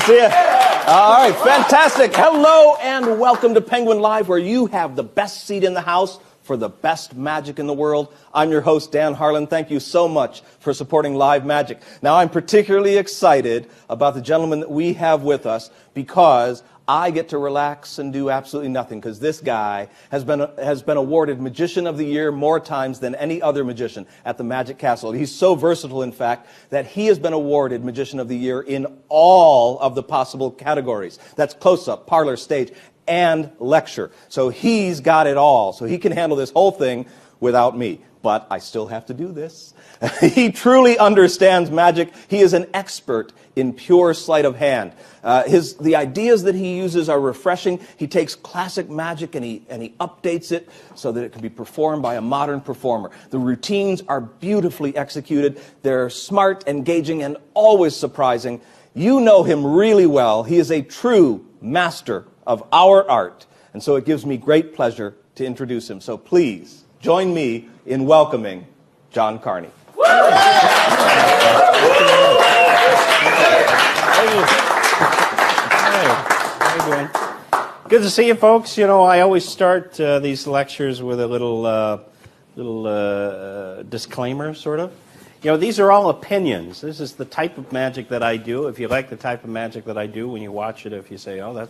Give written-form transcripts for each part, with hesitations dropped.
see you. All right, fantastic. Hello and welcome to Penguin Live, where you have the best seat in the house for the best magic in the world. I'm your host, Dan Harlan. Thank you so much for supporting Live Magic. Now, I'm particularly excited about the gentleman that we have with us because I get to relax and do absolutely nothing, because this guy has been awarded Magician of the Year more times than any other magician at the Magic Castle. He's so versatile, in fact, that he has been awarded Magician of the Year in all of the possible categories. That's close-up, parlor, stage, and lecture. So he's got it all. So he can handle this whole thing without me. But I still have to do this. He truly understands magic. He is an expert in pure sleight of hand. The ideas that he uses are refreshing. He takes classic magic and he updates it so that it can be performed by a modern performer. The routines are beautifully executed. They're smart, engaging, and always surprising. You know him really well. He is a true master of our art. And so it gives me great pleasure to introduce him. So please join me in welcoming John Carney. How you doing? Good to see you, folks. You know, I always start these lectures with a little disclaimer, sort of. You know, these are all opinions. This is the type of magic that I do. If you like the type of magic that I do, when you watch it, if you say, oh,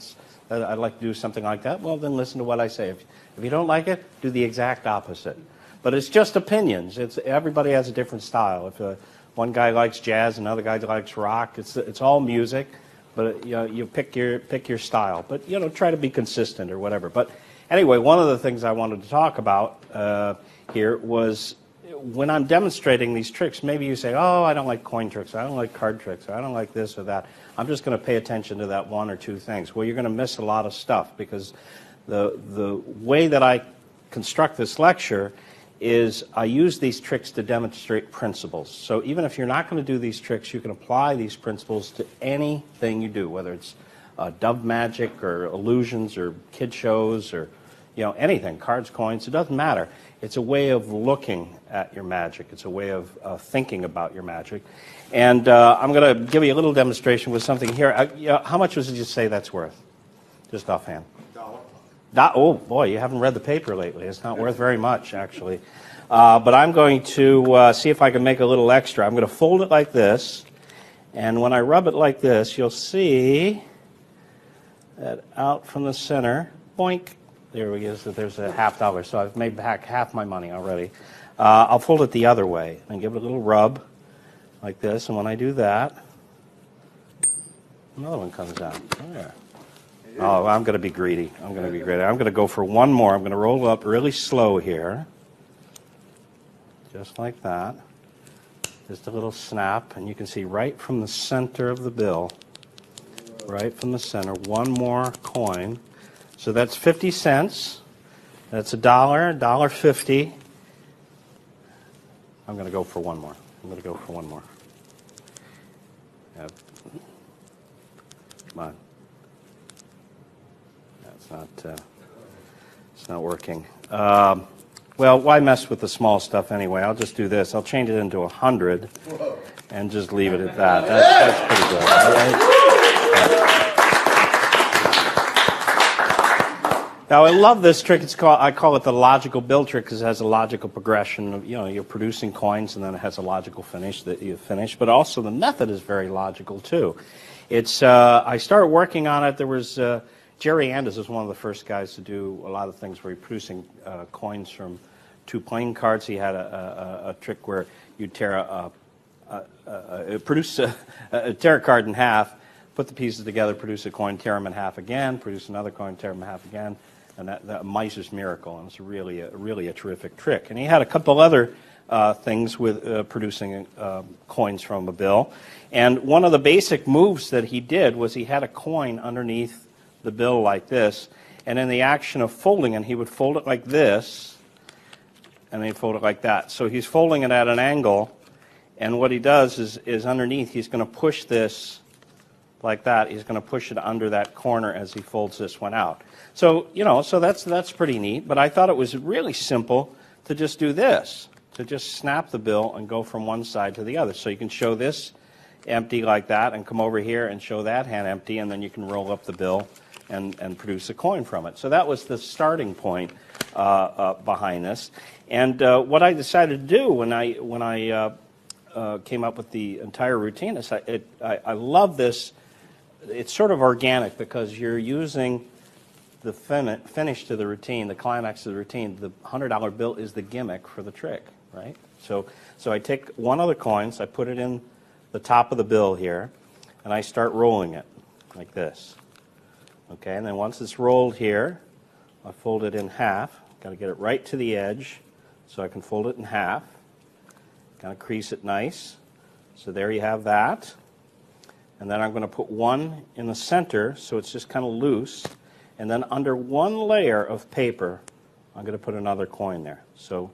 I'd like to do something like that, well, then listen to what I say. If you don't like it, do the exact opposite. But it's just opinions. Everybody has a different style. If one guy likes jazz, another guy likes rock, it's all music. But you pick your style. But try to be consistent or whatever. But anyway, one of the things I wanted to talk about here was when I'm demonstrating these tricks. Maybe you say, "Oh, I don't like coin tricks. I don't like card tricks. I don't like this or that." I'm just going to pay attention to that one or two things. Well, you're going to miss a lot of stuff because the way that I construct this lecture is I use these tricks to demonstrate principles. So even if you're not going to do these tricks, you can apply these principles to anything you do, whether it's dove magic or illusions or kid shows or anything, cards, coins, it doesn't matter. It's a way of looking at your magic. It's a way of thinking about your magic. And I'm going to give you a little demonstration with something here. How much would you say that's worth? Just offhand. Oh, boy, you haven't read the paper lately. It's not worth very much, actually. But I'm going to see if I can make a little extra. I'm going to fold it like this. And when I rub it like this, you'll see that out from the center, boink, there we go. So there's a $50. So I've made back half my money already. I'll fold it the other way and give it a little rub like this. And when I do that, another one comes out. There. Oh, I'm going to be greedy. I'm going to go for one more. I'm going to roll it up really slow here. Just like that. Just a little snap. And you can see right from the center of the bill, right from the center, one more coin. So that's 50 cents. That's $1, $1.50. I'm going to go for one more. Yeah. Come on. It's not working. Well, why mess with the small stuff anyway? I'll just do this. I'll change it into 100 and just leave it at that. That's pretty good. All right? Now, I love this trick. I call it the logical bill trick because it has a logical progression. You're producing coins, and then it has a logical finish that you finish. But also, the method is very logical too. I started working on it. There was Jerry Anders is one of the first guys to do a lot of things where you're producing coins from two playing cards. He had a trick where you tear a card in half, put the pieces together, produce a coin, tear them in half again, produce another coin, tear them in half again. And that Miser's Miracle, and it's really a terrific trick. And he had a couple other things with producing coins from a bill. And one of the basic moves that he did was he had a coin underneath the bill like this, and in the action of folding it, he would fold it like this, and then he'd fold it like that. So he's folding it at an angle, and what he does is underneath, he's going to push this like that. He's going to push it under that corner as he folds this one out. So, so that's pretty neat. But I thought it was really simple to just do this, to just snap the bill and go from one side to the other. So you can show this empty like that, and come over here and show that hand empty, and then you can roll up the bill and produce a coin from it. So that was the starting point behind this. And what I decided to do when I came up with the entire routine is I love this. It's sort of organic because you're using the finish to the routine, the climax of the routine. The $100 bill is the gimmick for the trick, right? So I take one of the coins, I put it in the top of the bill here, and I start rolling it like this. Okay, and then once it's rolled here, I fold it in half. Got to get it right to the edge so I can fold it in half. Kind of crease it nice. So there you have that. And then I'm going to put one in the center so it's just kind of loose. And then under one layer of paper, I'm going to put another coin there. So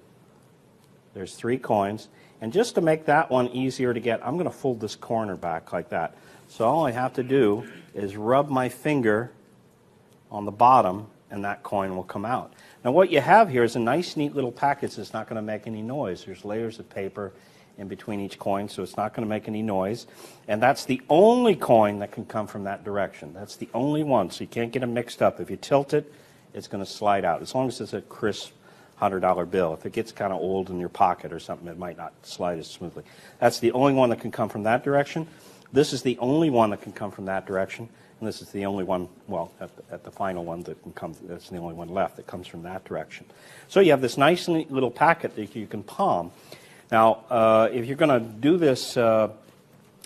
there's 3 coins. And just to make that one easier to get, I'm going to fold this corner back like that. So all I have to do is rub my finger on the bottom, and that coin will come out. Now what you have here is a nice, neat little package that's not going to make any noise. There's layers of paper in between each coin, so it's not going to make any noise. And that's the only coin that can come from that direction. That's the only one, so you can't get them mixed up. If you tilt it, it's going to slide out, as long as it's a crisp $100 bill. If it gets kind of old in your pocket or something, it might not slide as smoothly. That's the only one that can come from that direction. This is the only one that can come from that direction. And this is the only one, well, at the final one that can come, that's the only one left that comes from that direction. So you have this nice little packet that you can palm. Now, if you're going to do this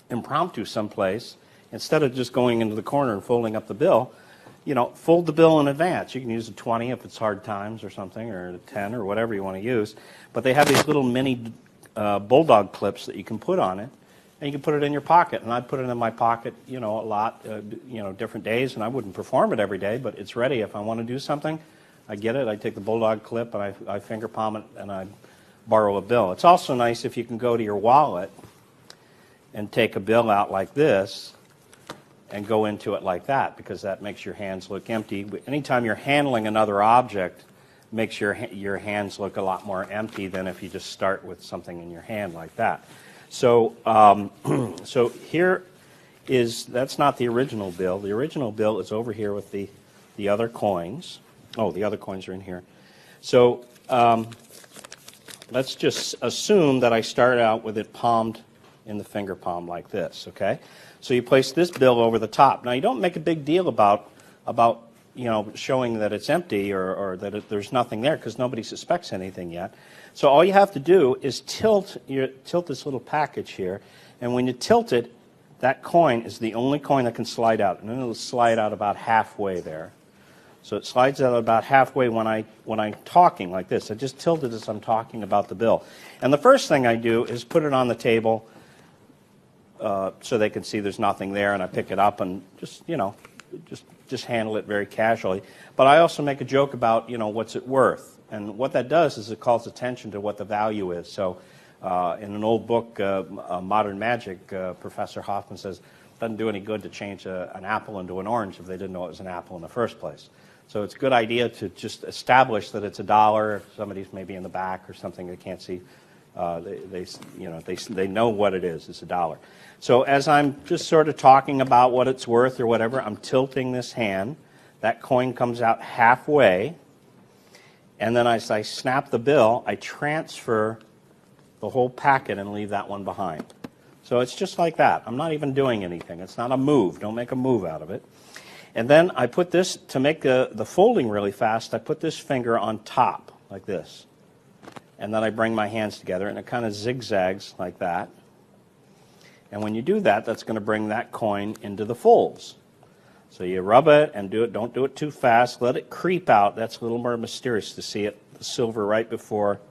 impromptu someplace, instead of just going into the corner and folding up the bill, fold the bill in advance. You can use a 20 if it's hard times or something, or a 10 or whatever you want to use. But they have these little mini bulldog clips that you can put on it, and you can put it in your pocket. And I'd put it in my pocket, a lot, different days, and I wouldn't perform it every day, but it's ready. If I want to do something, I get it, I take the bulldog clip, and I finger palm it, and I borrow a bill. It's also nice if you can go to your wallet and take a bill out like this and go into it like that, because that makes your hands look empty. Anytime you're handling another object, makes your hands look a lot more empty than if you just start with something in your hand like that. So, so here is, that's not the original bill. The original bill is over here with the other coins. Oh, the other coins are in here. So let's just assume that I start out with it palmed in the finger palm like this, okay? So you place this bill over the top. Now, you don't make a big deal about showing that it's empty or that there's nothing there, because nobody suspects anything yet. So all you have to do is tilt this little package here, and when you tilt it, that coin is the only coin that can slide out, and then it'll slide out about halfway there. So it slides out about halfway when I'm talking like this. I just tilt it as I'm talking about the bill. And the first thing I do is put it on the table so they can see there's nothing there, and I pick it up and just handle it very casually. But I also make a joke about, what's it worth? And what that does is it calls attention to what the value is. So in an old book, Modern Magic, Professor Hoffman says, it doesn't do any good to change an apple into an orange if they didn't know it was an apple in the first place. So it's a good idea to just establish that it's $1. If somebody's maybe in the back or something they can't see, they know what it is. It's $1. So as I'm just sort of talking about what it's worth or whatever, I'm tilting this hand. That coin comes out halfway. And then as I snap the bill, I transfer the whole packet and leave that one behind. So it's just like that. I'm not even doing anything. It's not a move. Don't make a move out of it. And then I put this, to make the folding really fast, I put this finger on top like this. And then I bring my hands together, and it kind of zigzags like that. And when you do that, that's going to bring that coin into the folds. So you rub it and do it. Don't do it too fast. Let it creep out. That's a little more mysterious to see it, the silver, right before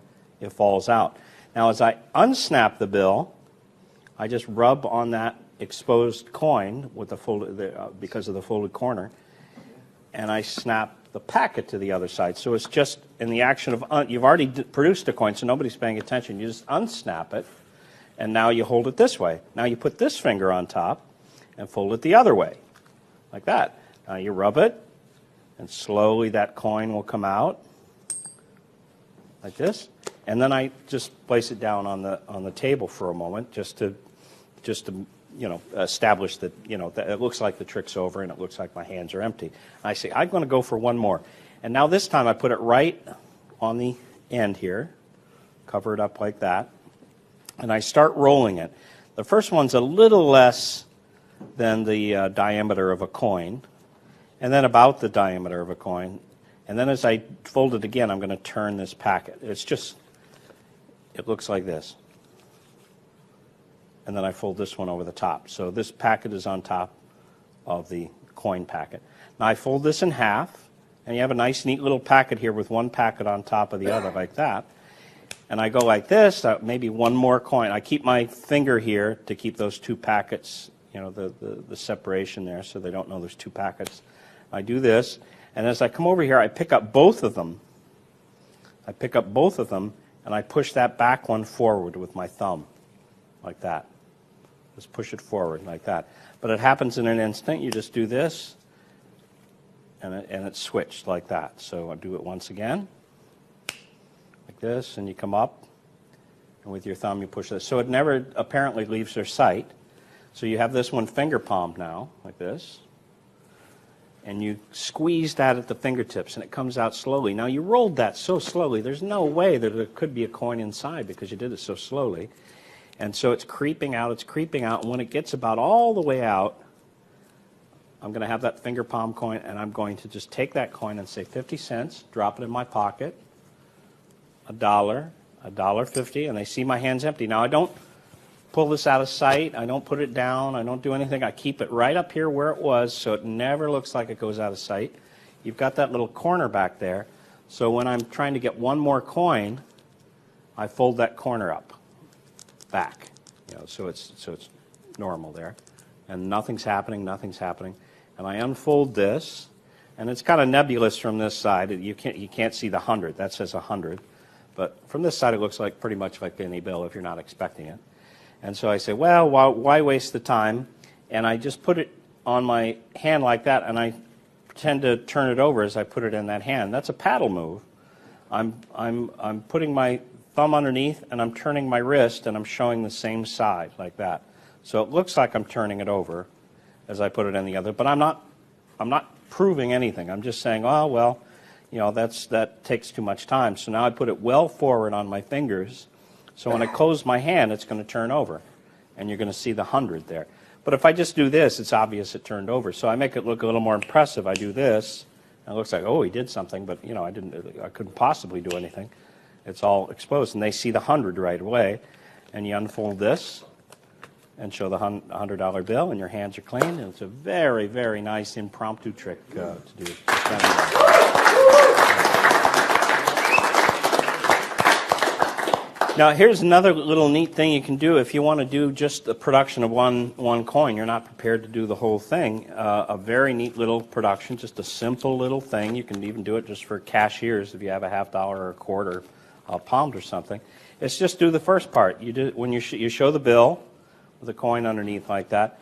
it falls out. Now, as I unsnap the bill, I just rub on that exposed coin with the folded, because of the folded corner, and I snap the packet to the other side. So it's just in the action of, you've already produced a coin, so nobody's paying attention. You just unsnap it, and now you hold it this way. Now you put this finger on top and fold it the other way, like that. Now you rub it, and slowly that coin will come out, like this. And then I just place it down on the table for a moment, just to establish that, that it looks like the trick's over and it looks like my hands are empty. And I say, I'm going to go for one more. And now this time I put it right on the end here, cover it up like that, and I start rolling it. The first one's a little less than the diameter of a coin, and then about the diameter of a coin. And then as I fold it again, I'm going to turn this packet. It looks like this. And then I fold this one over the top. So this packet is on top of the coin packet. Now I fold this in half, and you have a nice, neat little packet here with one packet on top of the other like that. And I go like this, maybe one more coin. I keep my finger here to keep those two packets, the separation there so they don't know there's two packets. I do this, and as I come over here, I pick up both of them. And I push that back one forward with my thumb, like that. Just push it forward like that. But it happens in an instant. You just do this, and it's switched like that. So I'll do it once again, like this, and you come up, and with your thumb you push this. So it never apparently leaves their sight. So you have this one finger palmed now, like this, and you squeeze that at the fingertips, and it comes out slowly. Now, you rolled that so slowly, there's no way that there could be a coin inside because you did it so slowly. And so it's creeping out, and when it gets about all the way out, I'm going to have that finger palm coin, and I'm going to just take that coin and say 50 cents, drop it in my pocket, $1, $1.50, and they see my hands empty. Now, I don't pull this out of sight. I don't put it down. I don't do anything. I keep it right up here where it was so it never looks like it goes out of sight. You've got that little corner back there. So when I'm trying to get one more coin, I fold that corner up, back. So it's normal there. And nothing's happening. And I unfold this, and it's kind of nebulous from this side. You can't see the 100. That says 100. But from this side, it looks like pretty much like any bill if you're not expecting it. And so I say, well, why waste the time? And I just put it on my hand like that, and I pretend to turn it over as I put it in that hand. That's a paddle move. I'm putting my thumb underneath, and I'm turning my wrist, and I'm showing the same side like that. So it looks like I'm turning it over as I put it in the other, but I'm not proving anything. I'm just saying, oh well, that takes too much time. So now I put it well forward on my fingers. So when I close my hand, it's going to turn over, and you're going to see the 100 there. But if I just do this, it's obvious it turned over. So I make it look a little more impressive. I do this, and it looks like, oh, he did something, but I couldn't possibly do anything. It's all exposed, and they see the 100 right away. And you unfold this and show the $100 bill, and your hands are clean. And it's a very, very nice impromptu trick to do. Now, here's another little neat thing you can do if you want to do just the production of one coin. You're not prepared to do the whole thing. A very neat little production, just a simple little thing. You can even do it just for cashiers if you have a $50 or a quarter palmed or something. It's just do the first part. You do when you show the bill with the coin underneath like that,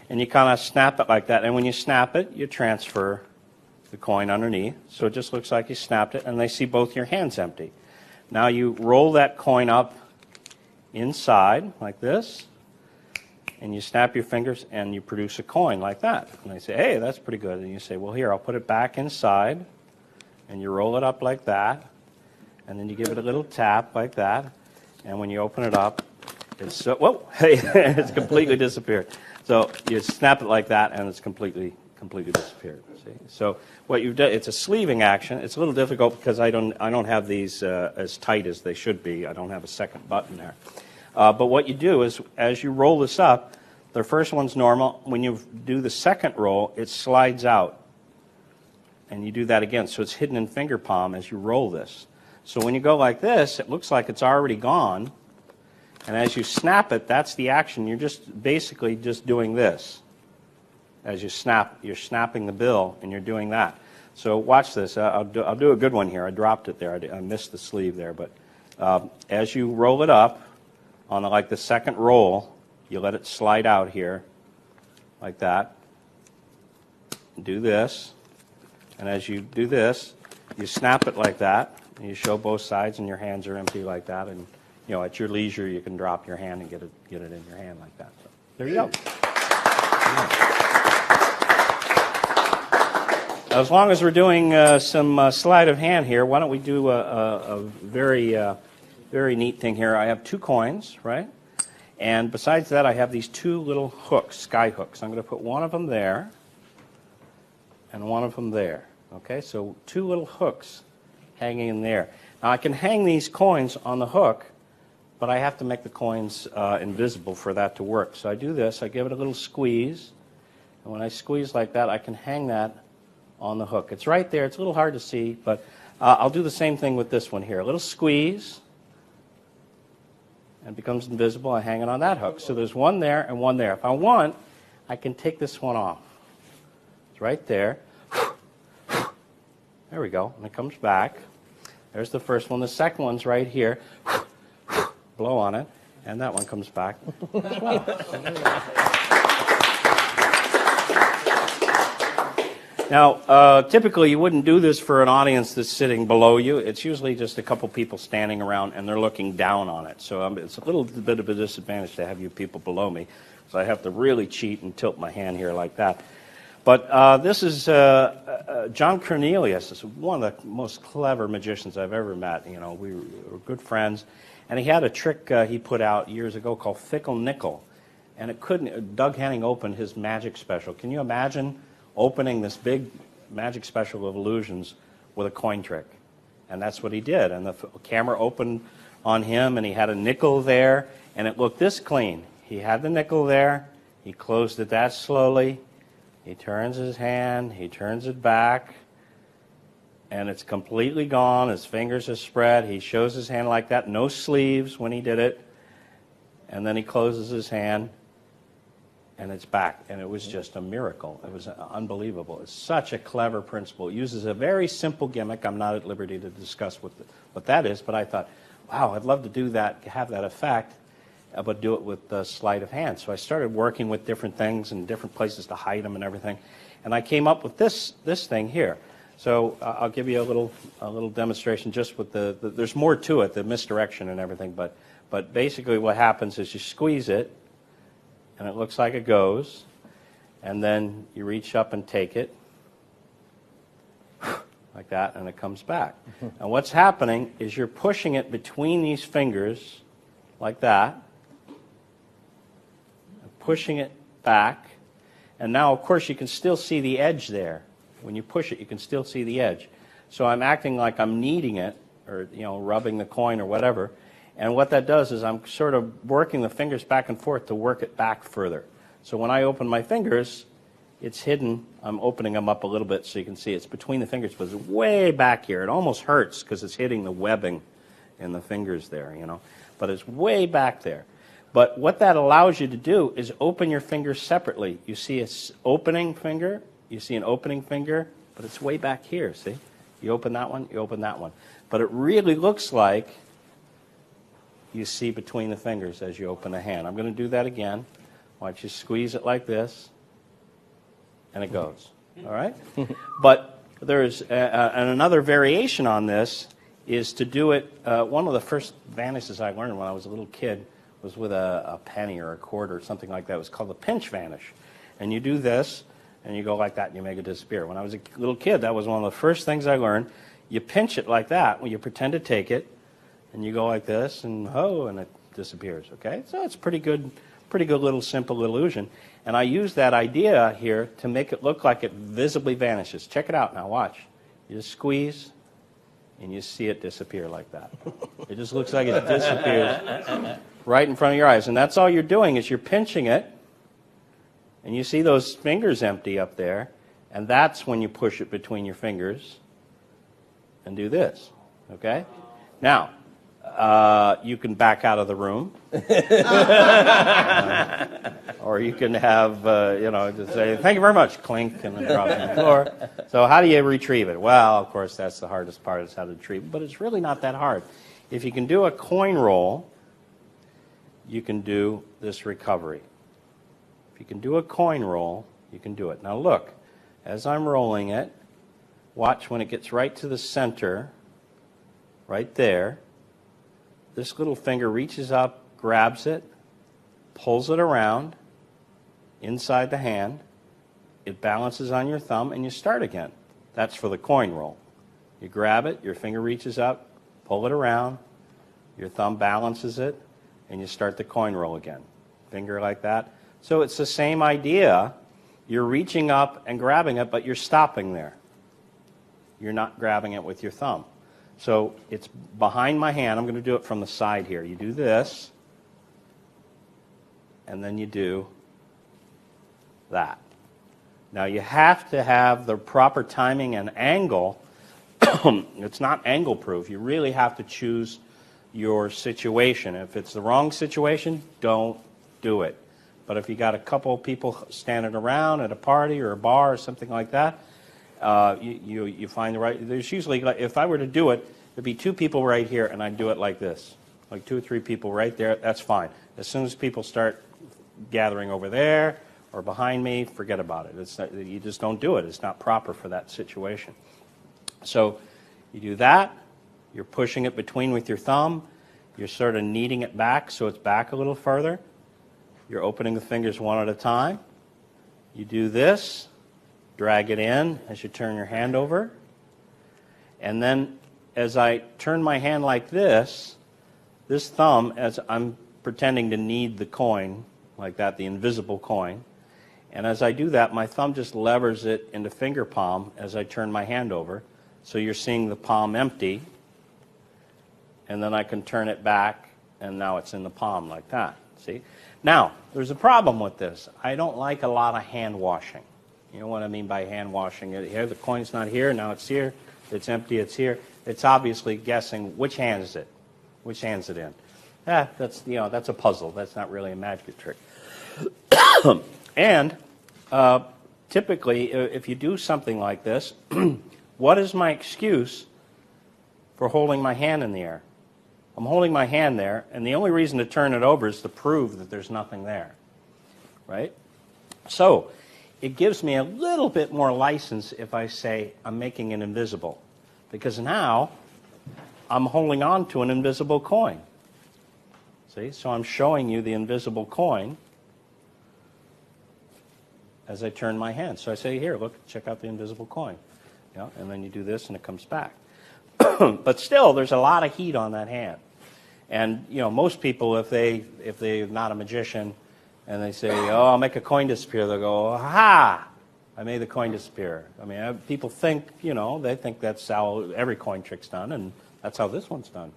and you kind of snap it like that. And when you snap it, you transfer the coin underneath, so it just looks like you snapped it, and they see both your hands empty. Now you roll that coin up inside like this, and you snap your fingers, and you produce a coin like that. And they say, hey, that's pretty good. And you say, well, here, I'll put it back inside, and you roll it up like that, and then you give it a little tap like that, and when you open it up, whoa, hey, it's completely disappeared. So you snap it like that, and it's completely disappeared. See? So what you've done, it's a sleeving action. It's a little difficult because I don't have these as tight as they should be. I don't have a second button there. But what you do is, as you roll this up, the first one's normal. When you do the second roll, it slides out, and you do that again. So it's hidden in finger palm as you roll this. So when you go like this, it looks like it's already gone. And as you snap it, that's the action. You're just basically just doing this. As you snap, you're snapping the bill, and you're doing that. So watch this. I'll do a good one here. I dropped it there. I missed the sleeve there. But as you roll it up, on like the second roll, you let it slide out here, like that. Do this. And as you do this, you snap it like that. And you show both sides, and your hands are empty like that. And at your leisure, you can drop your hand and get it in your hand like that. So there you go. As long as we're doing some sleight of hand here, why don't we do a very, very neat thing here. I have 2 coins, right? And besides that, I have these 2 little hooks, sky hooks. I'm going to put one of them there and one of them there. Okay, so 2 little hooks hanging in there. Now, I can hang these coins on the hook, but I have to make the coins invisible for that to work. So I do this. I give it a little squeeze. And when I squeeze like that, I can hang that on the hook. It's right there. It's a little hard to see, but I'll do the same thing with this one here. A little squeeze, and it becomes invisible. I hang it on that hook. So there's one there and one there. If I want, I can take this one off. It's right there. There we go. And it comes back. There's the first one. The second one's right here. Blow on it, and that one comes back as well. Now, typically you wouldn't do this for an audience that's sitting below you. It's usually just a couple people standing around and they're looking down on it. So it's a little bit of a disadvantage to have you people below me. So I have to really cheat and tilt my hand here like that. But this is John Cornelius. Is one of the most clever magicians I've ever met. You know, we were good friends. And he had a trick he put out years ago called Fickle Nickel. And it couldn't, Doug Henning opened his magic special. Can you imagine opening this big magic special of illusions with a coin trick? And that's what he did. And the camera opened on him, and he had a nickel there, and it looked this clean. He had the nickel there. He closed it that slowly. He turns his hand. He turns it back. And it's completely gone. His fingers are spread. He shows his hand like that. No sleeves when he did it. And then he closes his hand. And it's back, and it was just a miracle. It was unbelievable. It's such a clever principle. It uses a very simple gimmick. I'm not at liberty to discuss what that is, but I thought, wow, I'd love to do that, have that effect, but do it with sleight of hand. So I started working with different things and different places to hide them and everything, and I came up with this thing here. So I'll give you a little demonstration just with there's more to it, the misdirection and everything, but basically what happens is you squeeze it, and it looks like it goes, and then you reach up and take it, like that, and it comes back. And what's happening is you're pushing it between these fingers, like that, pushing it back, and now, of course, you can still see the edge there. When you push it, you can still see the edge. So I'm acting like I'm kneading it, or rubbing the coin or whatever. And what that does is I'm sort of working the fingers back and forth to work it back further. So when I open my fingers, it's hidden. I'm opening them up a little bit so you can see it's between the fingers, but it's way back here. It almost hurts because it's hitting the webbing in the fingers there, But it's way back there. But what that allows you to do is open your fingers separately. You see an opening finger, you see an opening finger, but it's way back here, see? You open that one, you open that one. But it really looks like you see between the fingers as you open the hand. I'm going to do that again. Watch you squeeze it like this, and it goes. All right? But there's another variation on this is to do it. One of the first vanishes I learned when I was a little kid was with a penny or a quarter or something like that. It was called the pinch vanish. And you do this, and you go like that, and you make it disappear. When I was a little kid, that was one of the first things I learned. You pinch it like that when you pretend to take it, and you go like this, and and it disappears, okay? So it's pretty good little simple illusion. And I use that idea here to make it look like it visibly vanishes. Check it out now, watch. You just squeeze, and you see it disappear like that. It just looks like it disappears right in front of your eyes. And that's all you're doing is you're pinching it, and you see those fingers empty up there, and that's when you push it between your fingers and do this, okay? Now, you can back out of the room, or you can have, just say, thank you very much, clink, and then drop it on the floor. So how do you retrieve it? Well, of course, that's the hardest part is how to retrieve it, but it's really not that hard. If you can do a coin roll, you can do this recovery. If you can do a coin roll, you can do it. Now look, as I'm rolling it, watch when it gets right to the center, right there, this little finger reaches up, grabs it, pulls it around, inside the hand. It balances on your thumb, and you start again. That's for the coin roll. You grab it, your finger reaches up, pull it around, your thumb balances it, and you start the coin roll again. Finger like that. So it's the same idea. You're reaching up and grabbing it, but you're stopping there. You're not grabbing it with your thumb. So it's behind my hand. I'm going to do it from the side here. You do this, and then you do that. Now you have to have the proper timing and angle. It's not angle proof. You really have to choose your situation. If it's the wrong situation, don't do it. But if you got a couple of people standing around at a party or a bar or something like that, you find the right. There's usually, if I were to do it, there'd be two people right here, and I'd do it like this, like 2 or 3 people right there. That's fine. As soon as people start gathering over there or behind me, forget about it. It's not, you just don't do it. It's not proper for that situation. So you do that. You're pushing it between with your thumb. You're sort of kneading it back so it's back a little further. You're opening the fingers one at a time. You do this. Drag it in as you turn your hand over. And then as I turn my hand like this thumb, as I'm pretending to knead the coin, like that, the invisible coin, and as I do that, my thumb just levers it into finger palm as I turn my hand over. So you're seeing the palm empty, and then I can turn it back, and now it's in the palm like that. See? Now, there's a problem with this. I don't like a lot of hand washing. You know what I mean by hand washing? Here, the coin's not here, now it's here. It's empty, it's here. It's obviously guessing which hand is it? Which hand's it in? That's a puzzle. That's not really a magic trick. And typically, if you do something like this, what is my excuse for holding my hand in the air? I'm holding my hand there, and the only reason to turn it over is to prove that there's nothing there, right? So it gives me a little bit more license if I say I'm making it invisible, because now I'm holding on to an invisible coin. See, so I'm showing you the invisible coin as I turn my hand. So I say, here, look, check out the invisible coin. Yeah, and then you do this, and it comes back. But still, there's a lot of heat on that hand. And, most people, if they're not a magician, and they say, oh, I'll make a coin disappear, they'll go, ha! I made the coin disappear. I mean, people think, they think that's how every coin trick's done, and that's how this one's done.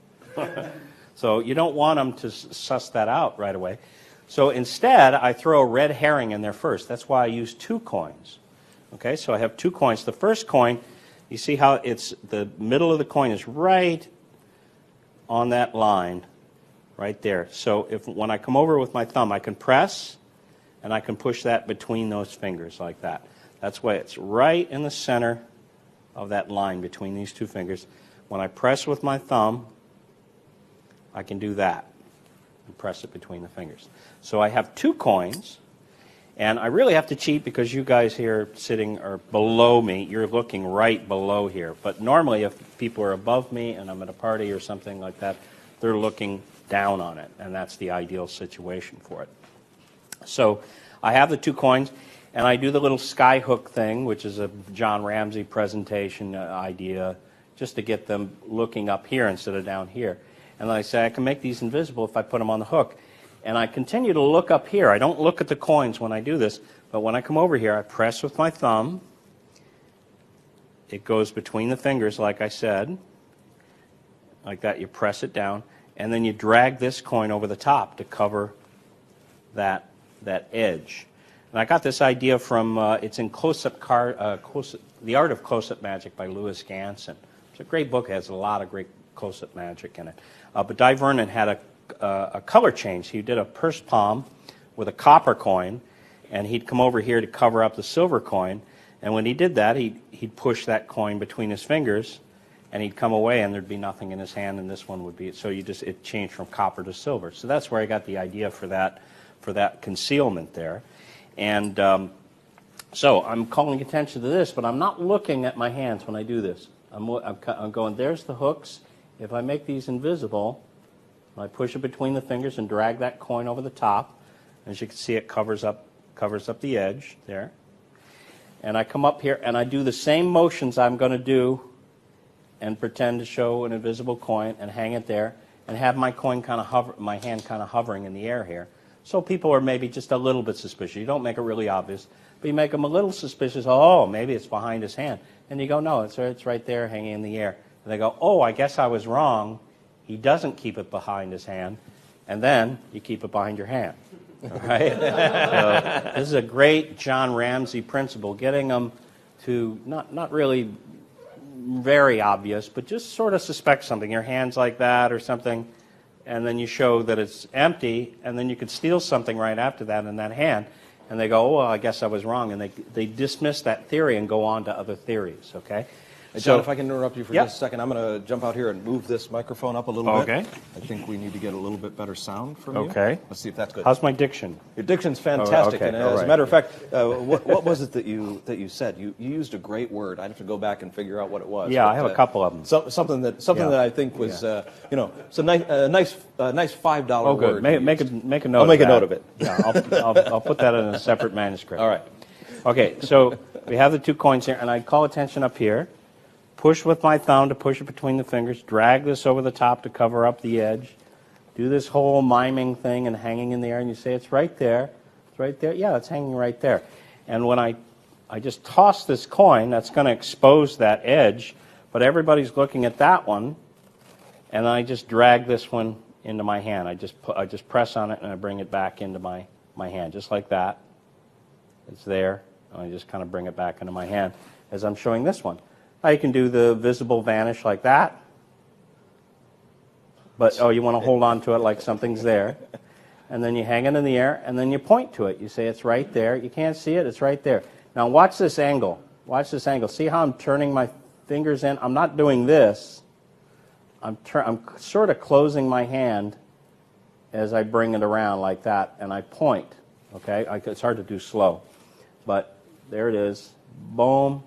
So you don't want them to suss that out right away. So instead, I throw a red herring in there first. That's why I use 2 coins. Okay, so I have 2 coins. The first coin, you see how it's the middle of the coin is right on that line, right there. So when I come over with my thumb, I can press, and I can push that between those fingers like that. That's why it's right in the center of that line between these 2 fingers. When I press with my thumb, I can do that and press it between the fingers. So I have 2 coins. And I really have to cheat because you guys here sitting are below me. You're looking right below here. But normally if people are above me and I'm at a party or something like that, they're looking down on it. And that's the ideal situation for it. So I have the 2 coins, and I do the little sky hook thing, which is a John Ramsey presentation idea, just to get them looking up here instead of down here. And then I say I can make these invisible if I put them on the hook. And I continue to look up here. I don't look at the coins when I do this, but when I come over here, I press with my thumb. It goes between the fingers, like I said. Like that, you press it down, and then you drag this coin over the top to cover that edge. And I got this idea from, it's in The Art of Close-Up Magic by Louis Ganson. It's a great book. It has a lot of great close-up magic in it. But Di Vernon had a color change. He did a purse palm with a copper coin, and he'd come over here to cover up the silver coin. And when he did that, he'd push that coin between his fingers, and he'd come away, and there'd be nothing in his hand, and this one would be. So it changed from copper to silver. So that's where I got the idea for that concealment there. And so I'm calling attention to this, but I'm not looking at my hands when I do this. I'm going, there's the hooks. If I make these invisible, I push it between the fingers and drag that coin over the top. As you can see, it covers up covers up the edge there. And I come up here and I do the same motions I'm going to do and pretend to show an invisible coin and hang it there and have my coin kind of hover, my hand kind of hovering in the air here. So people are maybe just a little bit suspicious. You don't make it really obvious, but you make them a little suspicious. Oh, maybe it's behind his hand. And you go, no, it's right there hanging in the air. And they go, oh, I guess I was wrong. He doesn't keep it behind his hand. And then you keep it behind your hand. All right? So this is a great John Ramsey principle, getting them to not really very obvious, but just sort of suspect something. Your hand's like that or something, and then you show that it's empty, and then you could steal something right after that in that hand. And they go, oh, well, I guess I was wrong. And they dismiss that theory and go on to other theories, okay? Hey, John, if I can interrupt you for just a second, I'm going to jump out here and move this microphone up a little bit. Okay. I think we need to get a little bit better sound from you. Okay. Let's see if that's good. How's my diction? Your diction's fantastic. Okay. And as a matter of fact, what was it that you said? You used a great word. I'd have to go back and figure out what it was. Yeah, but, I have a couple of them. Something that I think was, it's a nice $5 good. word. Make a note. I'll make a note of it. Yeah, I'll put that in a separate manuscript. All right. Okay, so we have the 2 coins here, and I call attention up here. Push with my thumb to push it between the fingers. Drag this over the top to cover up the edge. Do this whole miming thing and hanging in the air, and you say, it's right there. It's right there. Yeah, it's hanging right there. And when I just toss this coin, that's going to expose that edge, but everybody's looking at that one, and I just drag this one into my hand. I just press on it, and I bring it back into my hand, just like that. It's there, and I just kind of bring it back into my hand as I'm showing this one. Now you can do the visible vanish like that. But, you want to hold on to it like something's there. And then you hang it in the air, and then you point to it. You say, it's right there. You can't see it. It's right there. Now watch this angle. Watch this angle. See how I'm turning my fingers in? I'm not doing this. I'm sort of closing my hand as I bring it around like that, and I point. Okay? It's hard to do slow. But there it is. Boom.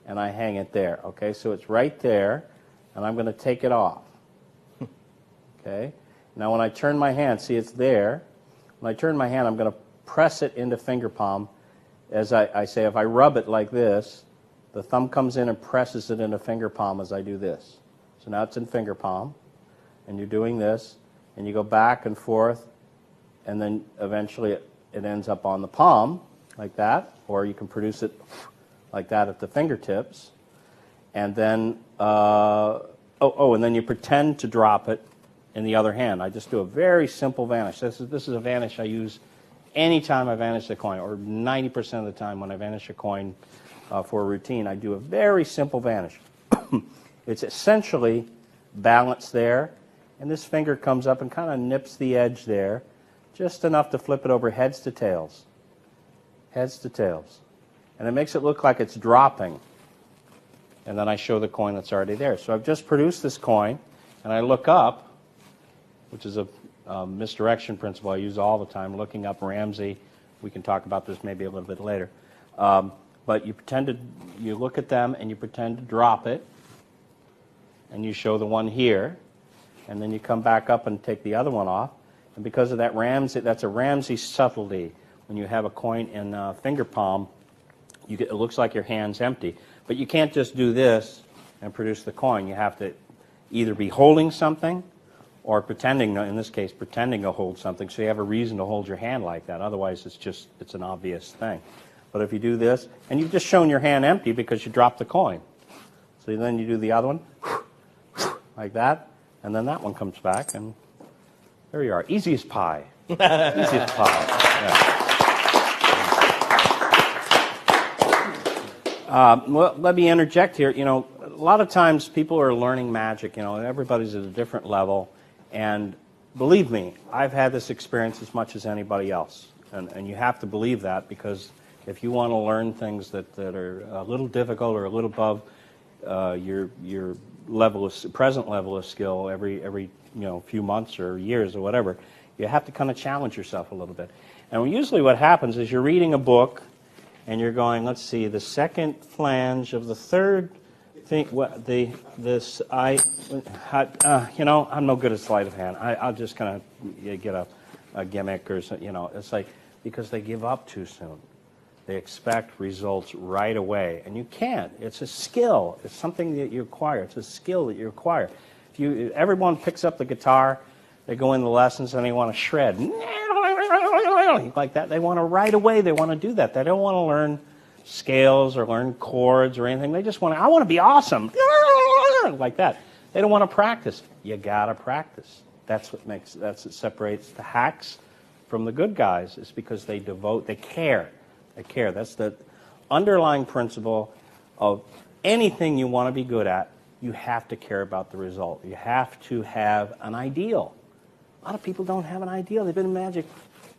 And I hang it there. Okay, so it's right there, and I'm going to take it off. Okay, now when I turn my hand, see it's there. When I turn my hand, I'm going to press it into finger palm. As I say, if I rub it like this, the thumb comes in and presses it into finger palm as I do this. So now it's in finger palm, and you're doing this, and you go back and forth, and then eventually it ends up on the palm, like that, or you can produce it like that at the fingertips, and then and then you pretend to drop it in the other hand. I just do a very simple vanish. This is a vanish I use anytime I vanish a coin, or 90% of the time when I vanish a coin for a routine. I do a very simple vanish. It's essentially balanced there, and this finger comes up and kind of nips the edge there, just enough to flip it over heads to tails. Heads to tails. And it makes it look like it's dropping. And then I show the coin that's already there. So I've just produced this coin, and I look up, which is a misdirection principle I use all the time, looking up Ramsey. We can talk about this maybe a little bit later. But you look at them, and you pretend to drop it, and you show the one here, and then you come back up and take the other one off. And because of that Ramsey, that's a Ramsey subtlety. When you have a coin in finger palm, it looks like your hand's empty. But you can't just do this and produce the coin. You have to either be holding something or pretending, in this case, pretending to hold something, so you have a reason to hold your hand like that. Otherwise, it's an obvious thing. But if you do this, and you've just shown your hand empty because you dropped the coin. So then you do the other one, like that, and then that one comes back, and there you are. Easy as pie. Easy as pie. Yeah. Well, let me interject here. A lot of times people are learning magic. Everybody's at a different level. And believe me, I've had this experience as much as anybody else. And you have to believe that, because if you want to learn things that are a little difficult or a little above your present level of skill every few months or years or whatever, you have to kind of challenge yourself a little bit. And usually what happens is you're reading a book, and you're going, let's see, the second flange of the third thing. I'm no good at sleight of hand. I'll just kind of get a gimmick or something. It's like because they give up too soon. They expect results right away, and you can't. It's a skill. It's something that you acquire. It's a skill that you acquire. Everyone picks up the guitar, they go into lessons, and they want to shred. Like that. They want to right away. They want to do that. They don't want to learn scales or learn chords or anything. They just want to, I want to be awesome. Like that. They don't want to practice. You got to practice. That's what separates the hacks from the good guys, is because they care. They care. That's the underlying principle of anything you want to be good at. You have to care about the result. You have to have an ideal. A lot of people don't have an ideal. They've been in magic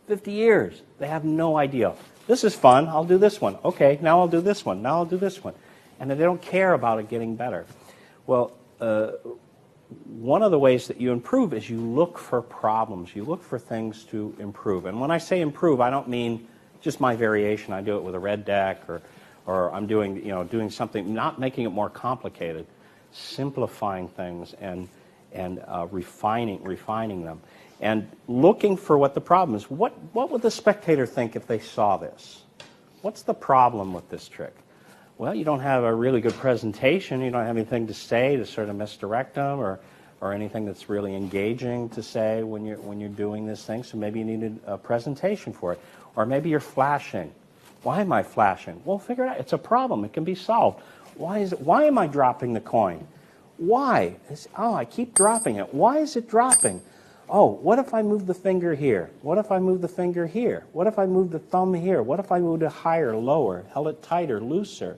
50 years. They have no ideal. This is fun. I'll do this one. Okay, now I'll do this one. Now I'll do this one. And they don't care about it getting better. Well, one of the ways that you improve is you look for problems. You look for things to improve. And when I say improve, I don't mean just my variation. I do it with a red deck, or I'm doing something, not making it more complicated, simplifying things and refining them, and looking for what the problem is. What would the spectator think if they saw this? What's the problem with this trick? Well, you don't have a really good presentation. You don't have anything to say to sort of misdirect them, or anything that's really engaging to say when you're doing this thing. So maybe you needed a presentation for it, or maybe you're flashing. Why am I flashing? Well, figure it out. It's a problem. It can be solved. Why am I dropping the coin? Why? I keep dropping it. Why is it dropping? Oh, what if I move the finger here? What if I move the finger here? What if I move the thumb here? What if I moved it higher, lower, held it tighter, looser?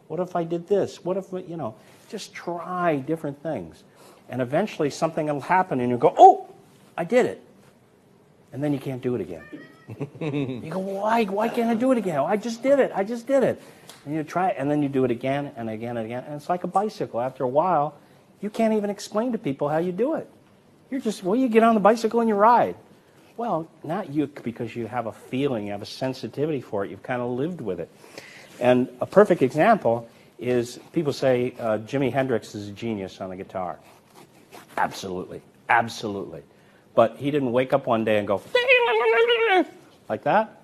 What if I did this? What if, just try different things. And eventually something will happen and you go, oh, I did it. And then you can't do it again. You go, why can't I do it again? I just did it. And you try it, and then you do it again and again and again. And it's like a bicycle. After a while, you can't even explain to people how you do it. You get on the bicycle and you ride. Well, not you, because you have a feeling, you have a sensitivity for it. You've kind of lived with it. And a perfect example is, people say Jimi Hendrix is a genius on the guitar. Absolutely. Absolutely. But he didn't wake up one day and go, like that.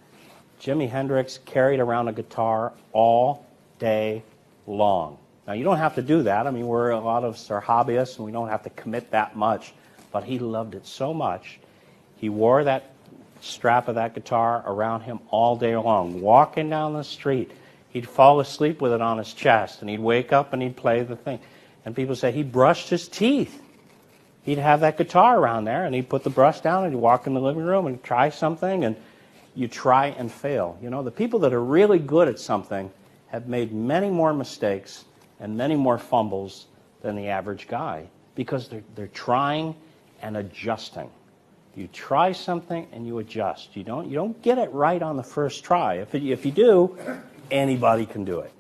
Jimi Hendrix carried around a guitar all day long. Now, you don't have to do that. I mean, a lot of us are hobbyists, and we don't have to commit that much. But he loved it so much, he wore that strap of that guitar around him all day long. Walking down the street, he'd fall asleep with it on his chest, and he'd wake up and he'd play the thing. And people say he brushed his teeth. He'd have that guitar around there, and he'd put the brush down, and he'd walk in the living room and try something, and you try and fail. The people that are really good at something have made many more mistakes and many more fumbles than the average guy, because they're trying and adjusting. You try something and you adjust. You don't get it right on the first try. If you do, anybody can do it.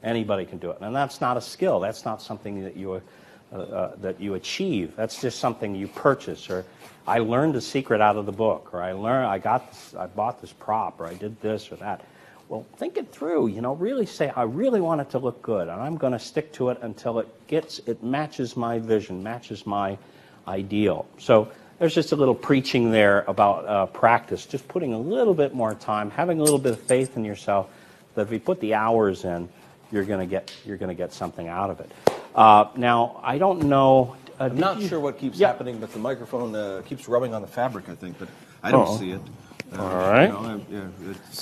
Anybody can do it. And that's not a skill. That's not something that you achieve. That's just something you purchase, or I learned a secret out of the book, or I bought this prop, or I did this or that. Well, think it through. Really say, I really want it to look good, and I'm going to stick to it until it matches my vision, matches my ideal. So there's just a little preaching there about practice, just putting a little bit more time, having a little bit of faith in yourself, that if you put the hours in, you're going to get something out of it. Now, I don't know. I'm not sure what keeps happening, but the microphone keeps rubbing on the fabric, I think, but I don't see it. All right.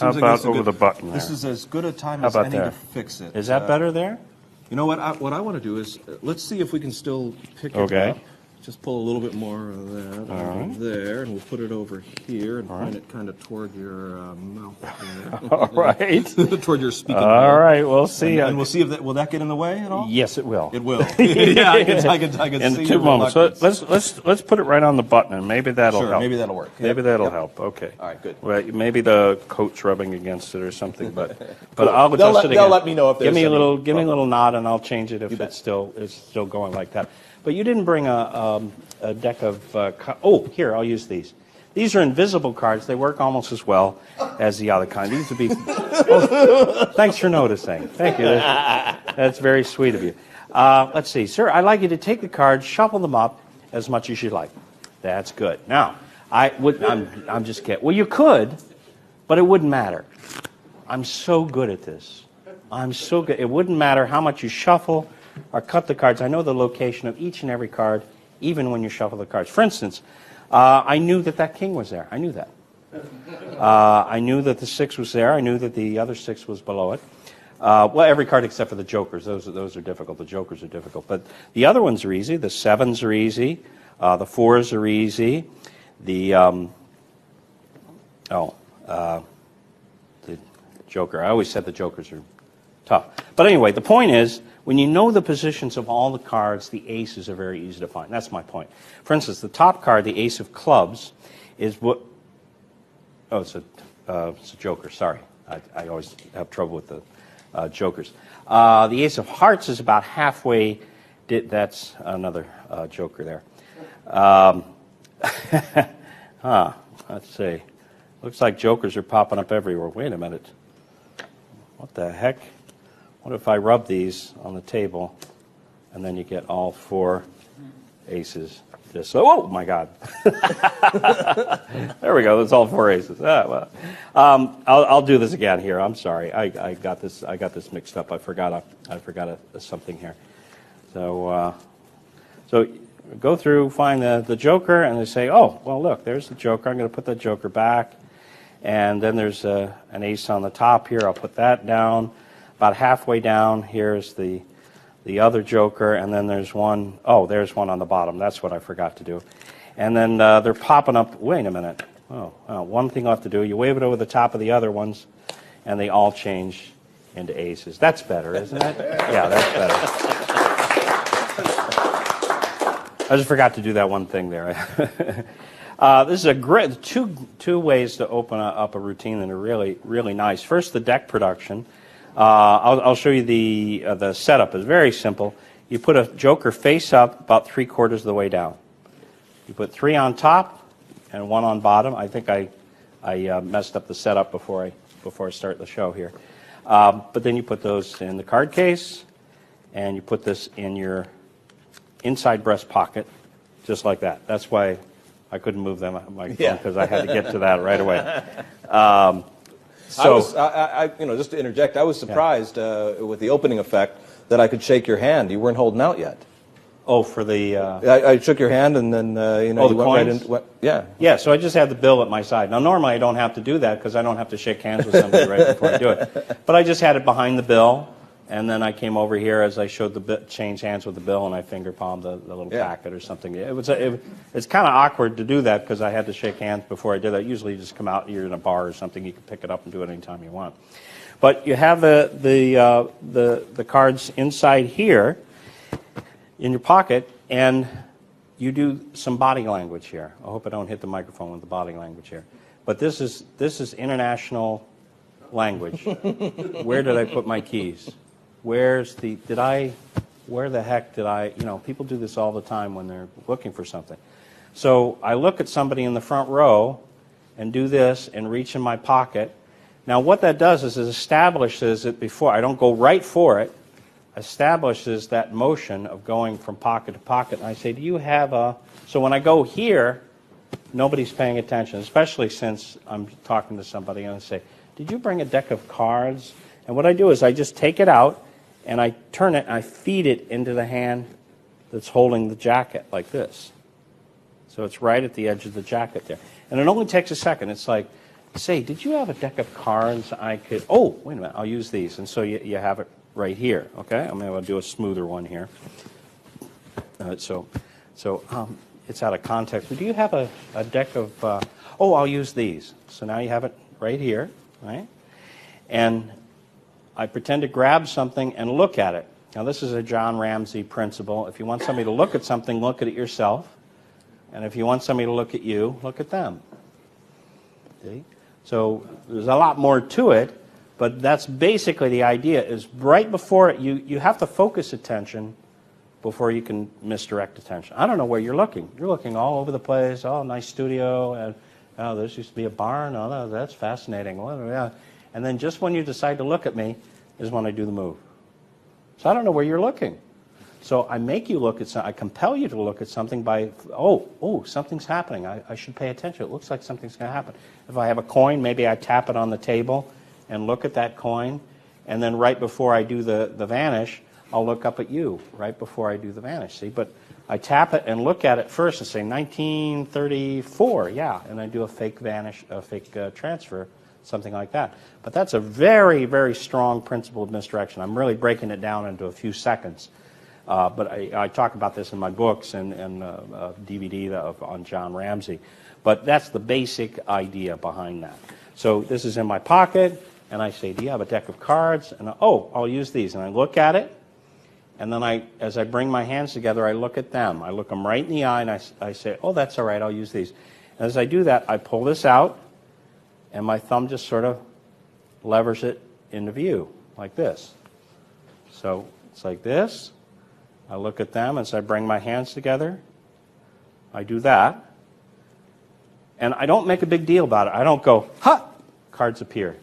How about over the button there? This is as good a time as any to fix it. Is that better there? You know what? What I want to do is, let's see if we can still pick it up. Just pull a little bit more of that over there, and we'll put it over here and point it kind of toward your mouth there. All right. Toward your speaking All mouth. right, we'll see. And we'll see if will that get in the way at all? Yes, it will. It will. Yeah, I can in see 2 moments. So let's put it right on the button, and maybe that'll help. Maybe that'll work. Maybe that'll help. Okay. All right, good. Well, maybe the coat's rubbing against it or something, but I'll adjust it again. They'll let me know if there's give me a little nod, and I'll change it if it's still going like that. But you didn't bring a deck of... here, I'll use these. These are invisible cards. They work almost as well as the other kind. These would be... thanks for noticing. Thank you. That's very sweet of you. Let's see. Sir, I'd like you to take the cards, shuffle them up as much as you like. That's good. Now, I'm just kidding. Well, you could, But it wouldn't matter. I'm so good at this. I'm so good. It wouldn't matter how much you shuffle or cut the cards. I know the location of each and every card, even when you shuffle the cards. For instance, I knew that king was there. I knew that. I knew that the 6 was there. I knew that the other 6 was below it. Well, every card except for the jokers. Those are difficult. The jokers are difficult. But the other ones are easy. The 7s are easy. The 4s are easy. The joker. I always said the jokers are tough. But anyway, the point is, when you know the positions of all the cards, the aces are very easy to find. That's my point. For instance, the top card, the ace of clubs, is what... Oh, it's a joker. Sorry. I always have trouble with the jokers. The ace of hearts is about halfway. That's another joker there. Let's see. Looks like jokers are popping up everywhere. Wait a minute. What the heck? What if I rub these on the table, and then you get all 4 aces? Just so, oh my God! There we go. That's all 4 aces. I'll do this again here. I'm sorry. I got this mixed up. I forgot something here. So go through, find the joker, and they say, oh, well, look, there's the joker. I'm going to put the joker back. And then there's an ace on the top here. I'll put that down. About halfway down, here's the other joker, and then there's one. Oh, there's one on the bottom. That's what I forgot to do. And then they're popping up. Wait a minute. One thing I have to do. You wave it over the top of the other ones, and they all change into aces. That's better, isn't it? Yeah, that's better. I just forgot to do that one thing there. This is a great two ways to open up a routine that are really, really nice. First, the deck production. I'll show you the setup. It's very simple. You put a joker face up about 3/4 of the way down. You put 3 on top and 1 on bottom. I think I messed up the setup before I start the show here. But then you put those in the card case, and you put this in your inside breast pocket, just like that. That's why I couldn't move them my phone, because I had to get to that right away. Just to interject, I was surprised with the opening effect that I could shake your hand. You weren't holding out yet. Oh, for the... I shook your hand, and then, you the went coins? right into... Yeah. Yeah, so I just had the bill at my side. Now, normally I don't have to do that because I don't have to shake hands with somebody right before I do it. But I just had it behind the bill, and then I came over here as I showed change hands with the bill, and I finger palmed the little packet or something. It's kind of awkward to do that because I had to shake hands before I did that. Usually you just come out, you're in a bar or something, you can pick it up and do it anytime you want. But you have the cards inside here in your pocket, and you do some body language here. I hope I don't hit the microphone with the body language here. But this is international language. Where did I put my keys? Where the heck did I, people do this all the time when they're looking for something. So I look at somebody in the front row and do this and reach in my pocket. Now what that does is it establishes it before. I don't go right for it. Establishes that motion of going from pocket to pocket. And I say, do you have a... So when I go here, nobody's paying attention, especially since I'm talking to somebody and I say, did you bring a deck of cards? And what I do is I just take it out and I turn it and I feed it into the hand that's holding the jacket like this. So it's right at the edge of the jacket there. And it only takes a second. It's like, say, did you have a deck of cards I could... Oh, wait a minute, I'll use these. And so you have it right here, okay? I'm going to do a smoother one here. So it's out of context. But do you have a deck of... I'll use these. So now you have it right here, right? And I pretend to grab something and look at it. Now, this is a John Ramsey principle. If you want somebody to look at something, look at it yourself. And if you want somebody to look at you, look at them. See? So there's a lot more to it, but that's basically the idea, is right before it, you have to focus attention before you can misdirect attention. I don't know where you're looking. You're looking all over the place. Oh, nice studio. And, oh, this used to be a barn. Oh, no, that's fascinating. And then just when you decide to look at me is when I do the move. So I don't know where you're looking. So I make you look at something, I compel you to look at something by, something's happening. I should pay attention. It looks like something's going to happen. If I have a coin, maybe I tap it on the table and look at that coin, and then right before I do the vanish, I'll look up at you right before I do the vanish. See, but I tap it and look at it first and say 1934, yeah, and I do a fake vanish, a fake transfer, something like that. But that's a very, very strong principle of misdirection. I'm really breaking it down into a few seconds. But I talk about this in my books and DVD on John Ramsey. But that's the basic idea behind that. So this is in my pocket, and I say, do you have a deck of cards? And I'll use these. And I look at it, and then as I bring my hands together, I look at them. I look them right in the eye, and I say, oh, that's all right, I'll use these. And as I do that, I pull this out, and my thumb just sort of levers it into view, like this. So it's like this. I look at them as I bring my hands together. I do that. And I don't make a big deal about it. I don't go, ha! Cards appear.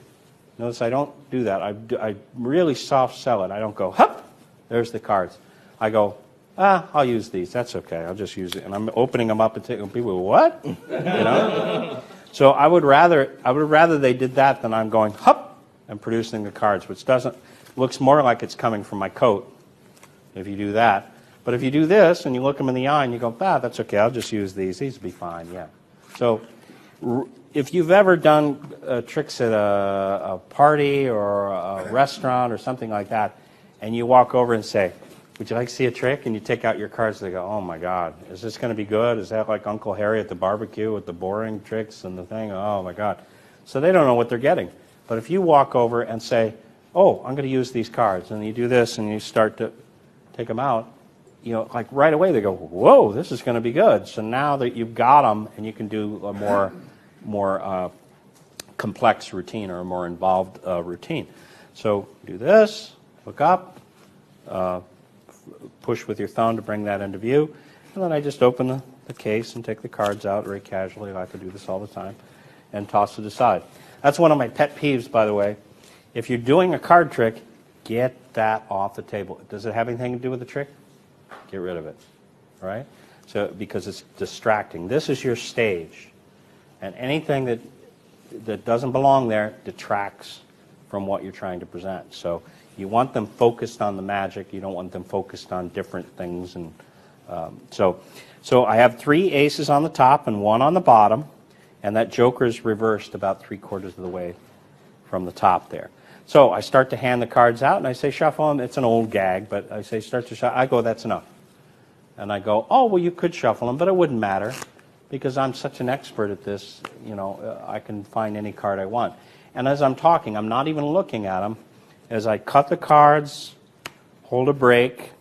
Notice I don't do that. I really soft sell it. I don't go, ha! There's the cards. I go, I'll use these. That's okay. I'll just use it. And I'm opening them up and taking people, what? You know? So I would rather they did that than I'm going, hup, and producing the cards, which looks more like it's coming from my coat if you do that. But if you do this and you look them in the eye and you go, that's okay, I'll just use these. These will be fine, yeah. So if you've ever done tricks at a party or a restaurant or something like that, and you walk over and say, would you like to see a trick? And you take out your cards, they go, oh my God, is this going to be good? Is that like Uncle Harry at the barbecue with the boring tricks and the thing? Oh my God. So they don't know what they're getting. But if you walk over and say, I'm going to use these cards, and you do this and you start to take them out, like right away they go, whoa, this is going to be good. So now that you've got them, and you can do a more complex routine or a more involved routine. So do this, look up, push with your thumb to bring that into view, and then I just open the case and take the cards out very casually. I like to do this all the time, and toss it aside. That's one of my pet peeves, by the way. If you're doing a card trick, get that off the table. Does it have anything to do with the trick? Get rid of it, right? So because it's distracting. This is your stage, and anything that doesn't belong there detracts from what you're trying to present. So you want them focused on the magic. You don't want them focused on different things. And so I have 3 aces on the top and 1 on the bottom, and that joker is reversed about 3/4 of the way from the top there. So I start to hand the cards out, and I say, shuffle them. It's an old gag, but I say, start to shuffle. I go, that's enough. And I go, well, you could shuffle them, but it wouldn't matter because I'm such an expert at this, I can find any card I want. And as I'm talking, I'm not even looking at them. As I cut the cards, hold a break,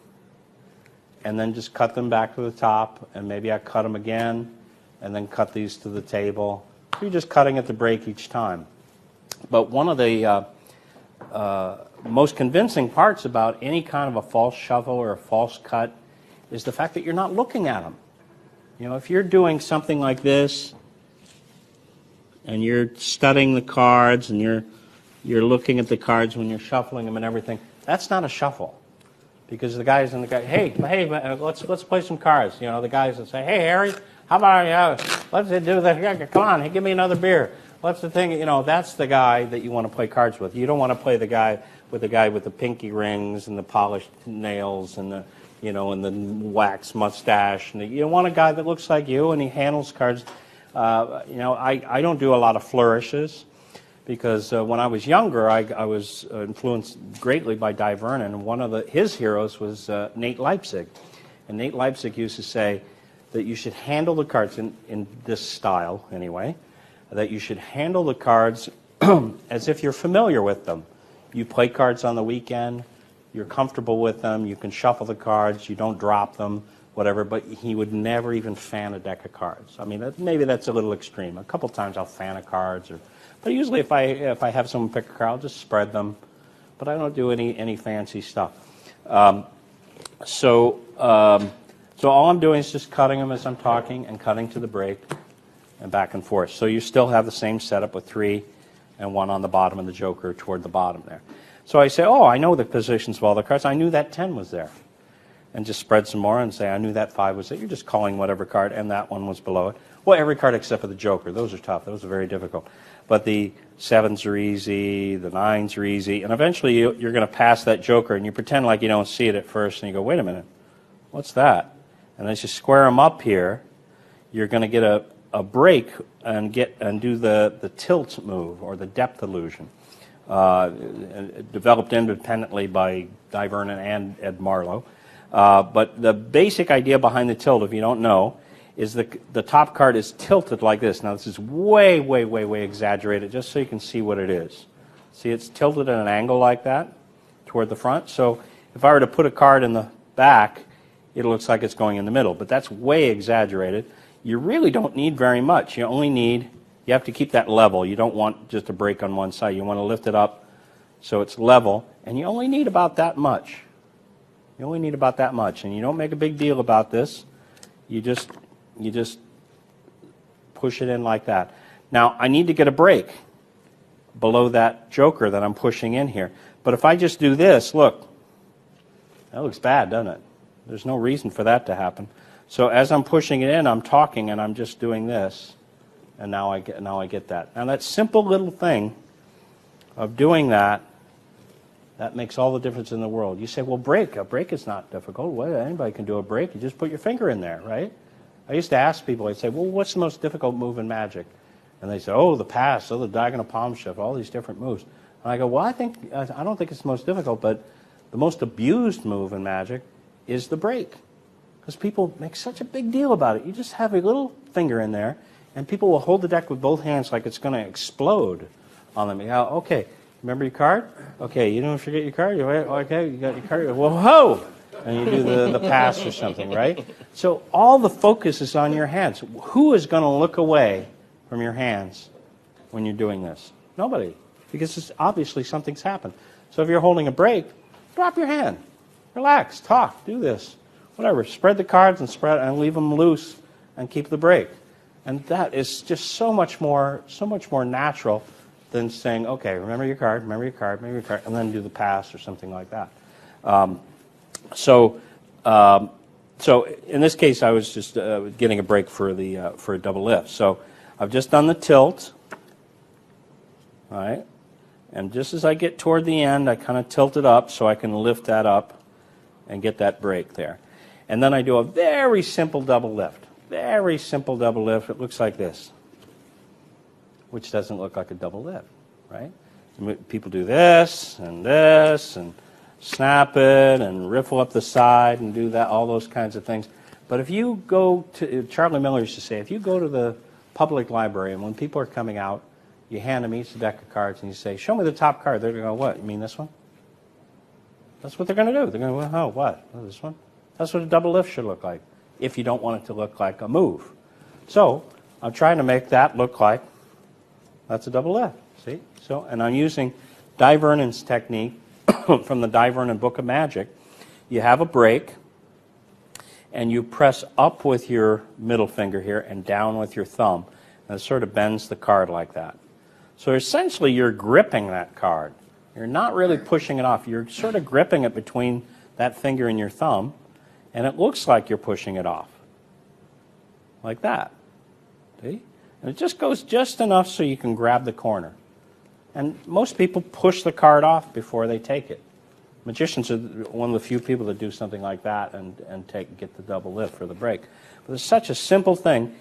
and then just cut them back to the top, and maybe I cut them again, and then cut these to the table. You're just cutting at the break each time. But one of the most convincing parts about any kind of a false shuffle or a false cut is the fact that you're not looking at them. If you're doing something like this, and you're studying the cards, and you're looking at the cards when you're shuffling them and everything, that's not a shuffle. Because the guys hey, let's play some cards. The guys that say, hey, Harry, how about let's do this? Come on, give me another beer. What's the thing? That's the guy that you want to play cards with. You don't want to play the guy with the pinky rings and the polished nails and the and the wax mustache. And you want a guy that looks like you and he handles cards. I don't do a lot of flourishes because when I was younger, I was influenced greatly by Di Vernon, and one of his heroes was Nate Leipzig. And Nate Leipzig used to say that you should handle the cards in this style anyway, that you should handle the cards as if you're familiar with them. You play cards on the weekend, you're comfortable with them, you can shuffle the cards, you don't drop them, whatever, but he would never even fan a deck of cards. I mean, maybe that's a little extreme. A couple times I'll fan a cards, but usually if I have someone pick a card, I'll just spread them, but I don't do any fancy stuff. So all I'm doing is just cutting them as I'm talking and cutting to the break and back and forth. So you still have the same setup with 3 and 1 on the bottom and the joker toward the bottom there. So I say, I know the positions of all the cards. I knew that 10 was there. and just spread some more and say, I knew that 5 was it. You're just calling whatever card, and that one was below it. Well, every card except for the Joker. Those are tough. Those are very difficult. But the 7s are easy, the 9s are easy, and eventually you're going to pass that Joker, and you pretend like you don't see it at first, and you go, wait a minute, what's that? And as you square them up here, you're going to get a break and do the tilt move or the depth illusion, developed independently by Di Vernon and Ed Marlowe. But the basic idea behind the tilt, if you don't know, is the top card is tilted like this. Now, this is way, way, way, way exaggerated, just so you can see what it is. See, it's tilted at an angle like that toward the front. So if I were to put a card in the back, it looks like it's going in the middle. But that's way exaggerated. You really don't need very much. You have to keep that level. You don't want just a break on one side. You want to lift it up so it's level. And you only need about that much. You only need about that much. And you don't make a big deal about this. You just push it in like that. Now, I need to get a break below that Joker that I'm pushing in here. But if I just do this, look, that looks bad, doesn't it? There's no reason for that to happen. So as I'm pushing it in, I'm talking, and I'm just doing this, and now I get that. Now that simple little thing of doing that makes all the difference in the world. You say, well, a break is not difficult. Well, anybody can do a break. You just put your finger in there, right? I used to ask people, I'd say, well, what's the most difficult move in magic? And they say, oh, the pass, the diagonal palm shift, all these different moves. And I go, well, I don't think it's the most difficult, but the most abused move in magic is the break. Because people make such a big deal about it. You just have a little finger in there, and people will hold the deck with both hands like it's going to explode on them. You go, okay, remember your card? Okay, you don't forget your card? Okay, you got your card? Well, ho! And you do the pass or something, right? So all the focus is on your hands. Who is going to look away from your hands when you're doing this? Nobody. Because it's obviously something's happened. So if you're holding a break, drop your hand. Relax, talk, do this. Whatever, spread the cards and leave them loose and keep the break. And that is just so much more natural than saying, okay, remember your card, and then do the pass or something like that. So in this case, I was just getting a break for a double lift. So I've just done the tilt, all right? And just as I get toward the end, I kind of tilt it up so I can lift that up and get that break there. And then I do a very simple double lift. Very simple double lift. It looks like this, which doesn't look like a double lift, right? People do this and snap it and riffle up the side and do that, all those kinds of things. But if you go to, Charlie Miller used to say, if you go to the public library and when people are coming out, you hand them each a deck of cards and you say, show me the top card. They're going to go, what? You mean this one? That's what they're going to do. They're going to go, oh, what? Oh, this one? That's what a double lift should look like, if you don't want it to look like a move. So I'm trying to make that look like that's a double lift. See? So, and I'm using Di Vernon's technique from the Di Vernon Book of Magic. You have a break, and you press up with your middle finger here and down with your thumb, and it sort of bends the card like that. So essentially, you're gripping that card. You're not really pushing it off. You're sort of gripping it between that finger and your thumb, and it looks like you're pushing it off, like that. See? And it just goes just enough so you can grab the corner. And most people push the card off before they take it. Magicians are one of the few people that do something like that and get the double lift for the break. But it's such a simple thing,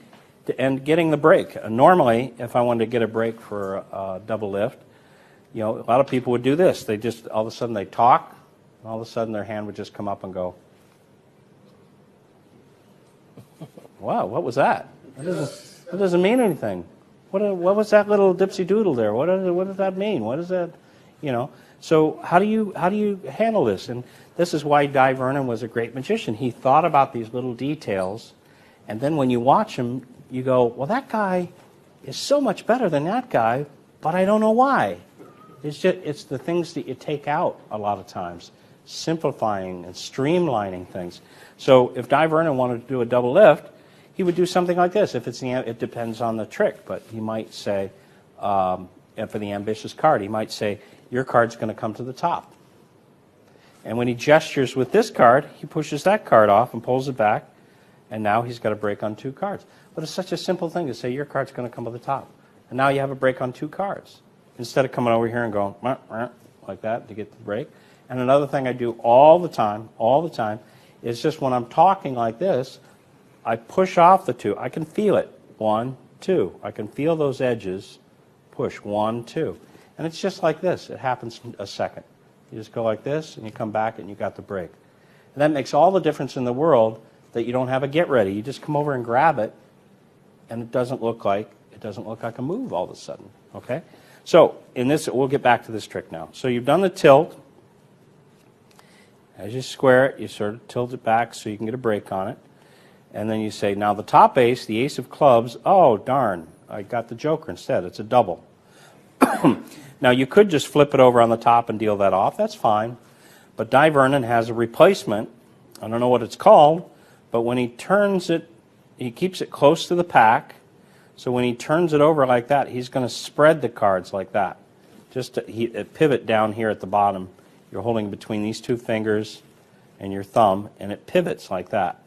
and getting the break. Normally, if I wanted to get a break for a double lift, a lot of people would do this. They just, all of a sudden they talk, and all of a sudden their hand would just come up and go, wow, what was that? That doesn't mean anything. What was that little dipsy doodle there? What does that mean? What is that? So how do you handle this? And this is why Di Vernon was a great magician. He thought about these little details, and then when you watch him, you go, well, that guy is so much better than that guy, but I don't know why. It's the things that you take out a lot of times, simplifying and streamlining things. So if Di Vernon wanted to do a double lift, he would do something like this. If it depends on the trick, but he might say, and for the ambitious card, he might say, your card's going to come to the top. And when he gestures with this card, he pushes that card off and pulls it back, and now he's got a break on 2 cards. But it's such a simple thing to say your card's going to come to the top. And now you have a break on 2 cards. Instead of coming over here and going like that to get the break. And another thing I do all the time, is just when I'm talking like this, I push off the 2. I can feel it. 1, 2. I can feel those edges. Push. 1, 2. And it's just like this. It happens in a second. You just go like this, and you come back, and you got the break. And that makes all the difference in the world that you don't have a get ready. You just come over and grab it, and it doesn't look like a move all of a sudden. Okay? So in this, we'll get back to this trick now. So you've done the tilt. As you square it, you sort of tilt it back so you can get a break on it. And then you say, now the top ace, the ace of clubs, oh, darn, I got the joker instead. It's a double. Now, you could just flip it over on the top and deal that off. That's fine. But Di Vernon has a replacement. I don't know what it's called, but when he turns it, he keeps it close to the pack. So when he turns it over like that, he's going to spread the cards like that. Just a pivot down here at the bottom. You're holding between these 2 fingers and your thumb, and it pivots like that.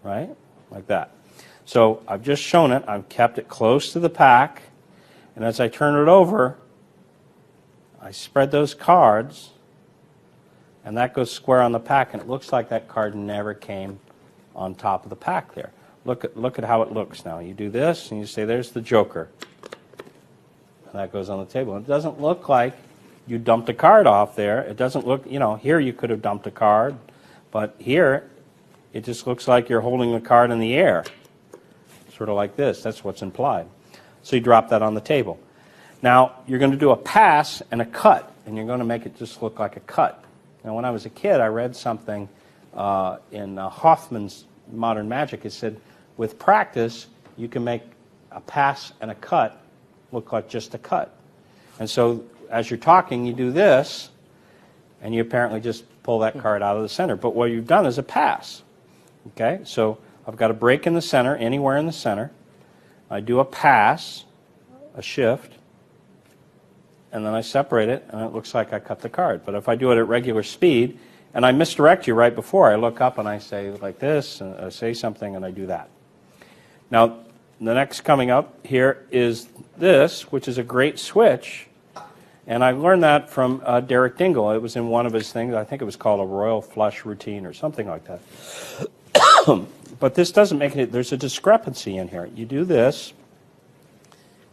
Right? Like that. So I've just shown it. I've kept it close to the pack. And as I turn it over, I spread those cards, and that goes square on the pack, and it looks like that card never came on top of the pack there. Look at how it looks now. You do this, and you say, there's the joker. And that goes on the table. It doesn't look like you dumped a card off there. It doesn't look, here you could have dumped a card, but here it just looks like you're holding the card in the air, sort of like this. That's what's implied. So you drop that on the table. Now, you're going to do a pass and a cut, and you're going to make it just look like a cut. Now, when I was a kid, I read something in Hoffman's Modern Magic. It said, with practice, you can make a pass and a cut look like just a cut. And so, as you're talking, you do this, and you apparently just pull that card out of the center. But what you've done is a pass. Okay? So, I've got a break in the center, anywhere in the center. I do a pass, a shift, and then I separate it, and it looks like I cut the card. But if I do it at regular speed, and I misdirect you right before, I look up and I say like this, and I say something, and I do that. Now, the next coming up here is this, which is a great switch, and I learned that from Derek Dingle. It was in one of his things. I think it was called a Royal Flush Routine or something like that. But this doesn't make it, there's a discrepancy in here. You do this,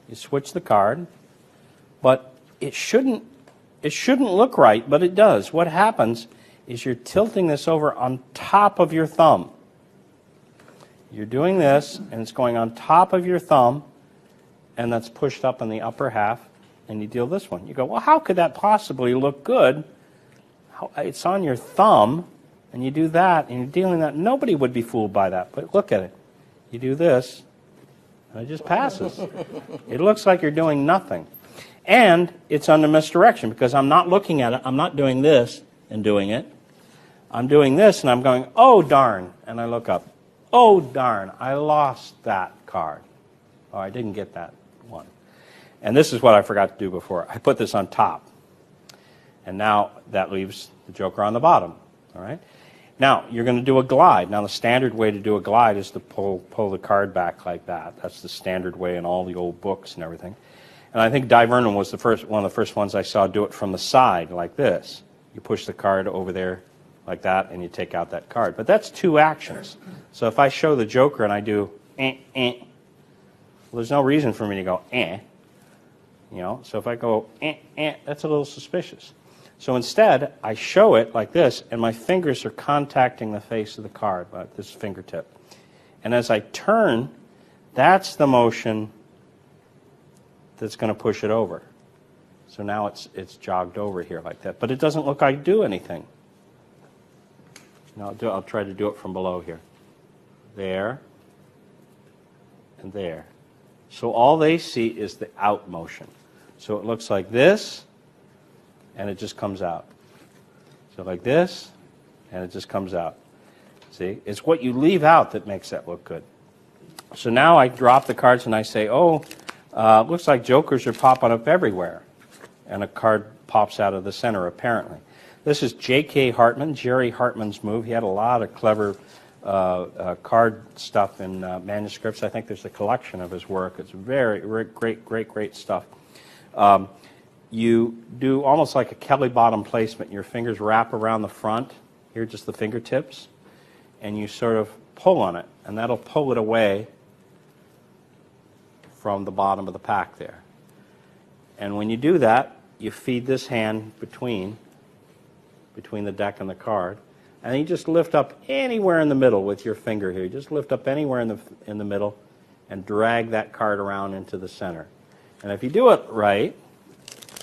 you switch the card, but it shouldn't look right, but it does. What happens is you're tilting this over on top of your thumb. You're doing this, and it's going on top of your thumb, and that's pushed up in the upper half, and you deal this one. You go, well, how could that possibly look good? It's on your thumb, and you do that, and you're dealing that. Nobody would be fooled by that, but look at it. You do this, and it just passes. It looks like you're doing nothing. And it's under misdirection, because I'm not looking at it. I'm not doing this and doing it. I'm doing this, and I'm going, oh, darn, and I look up. Oh, darn, I lost that card. Oh, I didn't get that one. And this is what I forgot to do before. I put this on top. And now that leaves the joker on the bottom. All right? Now, you're going to do a glide. Now, the standard way to do a glide is to pull the card back like that. That's the standard way in all the old books and everything. And I think Di Vernon was one of the first ones I saw do it from the side like this. You push the card over there like that, and you take out that card. But that's 2 actions. So if I show the joker and I do well, there's no reason for me to go So if I go that's a little suspicious. So instead, I show it like this, and my fingers are contacting the face of the card, like this fingertip. And as I turn, that's the motion that's going to push it over. So now it's jogged over here like that. But it doesn't look like I do anything. Now I'll try to do it from below here. There and there. So all they see is the out motion. So it looks like this, and it just comes out. So like this, and it just comes out. See? It's what you leave out that makes that look good. So now I drop the cards and I say, looks like jokers are popping up everywhere. And a card pops out of the center, apparently. This is J.K. Hartman, Jerry Hartman's move. He had a lot of clever card stuff in manuscripts. I think there's a collection of his work. It's very great stuff. You do almost like a Kelly bottom placement. Your fingers wrap around the front, here just the fingertips, and you sort of pull on it, and that'll pull it away from the bottom of the pack there. And when you do that, you feed this hand between the deck and the card, and you just lift up anywhere in the middle with your finger here. Just lift up anywhere in the middle and drag that card around into the center. And if you do it right,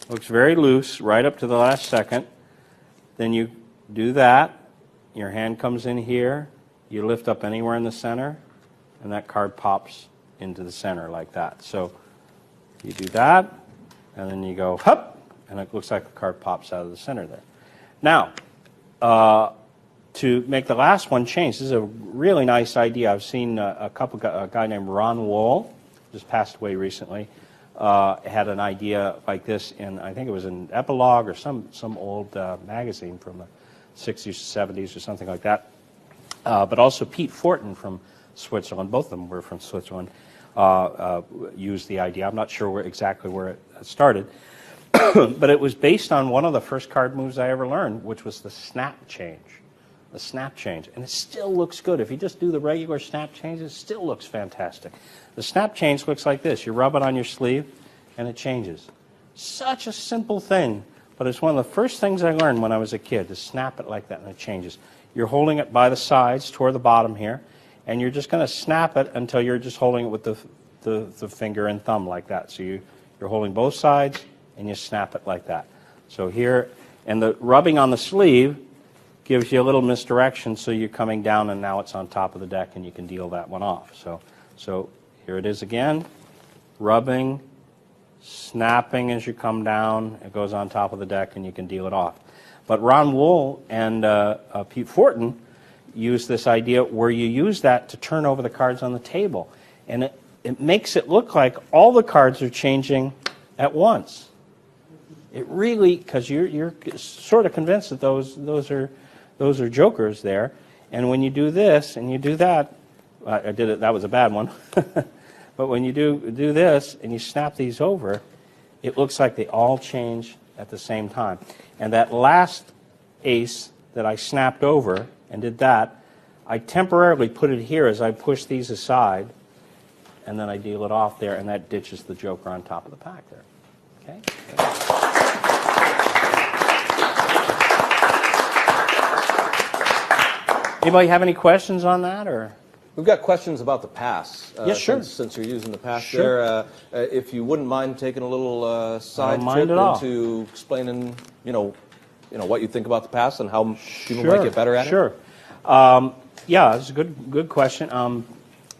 looks very loose right up to the last second, then you do that, your hand comes in here, you lift up anywhere in the center, and that card pops into the center like that. So you do that, and then you go, hup, and it looks like the card pops out of the center there. Now, to make the last one change, this is a really nice idea. I've seen a guy named Ron Wool, just passed away recently, had an idea like this in, I think it was in Epilogue or some old magazine from the 60s or 70s or something like that. But also Pete Fortin from Switzerland, both of them were from Switzerland, used the idea. I'm not sure exactly where it started, but it was based on one of the first card moves I ever learned, which was the snap change. The snap change, and it still looks good. If you just do the regular snap change, it still looks fantastic. The snap change looks like this. You rub it on your sleeve, and it changes. Such a simple thing, but it's one of the first things I learned when I was a kid, to snap it like that, and it changes. You're holding it by the sides toward the bottom here, and you're just going to snap it until you're just holding it with the finger and thumb like that. So you're holding both sides, and you snap it like that. So here, and the rubbing on the sleeve gives you a little misdirection, so you're coming down, and now it's on top of the deck, and you can deal that one off. So here it is again, rubbing, snapping as you come down, it goes on top of the deck, and you can deal it off. But Ron Wool and Pete Fortin use this idea where you use that to turn over the cards on the table, and it makes it look like all the cards are changing at once. It really, because you're sort of convinced that those are jokers there, and when you do this and you do that, I did it. That was a bad one. But when you do this and you snap these over, it looks like they all change at the same time. And that last ace that I snapped over and did that, I temporarily put it here as I push these aside, and then I deal it off there, and that ditches the joker on top of the pack there. Okay? Anybody have any questions on that, or? We've got questions about the pass. Yes, sure. Since you're using the pass Sure. there, if you wouldn't mind taking a little side don't mind trip at all. into explaining, what you think about the pass and how people might get better at it. Sure. Yeah, that's a good question.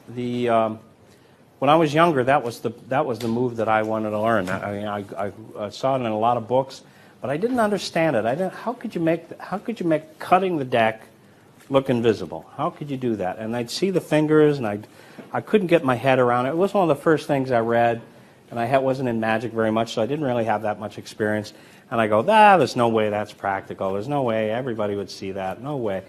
When I was younger, that was the move that I wanted to learn. I saw it in a lot of books, but I didn't understand it. How could you make cutting the deck look invisible? How could you do that? And I'd see the fingers, and I couldn't get my head around it. It was one of the first things I read, and I wasn't in magic very much, so I didn't really have that much experience. And I go, there's no way that's practical. There's no way everybody would see that. No way.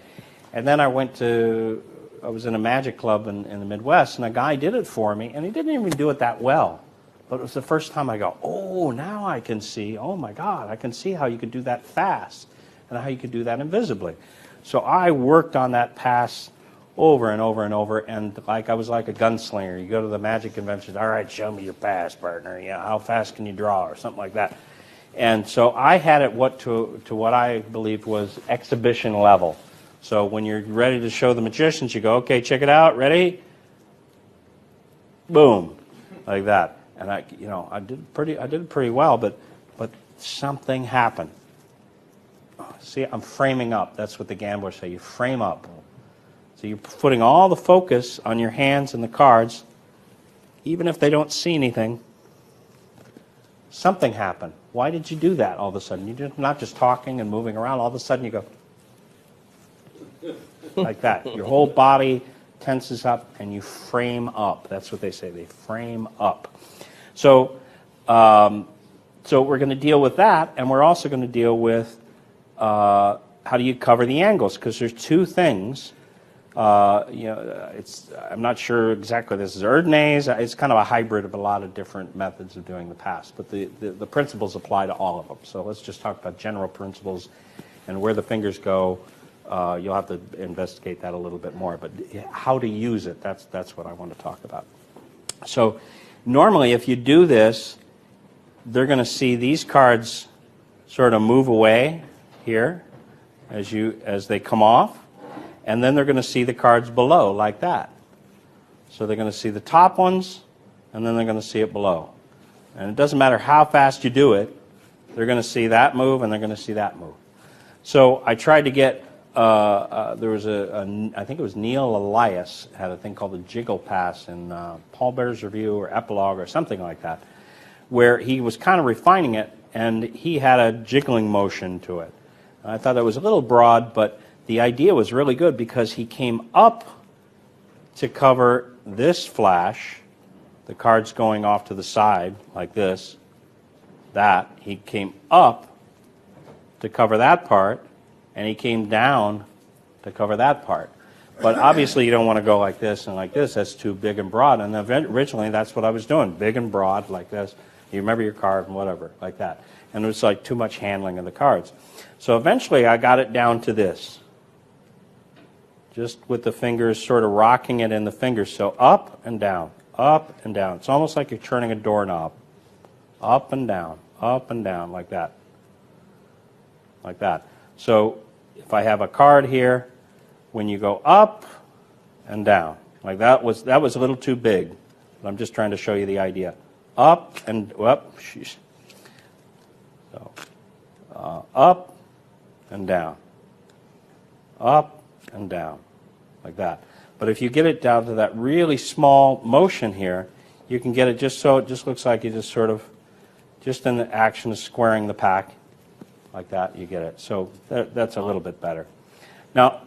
And then I was in a magic club in the Midwest, and a guy did it for me, and he didn't even do it that well. But it was the first time I go, oh, now I can see. Oh, my God, I can see how you could do that fast and how you could do that invisibly. So I worked on that pass over and over and over, and I was like a gunslinger. You go to the magic convention, all right, show me your pass, partner. How fast can you draw, or something like that. And so I had it to what I believed was exhibition level. So when you're ready to show the magicians, you go, okay, check it out, ready? Boom, like that. And I did pretty well, but something happened. See, I'm framing up. That's what the gamblers say. You frame up. So you're putting all the focus on your hands and the cards, even if they don't see anything. Something happened. Why did you do that all of a sudden? You're not just talking and moving around. All of a sudden you go like that. Your whole body tenses up and you frame up. That's what they say. They frame up. So we're going to deal with that, and we're also going to deal with how do you cover the angles? Because there's two things. I'm not sure exactly this is Erdnase. It's kind of a hybrid of a lot of different methods of doing the pass, but the principles apply to all of them. So let's just talk about general principles, and where the fingers go. You'll have to investigate that a little bit more, but how to use it, that's what I want to talk about. So normally if you do this, they're going to see these cards sort of move away here as they come off, and then they're going to see the cards below like that. So they're going to see the top ones, and then they're going to see it below. And it doesn't matter how fast you do it, they're going to see that move, and they're going to see that move. So I tried to get, there was I think it was Neil Elias had a thing called the jiggle pass in Paul Bear's Review or Epilogue or something like that, where he was kind of refining it, and he had a jiggling motion to it. I thought that was a little broad, but the idea was really good because he came up to cover this flash, the cards going off to the side like this, that. He came up to cover that part, and he came down to cover that part. But obviously you don't want to go like this and like this. That's too big and broad. And originally that's what I was doing, big and broad like this. You remember your card and whatever, like that. And it was like too much handling of the cards. So eventually I got it down to this, just with the fingers sort of rocking it in the fingers. So up and down, up and down. It's almost like you're turning a doorknob. Up and down, like that. Like that. So if I have a card here, when you go up and down, like that was a little too big, but I'm just trying to show you the idea. Up and up, so up and down, up and down, like that. But if you get it down to that really small motion here, you can get it just so it just looks like you just sort of, just in the action of squaring the pack, like that, you get it. So that's a little bit better. Now,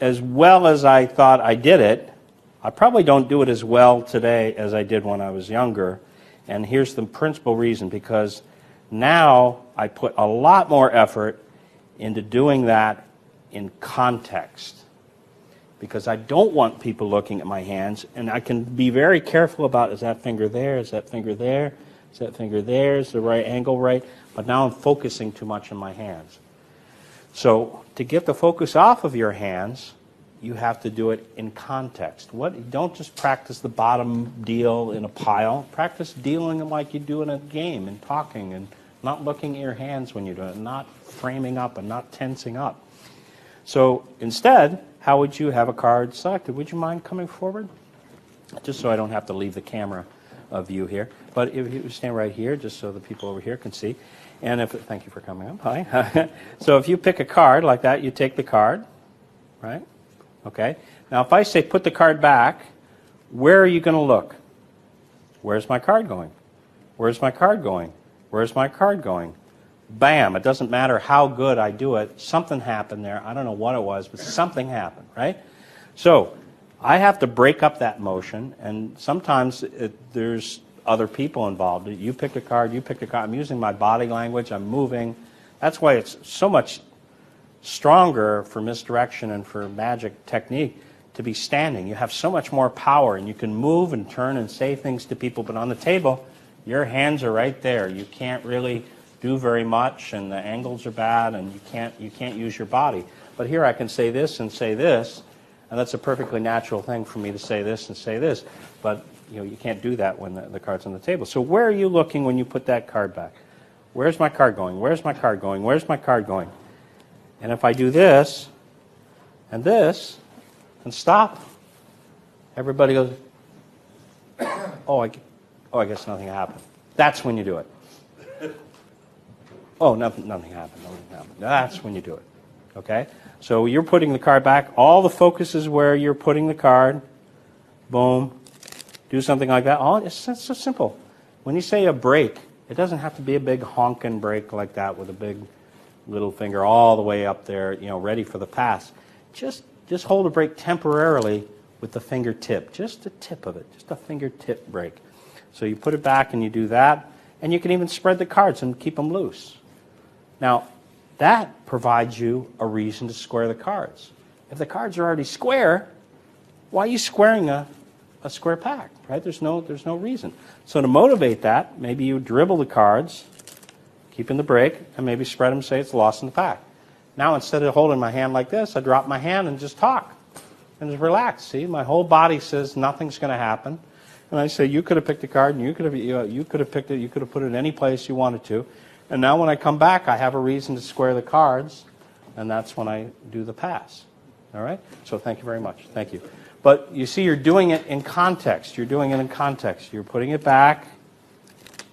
as well as I thought I did it, I probably don't do it as well today as I did when I was younger. And here's the principal reason, because now I put a lot more effort into doing that in context. Because I don't want people looking at my hands, and I can be very careful about, is that finger there, is that finger there, is that finger there, is the right angle right? But now I'm focusing too much on my hands. So to get the focus off of your hands, you have to do it in context. Don't just practice the bottom deal in a pile. Practice dealing them like you do in a game and talking and not looking at your hands when you do it, and not framing up and not tensing up. So instead, how would you have a card selected? Would you mind coming forward? Just so I don't have to leave the camera view here. But if you stand right here, just so the people over here can see. And thank you for coming up. Hi. So if you pick a card like that, you take the card, right? Okay. Now if I say put the card back, where are you going to look? Where's my card going? Where's my card going? Where's my card going? Bam. It doesn't matter how good I do it. Something happened there. I don't know what it was, but something happened, right? So I have to break up that motion, and sometimes there's other people involved. You pick a card, you pick a card. I'm using my body language. I'm moving. That's why it's so much stronger for misdirection and for magic technique to be standing. You have so much more power, and you can move and turn and say things to people. But on the table, your hands are right there. You can't really do very much, and the angles are bad, and you can't use your body. But here I can say this, and that's a perfectly natural thing for me to say this and say this. But you can't do that when the card's on the table. So where are you looking when you put that card back? Where's my card going? Where's my card going? Where's my card going? And if I do this and stop, everybody goes, oh, I guess nothing happened. That's when you do it. Oh, nothing happened. That's when you do it. Okay? So you're putting the card back. All the focus is where you're putting the card. Boom. Do something like that. It's so simple. When you say a break, it doesn't have to be a big honking break like that with a big little finger all the way up there, ready for the pass. Just hold a break temporarily with the fingertip, just the tip of it, just a fingertip break. So you put it back and you do that, and you can even spread the cards and keep them loose. Now, that provides you a reason to square the cards. If the cards are already square, why are you squaring a square pack, right? There's no reason. So to motivate that, maybe you dribble the cards, keeping the break, and maybe spread them, say it's lost in the pack. Now instead of holding my hand like this, I drop my hand and just talk and just relax. See, my whole body says nothing's going to happen. And I say, you could have picked a card, and you could have picked it, you could have put it any place you wanted to. And now when I come back, I have a reason to square the cards, and that's when I do the pass. All right? So thank you very much. Thank you. But you see, you're doing it in context. You're doing it in context. You're putting it back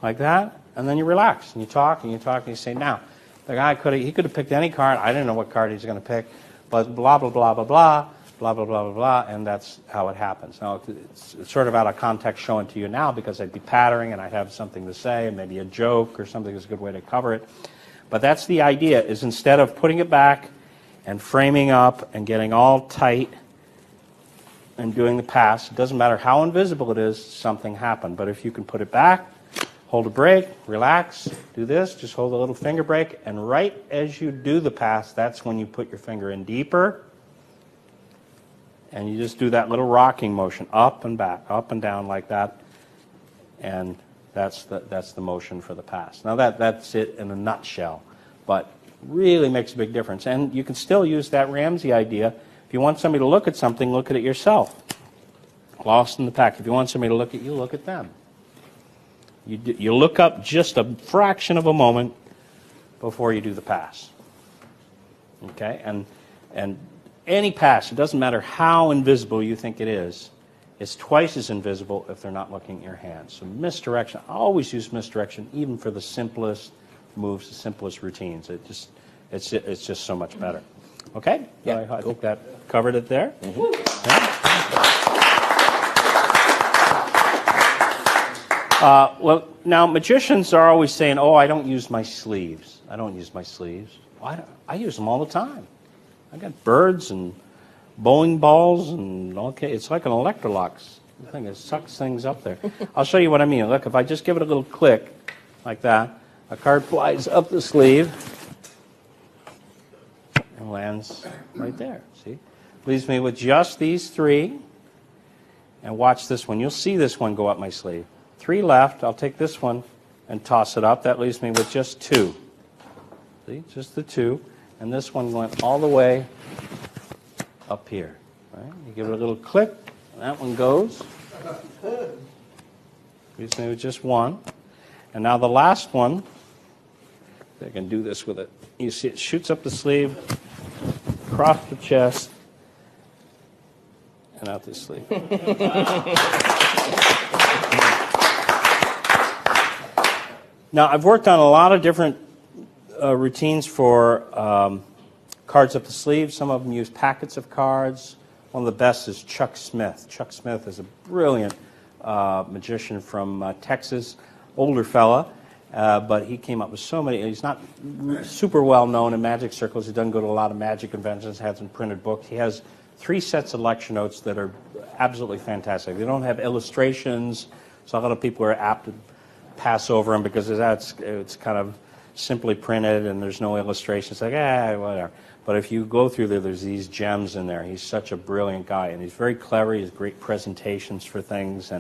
like that, and then you relax, and you talk, and you talk, and you say, now, the guy could have picked any card. I didn't know what card he's going to pick, but blah, blah, blah, blah, blah, blah, blah, blah, blah, blah, and that's how it happens. Now, it's sort of out of context showing to you now because I'd be pattering, and I'd have something to say, and maybe a joke or something is a good way to cover it. But that's the idea, is instead of putting it back and framing up and getting all tight and doing the pass, it doesn't matter how invisible it is, something happened. But if you can put it back, hold a break, relax, do this, just hold a little finger break, and right as you do the pass, that's when you put your finger in deeper, and you just do that little rocking motion, up and back, up and down like that, and that's the motion for the pass. Now that's it in a nutshell, but really makes a big difference. And you can still use that Ramsey idea. If you want somebody to look at something, look at it yourself. Lost in the pack. If you want somebody to look at you, look at them. You look up just a fraction of a moment before you do the pass. Okay? And any pass, it doesn't matter how invisible you think it is, it's twice as invisible if they're not looking at your hands. So misdirection, I always use misdirection even for the simplest moves, the simplest routines. It's just so much better. Okay? Yeah, I think that covered it there. Mm-hmm. Yeah. Well, now magicians are always saying, "Oh, I don't use my sleeves. I don't use my sleeves." I use them all the time. I got birds and bowling balls and okay, it's like an Electrolux thing. It sucks things up there. I'll show you what I mean. Look, if I just give it a little click like that, a card flies up the sleeve and lands right there. See? Leaves me with just these three. And watch this one. You'll see this one go up my sleeve. 3 left. I'll take this one and toss it up. That leaves me with just 2. See? Just the 2. And this one went all the way up here. Right? You give it a little click, and that one goes. Leaves me with just 1. And now the last one, I can do this with it. You see it shoots up the sleeve, across the chest, and out the sleeve. Now, I've worked on a lot of different routines for cards up the sleeve. Some of them use packets of cards. One of the best is Chuck Smith. Chuck Smith is a brilliant magician from Texas, older fella, but he came up with so many. He's not super well known in magic circles. He doesn't go to a lot of magic conventions, has some printed books. He has 3 sets of lecture notes that are absolutely fantastic. They don't have illustrations, so a lot of people are apt to pass over them because it's kind of simply printed and there's no illustrations. It's like, whatever. But if you go through there, there's these gems in there. He's such a brilliant guy, and he's very clever. He has great presentations for things,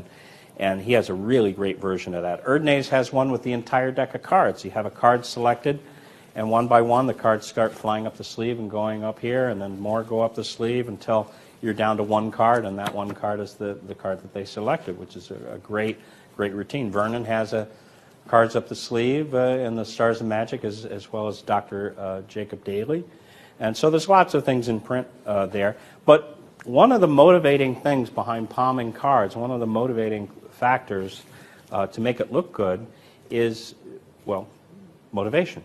and he has a really great version of that. Erdnase has one with the entire deck of cards. You have a card selected, and one by one, the cards start flying up the sleeve and going up here, and then more go up the sleeve until you're down to 1 card, and that 1 card is the card that they selected, which is a great routine. Vernon has cards up the sleeve in the Stars of Magic, as well as Dr. Jacob Daly. And so there's lots of things in print there. But one of the motivating things behind palming cards, one of the motivating factors to make it look good is, well, motivation.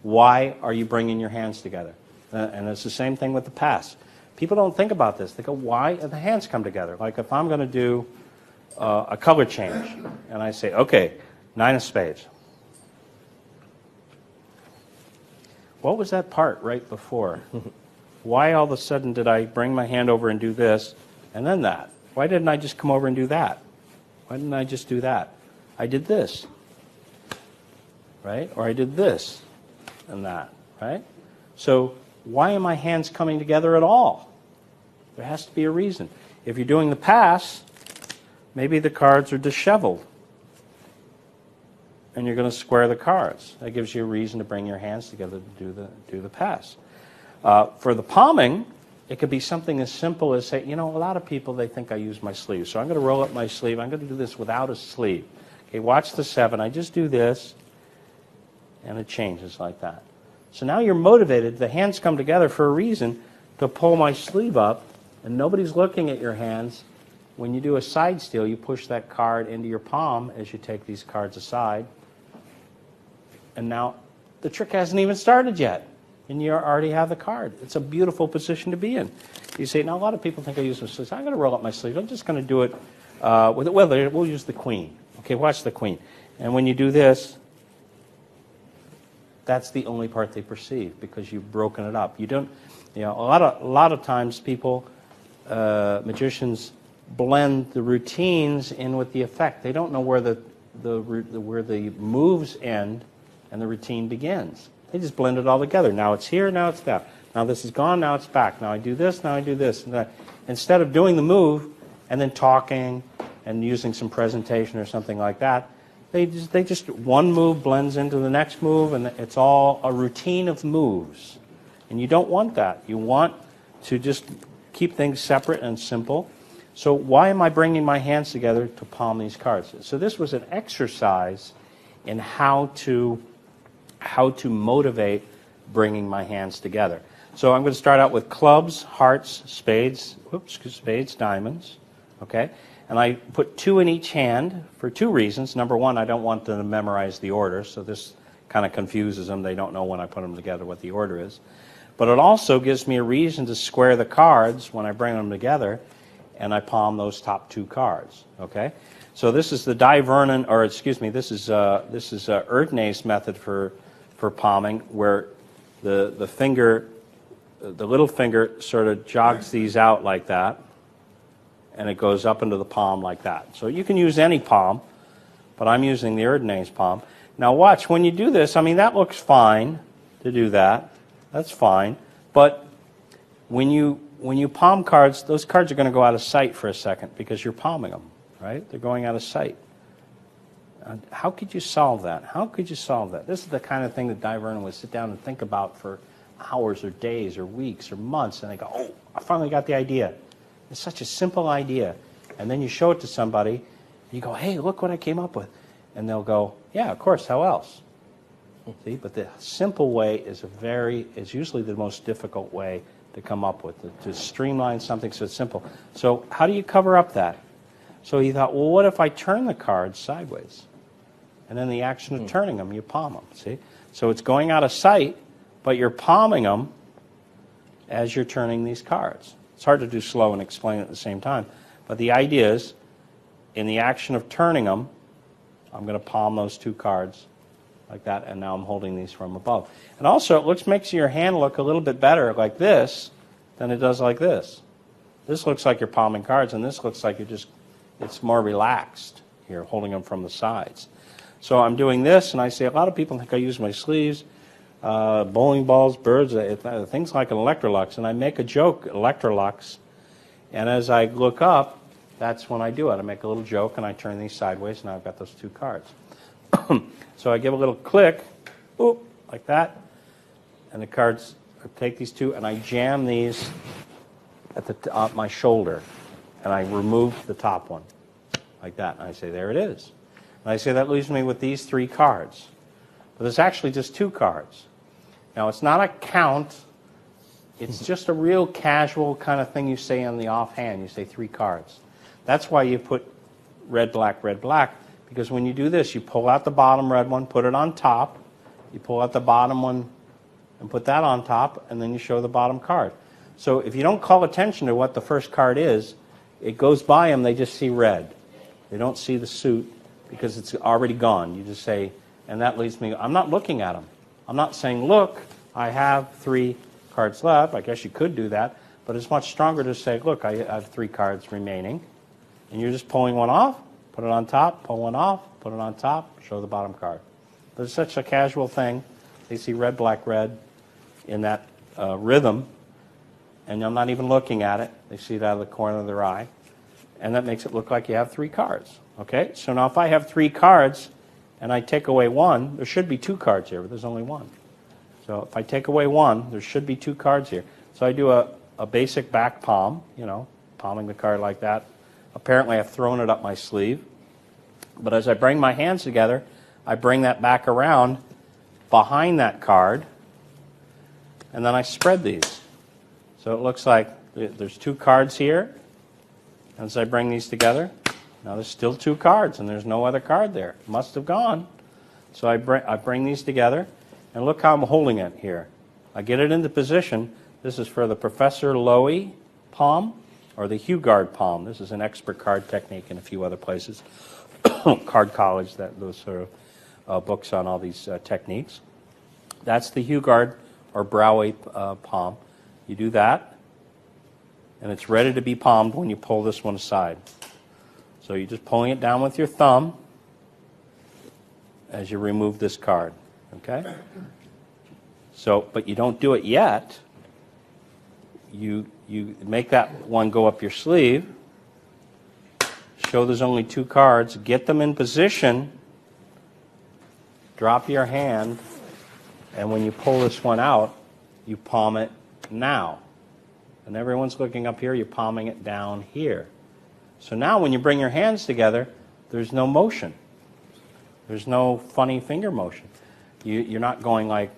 Why are you bringing your hands together? And it's the same thing with the pass. People don't think about this. They go, why do the hands come together? Like if I'm going to do a color change, and I say, okay, 9 of spades. What was that part right before? Why all of a sudden did I bring my hand over and do this, and then that? Why didn't I just come over and do that? Why didn't I just do that? I did this, right? Or I did this. and that, right? So why are my hands coming together at all? There has to be a reason. If you're doing the pass, maybe the cards are disheveled, and you're going to square the cards. That gives you a reason to bring your hands together to do the pass. For the palming, it could be something as simple as say, a lot of people, they think I use my sleeve. So I'm going to roll up my sleeve. I'm going to do this without a sleeve. Okay, watch the 7. I just do this, and it changes like that. So now you're motivated. The hands come together for a reason to pull my sleeve up, and nobody's looking at your hands. When you do a side steal, you push that card into your palm as you take these cards aside. And now the trick hasn't even started yet, and you already have the card. It's a beautiful position to be in. You say, now a lot of people think I use my sleeves. I'm going to roll up my sleeve. I'm just going to do it with it. Well, we'll use the queen. Okay, watch the queen. And when you do this, that's the only part they perceive because you've broken it up. You don't, a lot of times people, magicians, blend the routines in with the effect. They don't know where the moves end and the routine begins. They just blend it all together. Now it's here, now it's there. Now this is gone, now it's back. Now I do this, now I do this. And instead of doing the move and then talking and using some presentation or something like that, they just one move blends into the next move, and it's all a routine of moves. And you don't want that. You want to just keep things separate and simple. So why am I bringing my hands together to palm these cards? So this was an exercise in how to motivate bringing my hands together. So I'm going to start out with clubs, hearts, spades, diamonds, okay? And I put 2 in each hand for 2 reasons. Number one, I don't want them to memorize the order, so this kind of confuses them. They don't know when I put them together what the order is. But it also gives me a reason to square the cards when I bring them together, and I palm those top 2 cards, okay? So this is the this is Erdnase method for palming, where the little finger sort of jogs these out like that, and it goes up into the palm like that. So you can use any palm, but I'm using the Erdnase palm. Now watch, when you do this, that looks fine to do that. That's fine. But when you palm cards, those cards are going to go out of sight for a second because you're palming them, right? They're going out of sight. How could you solve that? How could you solve that? This is the kind of thing that Di Vernon would sit down and think about for hours or days or weeks or months, and they go, oh, I finally got the idea. It's such a simple idea. And then you show it to somebody, and you go, hey, look what I came up with. And they'll go, yeah, of course, how else? See, but the simple way is usually the most difficult way to come up with, to streamline something so it's simple. So how do you cover up that? So he thought, well, what if I turn the cards sideways? And then the action of turning them, you palm them, see? So it's going out of sight, but you're palming them as you're turning these cards. It's hard to do slow and explain it at the same time. But the idea is, in the action of turning them, I'm going to palm those 2 cards like that, and now I'm holding these from above. And also, it makes your hand look a little bit better like this than it does like this. This looks like you're palming cards, and this looks like it's more relaxed here, holding them from the sides. So I'm doing this, and I say, a lot of people think I use my sleeves, bowling balls, birds, things like an Electrolux, and I make a joke, Electrolux, and as I look up, that's when I do it. I make a little joke, and I turn these sideways, and now I've got those 2 cards. So I give a little click, oop, like that, and the cards, I take these 2, and I jam these at my shoulder, and I remove the top one, like that, and I say, there it is. And I say, that leaves me with these 3 cards. But there's actually just 2 cards. Now, it's not a count. It's just a real casual kind of thing you say on the offhand. You say 3 cards. That's why you put red, black, because when you do this, you pull out the bottom red one, put it on top. You pull out the bottom one and put that on top, and then you show the bottom card. So if you don't call attention to what the first card is, it goes by them, they just see red. They don't see the suit because it's already gone. You just say, and that leaves me, I'm not looking at them. I'm not saying, look, I have 3 cards left. I guess you could do that, but it's much stronger to say, look, I have 3 cards remaining, and you're just pulling one off, put it on top, pull one off, put it on top, show the bottom card. But it's such a casual thing They see red, black, red in that rhythm, and I'm not even looking at it. They see it out of the corner of their eye, and that makes it look like you have 3 cards. Okay, so now if I have 3 cards and I take away 1, there should be 2 cards here, but there's only 1. So if I take away 1, there should be 2 cards here. So I do a basic back palm, palming the card like that. Apparently I've thrown it up my sleeve. But as I bring my hands together, I bring that back around behind that card, and then I spread these. So it looks like there's 2 cards here. As I bring these together, now there's still 2 cards, and there's no other card there. It must have gone. So I bring these together, and look how I'm holding it here. I get it into position. This is for the Professor Lowy palm, or the Hugard palm. This is an expert card technique in a few other places. Card College, those sort of books on all these techniques. That's the Hugard or Browy palm. You do that, and it's ready to be palmed when you pull this one aside. So you're just pulling it down with your thumb as you remove this card. Okay? So, but you don't do it yet. You make that one go up your sleeve. Show there's only 2 cards. Get them in position. Drop your hand. And when you pull this one out, you palm it now. And everyone's looking up here. You're palming it down here. So now when you bring your hands together, there's no motion. There's no funny finger motion. You're not going like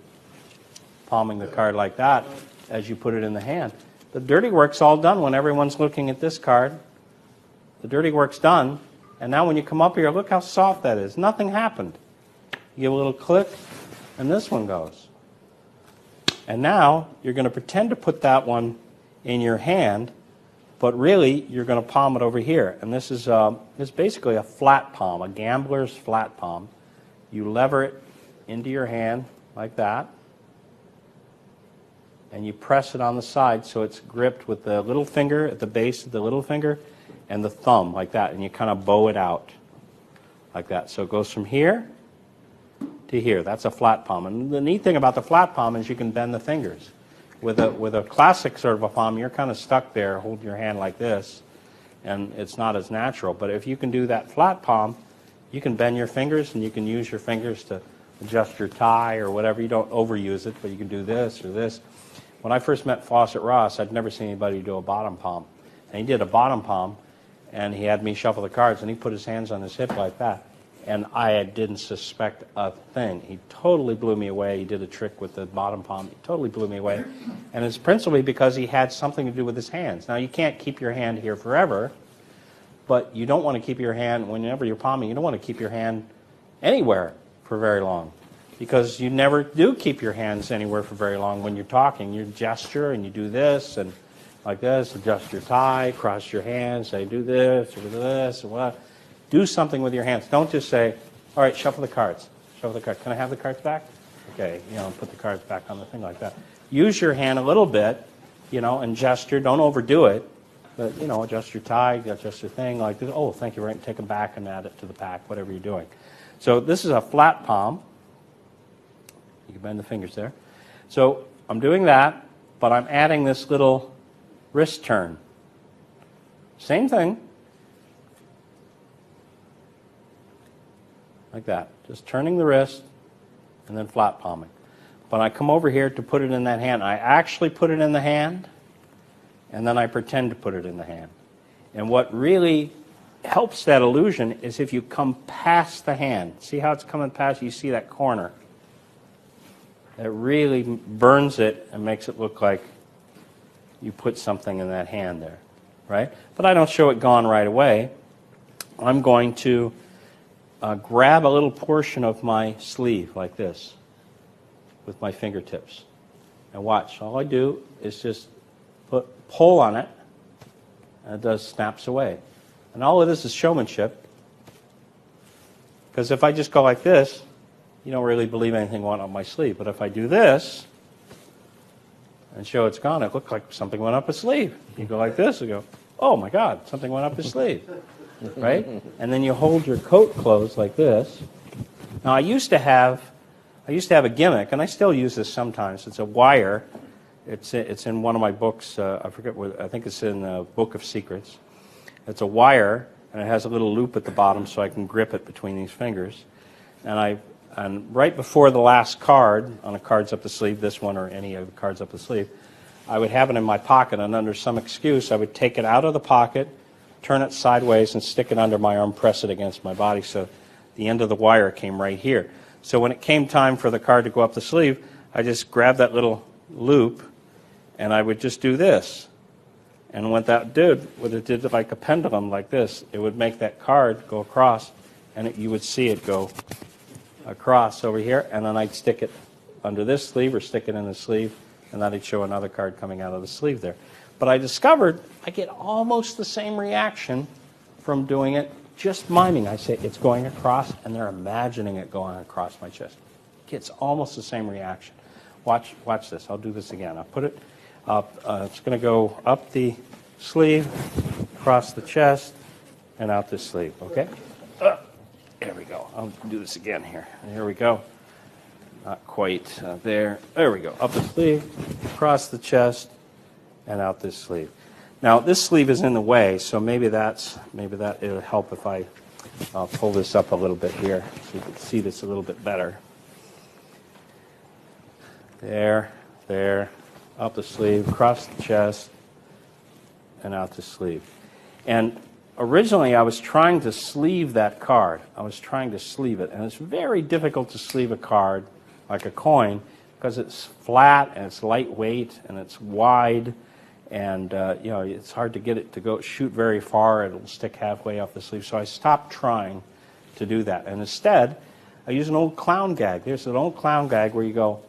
palming the card like that as you put it in the hand. The dirty work's all done when everyone's looking at this card. The dirty work's done. And now when you come up here, look how soft that is. Nothing happened. You give a little click, and this one goes. And now you're going to pretend to put that one in your hand, but really you're going to palm it over here. And this is basically a flat palm, a gambler's flat palm. You lever it into your hand like that, and you press it on the side so it's gripped with the little finger at the base of the little finger and the thumb like that, and you kind of bow it out like that. So it goes from here to here. That's a flat palm. And the neat thing about the flat palm is you can bend the fingers. With a classic sort of a palm, you're kind of stuck there holding your hand like this, and it's not as natural. But if you can do that flat palm, you can bend your fingers, and you can use your fingers to adjust your tie or whatever. You don't overuse it, but you can do this or this. When I first met Fawcett Ross, I'd never seen anybody do a bottom palm. And he did a bottom palm, and he had me shuffle the cards, and he put his hands on his hip like that. And I didn't suspect a thing. He totally blew me away. He did a trick with the bottom palm. He totally blew me away. And it's principally because he had something to do with his hands. Now, you can't keep your hand here forever, but you don't want to keep your hand, whenever you're palming, you don't want to keep your hand anywhere for very long, because you never do keep your hands anywhere for very long when you're talking. You gesture, and you do this, and like this, adjust your tie, cross your hands, say do this, or this, or what. Do something with your hands. Don't just say, all right, shuffle the cards. Shuffle the cards. Can I have the cards back? Okay, put the cards back on the thing like that. Use your hand a little bit, and gesture. Don't overdo it. But, adjust your tie, adjust your thing like this. Oh, thank you. Right, take them back and add it to the pack, whatever you're doing. So this is a flat palm. You can bend the fingers there. So I'm doing that, but I'm adding this little wrist turn. Same thing. Like that. Just turning the wrist and then flat palming. But I come over here to put it in that hand. I actually put it in the hand, and then I pretend to put it in the hand. And what really helps that illusion is if you come past the hand. See how it's coming past? You see that corner. It really burns it and makes it look like you put something in that hand there, right? But I don't show it gone right away. I'm going to grab a little portion of my sleeve like this with my fingertips. And watch. All I do is just pull on it, and it snaps away. And all of this is showmanship, because if I just go like this, you don't really believe anything went on my sleeve. But if I do this and show it's gone, it looks like something went up his sleeve. You go like this and go, oh my God, something went up his sleeve. Right? And then you hold your coat closed like this. Now, I used to have I used to have a gimmick, and I still use this sometimes. It's a wire. It's in one of my books. I forget what. I think it's in the Book of Secrets. It's a wire, and it has a little loop at the bottom, so I can grip it between these fingers. And right before the last card on a cards up the sleeve, this one or any of the cards up the sleeve, I would have it in my pocket, and under some excuse, I would take it out of the pocket, turn it sideways, and stick it under my arm, press it against my body, so the end of the wire came right here. So when it came time for the card to go up the sleeve, I just grabbed that little loop, and I would just do this. And what it did like a pendulum like this, it would make that card go across, and you would see it go across over here, and then I'd stick it under this sleeve or stick it in the sleeve, and then I'd show another card coming out of the sleeve there. But I discovered I get almost the same reaction from doing it, just miming. I say it's going across, and they're imagining it going across my chest. It gets almost the same reaction. Watch this. I'll do this again. I'll put it up. It's going to go up the sleeve, across the chest, and out this sleeve. Okay? There we go. I'll do this again here. Here we go. Not quite there. There we go. Up the sleeve, across the chest, and out this sleeve. Now this sleeve is in the way, so maybe it'll help if I pull this up a little bit here so you can see this a little bit better. There, up the sleeve, across the chest, and out the sleeve. And originally I was trying to sleeve that card. I was trying to sleeve it, and it's very difficult to sleeve a card like a coin because it's flat and it's lightweight and it's wide, and it's hard to get it to shoot very far. It'll stick halfway off the sleeve. So I stopped trying to do that, and instead I use an old clown gag. There's an old clown gag where you go.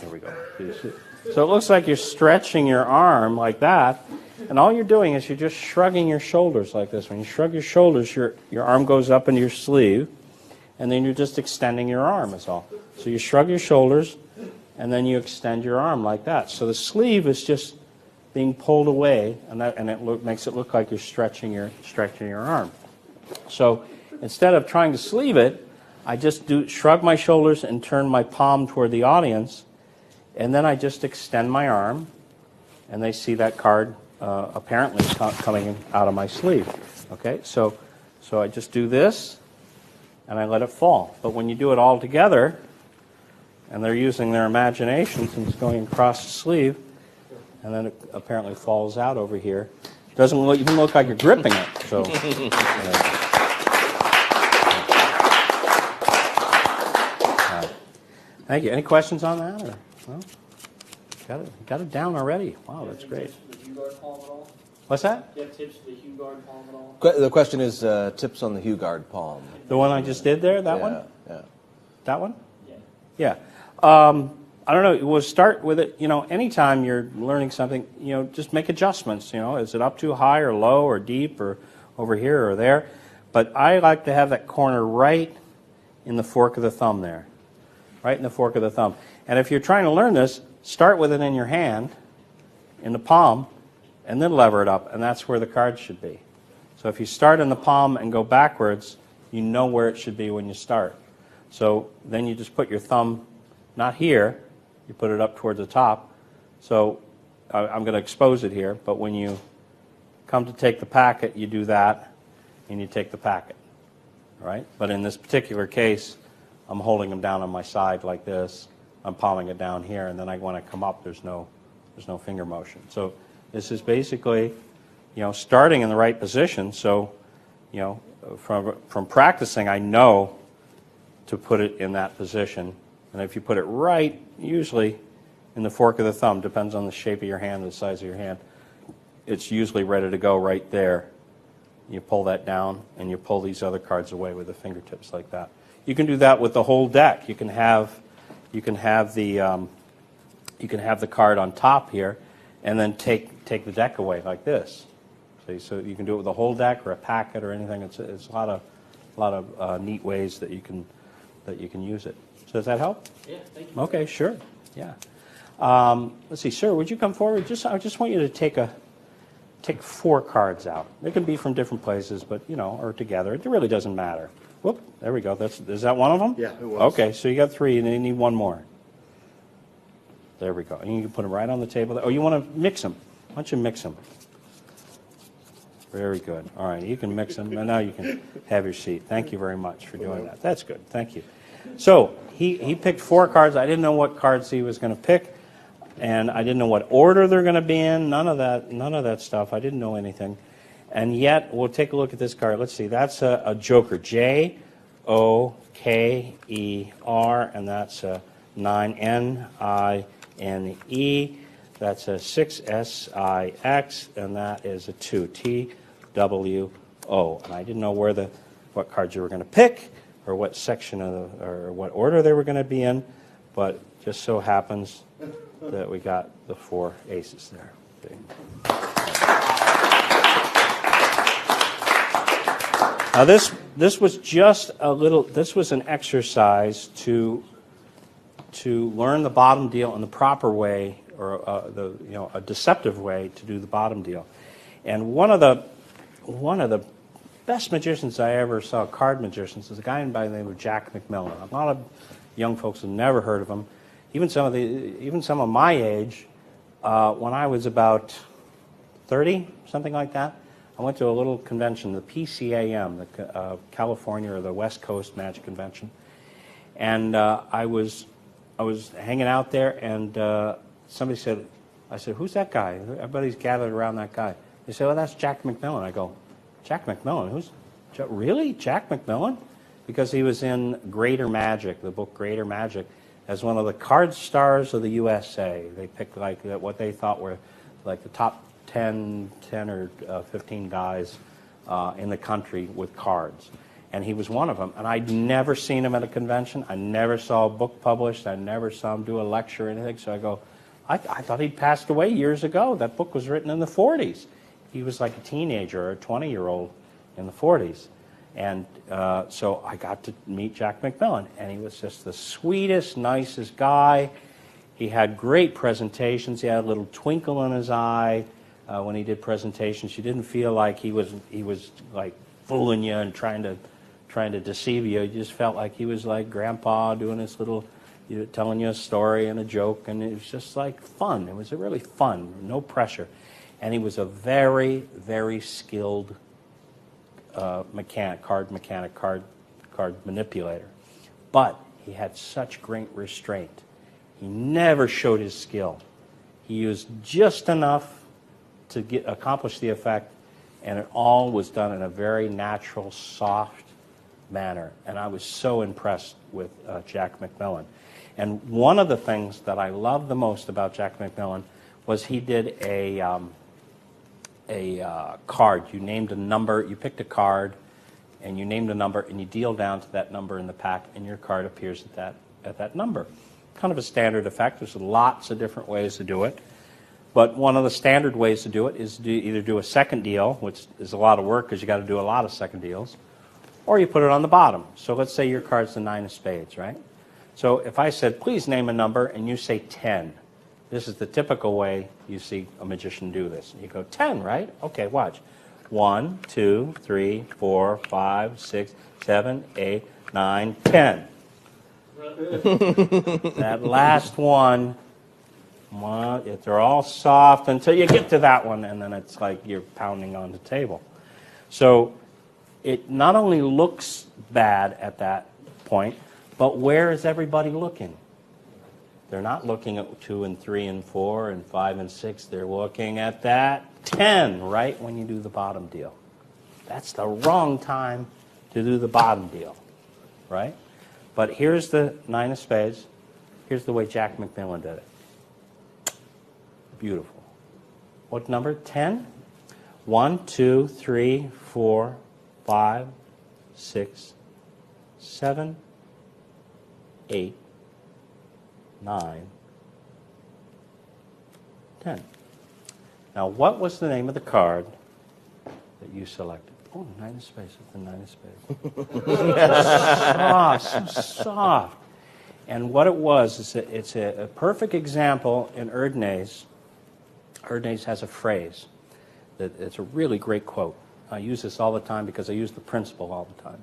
There we go. So it looks like you're stretching your arm like that, and all you're doing is you're just shrugging your shoulders like this. When you shrug your shoulders, your arm goes up into your sleeve, and then you're just extending your arm is all. So you shrug your shoulders, and then you extend your arm like that. So the sleeve is just being pulled away, and it makes it look like you're stretching your arm. So instead of trying to sleeve it, I just shrug my shoulders and turn my palm toward the audience, and then I just extend my arm, and they see that card apparently coming out of my sleeve. Okay, so I just do this, and I let it fall. But when you do it all together, and they're using their imaginations, and it's going across the sleeve, and then it apparently falls out over here. It doesn't even look like you're gripping it. So. Thank you. Any questions on that? Or, well, got it down already. Wow, that's great. The Hue Guard palm at all? What's that? Do you have tips for the Hue Guard palm at all? The question is tips on the Hue Guard palm. The one I just did there? That one? Yeah. That one? Yeah. Yeah. I don't know. We'll start with it. Anytime you're learning something, just make adjustments. Is it up too high or low or deep or over here or there? But I like to have that corner right in the fork of the thumb there. Right in the fork of the thumb. And if you're trying to learn this, start with it in your hand, in the palm, and then lever it up, and that's where the card should be. So if you start in the palm and go backwards, you know where it should be when you start. So then you just put your thumb, not here, you put it up toward the top. So I'm going to expose it here, but when you come to take the packet, you do that, and you take the packet. All right? But in this particular case, I'm holding them down on my side like this. I'm palming it down here, and then when I come up, there's no finger motion. So this is basically, starting in the right position. So, from practicing, I know to put it in that position. And if you put it right, usually in the fork of the thumb, depends on the shape of your hand, the size of your hand, it's usually ready to go right there. You pull that down, and you pull these other cards away with the fingertips like that. You can do that with the whole deck. You can have the card on top here, and then take the deck away like this. So you can do it with the whole deck or a packet or anything. It's a lot of neat ways that you can use it. So does that help? Yeah, thank you. Okay, sure. Yeah. Let's see, sir, would you come forward? I just want you to take 4 cards out. They can be from different places, but, or together. It really doesn't matter. Whoop, there we go. Is that one of them? Yeah, it was. Okay, so you got 3, and then you need 1 more. There we go. And you can put them right on the table. Oh, you want to mix them. Why don't you mix them? Very good. All right, you can mix them, and now you can have your seat. Thank you very much for doing that. That's good. Thank you. So he picked 4 cards. I didn't know what cards he was going to pick, and I didn't know what order they're going to be in. None of that stuff. I didn't know anything. And yet, we'll take a look at this card. Let's see. That's a Joker. Joker, and that's a 9, Nine. That's a 6, Six, and that is a 2, Two. And I didn't know what cards you were going to pick, or what section or what order they were going to be in, but just so happens that we got the 4 aces there. Now this was just this was an exercise to learn the bottom deal in the proper way, or a deceptive way to do the bottom deal. And one of the best magicians I ever saw, card magicians, is a guy by the name of Jack McMillan. A lot of young folks have never heard of him. Even some of my age, when I was about 30, something like that, I went to a little convention, the PCAM, the California or the West Coast Magic Convention, and I was hanging out there, and somebody said, I said, "Who's that guy?" Everybody's gathered around that guy. They said, "Well, that's Jack McMillan." I go, "Jack McMillan? Really? Jack McMillan?" Because he was in Greater Magic, the book Greater Magic, as one of the card stars of the USA. They picked what they thought were like the top 10 or 15 guys in the country with cards. And he was one of them. And I'd never seen him at a convention. I never saw a book published. I never saw him do a lecture or anything. So I go, I thought he'd passed away years ago. That book was written in the 40s. He was like a teenager or a 20-year-old in the 40s. And so I got to meet Jack McMillan. And he was just the sweetest, nicest guy. He had great presentations. He had a little twinkle in his eye. When he did presentations, you didn't feel like he was like fooling you and trying to deceive you. You just felt like he was like Grandpa doing his little, telling you a story and a joke, and it was just like fun. It was really fun, no pressure, and he was a very, very skilled card manipulator. But he had such great restraint. He never showed his skill. He used just enough to accomplish the effect, and it all was done in a very natural, soft manner. And I was so impressed with Jack McMillan. And one of the things that I loved the most about Jack McMillan was he did a card. You named a number, you picked a card, and you named a number, and you deal down to that number in the pack, and your card appears at that number. Kind of a standard effect. There's lots of different ways to do it. But one of the standard ways to do it is to either do a second deal, which is a lot of work because you got to do a lot of second deals, or you put it on the bottom. So let's say your card's the 9 of spades, right? So if I said, please name a number, and you say 10, this is the typical way you see a magician do this. You go, 10, right? Okay, watch. 1, 2, 3, 4, 5, 6, 7, 8, 9, 10. That last one, they're all soft until you get to that one, and then it's like you're pounding on the table. So it not only looks bad at that point, but where is everybody looking? They're not looking at 2 and 3 and 4 and 5 and 6. They're looking at that 10 right when you do the bottom deal. That's the wrong time to do the bottom deal, right? But here's the 9 of spades. Here's the way Jack McMillan did it. Beautiful. What number? 10? 1, 2, 3, 4, 5, 6, 7, 8, 9, 10. Now, what was the name of the card that you selected? Oh, 9 of spades. It's the 9 of spades. Soft, so soft. And what it was is it's a perfect example in Erdnase. Erdnase has a phrase that it's a really great quote. I use this all the time because I use the principle all the time.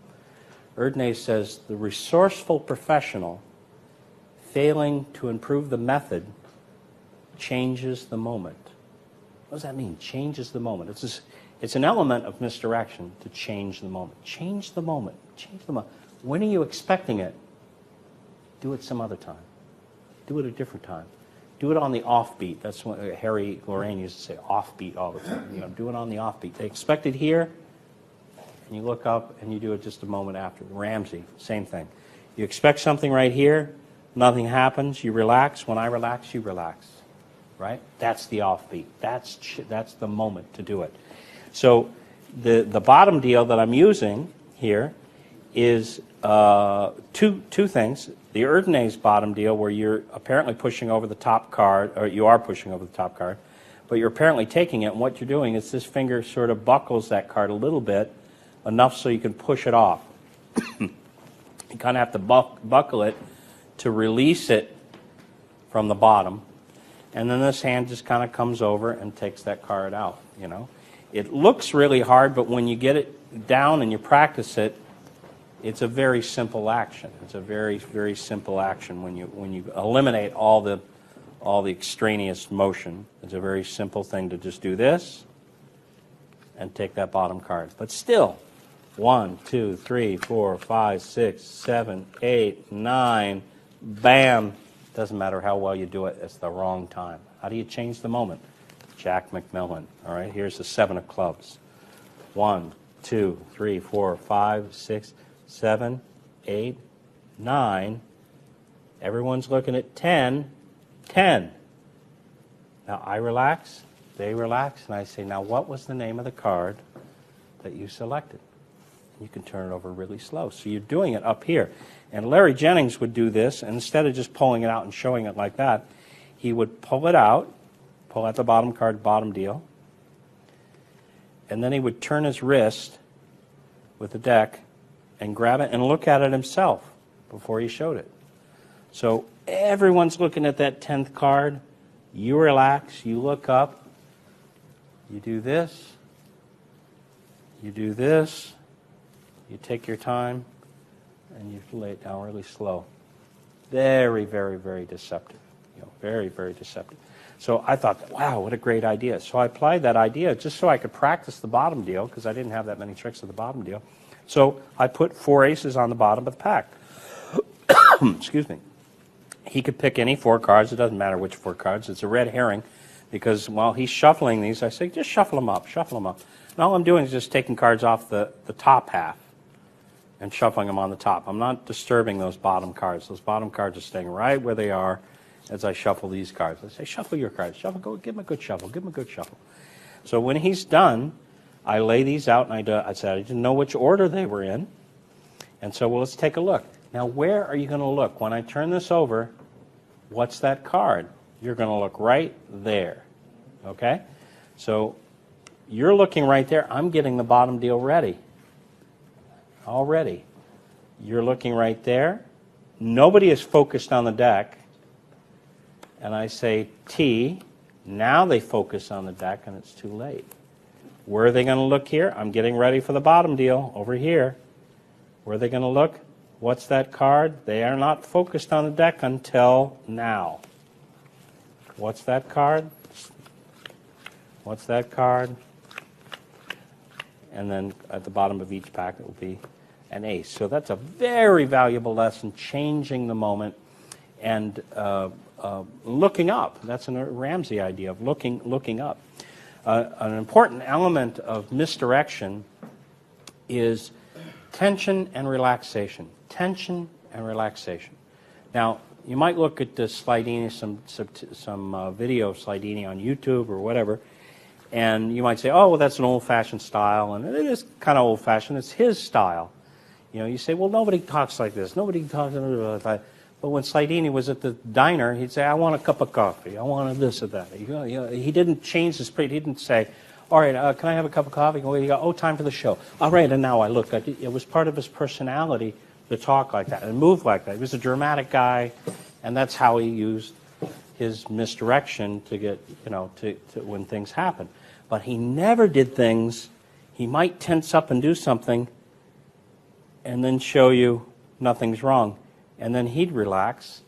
Erdnase says, the resourceful professional failing to improve the method changes the moment. What does that mean? Changes the moment. It's an element of misdirection to change the moment. Change the moment. Change the moment. When are you expecting it? Do it some other time. Do it a different time. Do it on the offbeat. That's what Harry Lorraine used to say, offbeat all the time. Do it on the offbeat. They expect it here, and you look up and you do it just a moment after. Ramsey, same thing. You expect something right here, nothing happens, you relax. When I relax, you relax. Right? That's the offbeat. That's the moment to do it. So the bottom deal that I'm using here is two things. The Erdnase bottom deal, where you're apparently pushing over the top card, or you are pushing over the top card, but you're apparently taking it, and what you're doing is this finger sort of buckles that card a little bit, enough so you can push it off. You kind of have to buckle it to release it from the bottom, and then this hand just kind of comes over and takes that card out, It looks really hard, but when you get it down and you practice it, it's a very simple action. It's a very, very simple action when you eliminate all the extraneous motion. It's a very simple thing to just do this and take that bottom card. But still, 1, 2, 3, 4, 5, 6, 7, 8, 9, bam. Doesn't matter how well you do it, it's the wrong time. How do you change the moment? Jack McMillan. All right, here's the 7 of clubs. 1, 2, 3, 4, 5, 6, 7, 8, 9. Everyone's looking at 10. 10. Now I relax, they relax, and I say, now what was the name of the card that you selected? And you can turn it over really slow. So you're doing it up here. And Larry Jennings would do this, and instead of just pulling it out and showing it like that, he would pull it out, pull out the bottom card, bottom deal, and then he would turn his wrist with the deck and grab it and look at it himself before he showed it. So everyone's looking at that 10th card. You relax, you look up, you do this, you do this, you take your time, and you lay it down really slow. Very, very, very deceptive. Very, very deceptive. So I thought, wow, what a great idea. So I applied that idea just so I could practice the bottom deal, because I didn't have that many tricks of the bottom deal. So I put 4 aces on the bottom of the pack. Excuse me. He could pick any 4 cards. It doesn't matter which 4 cards. It's a red herring, because while he's shuffling these, I say, just shuffle them up, shuffle them up. And all I'm doing is just taking cards off the top half and shuffling them on the top. I'm not disturbing those bottom cards. Those bottom cards are staying right where they are as I shuffle these cards. I say, shuffle your cards. Shuffle, go, give him a good shuffle. Give him a good shuffle. So when he's done, I lay these out, and I said I didn't know which order they were in. And so, well, let's take a look. Now, where are you going to look? When I turn this over, what's that card? You're going to look right there. Okay? So you're looking right there. I'm getting the bottom deal ready. Already. You're looking right there. Nobody is focused on the deck. And I say T. Now they focus on the deck, and it's too late. Where are they going to look here? I'm getting ready for the bottom deal over here. Where are they going to look? What's that card? They are not focused on the deck until now. What's that card? What's that card? And then at the bottom of each pack, it will be an ace. So that's a very valuable lesson, changing the moment and looking up. That's a Ramsey idea of looking up. An important element of misdirection is tension and relaxation. Tension and relaxation. Now, you might look at the Slidini, some video of Slidini on YouTube or whatever, and you might say, oh, well, that's an old-fashioned style, and it is kind of old-fashioned. It's his style. You say, well, nobody talks like this. Nobody talks like that. But when Slidini was at the diner, he'd say, I want a cup of coffee. I want this or that. He didn't change his speech. He didn't say, all right, can I have a cup of coffee? Oh, time for the show. All right, and now I look. It was part of his personality to talk like that and move like that. He was a dramatic guy, and that's how he used his misdirection to get, to when things happen. But he never did things. He might tense up and do something and then show you nothing's wrong. And then he'd relax,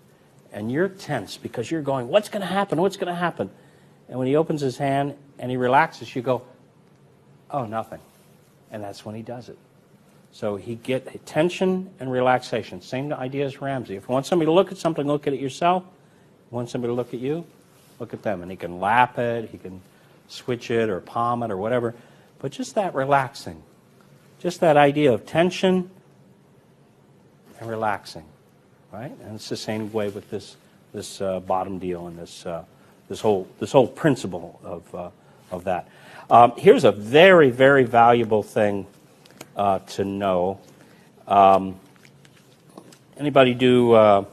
and you're tense because you're going, what's going to happen? What's going to happen? And when he opens his hand and he relaxes, you go, oh, nothing. And that's when he does it. So he get tension and relaxation. Same idea as Ramsey. If you want somebody to look at something, look at it yourself. If you want somebody to look at you, look at them. And he can lap it, he can switch it or palm it or whatever. But just that relaxing. Just that idea of tension and relaxing. Right? And it's the same way with this bottom deal and this whole principle of that. Here's a very, very valuable thing to know. Anybody do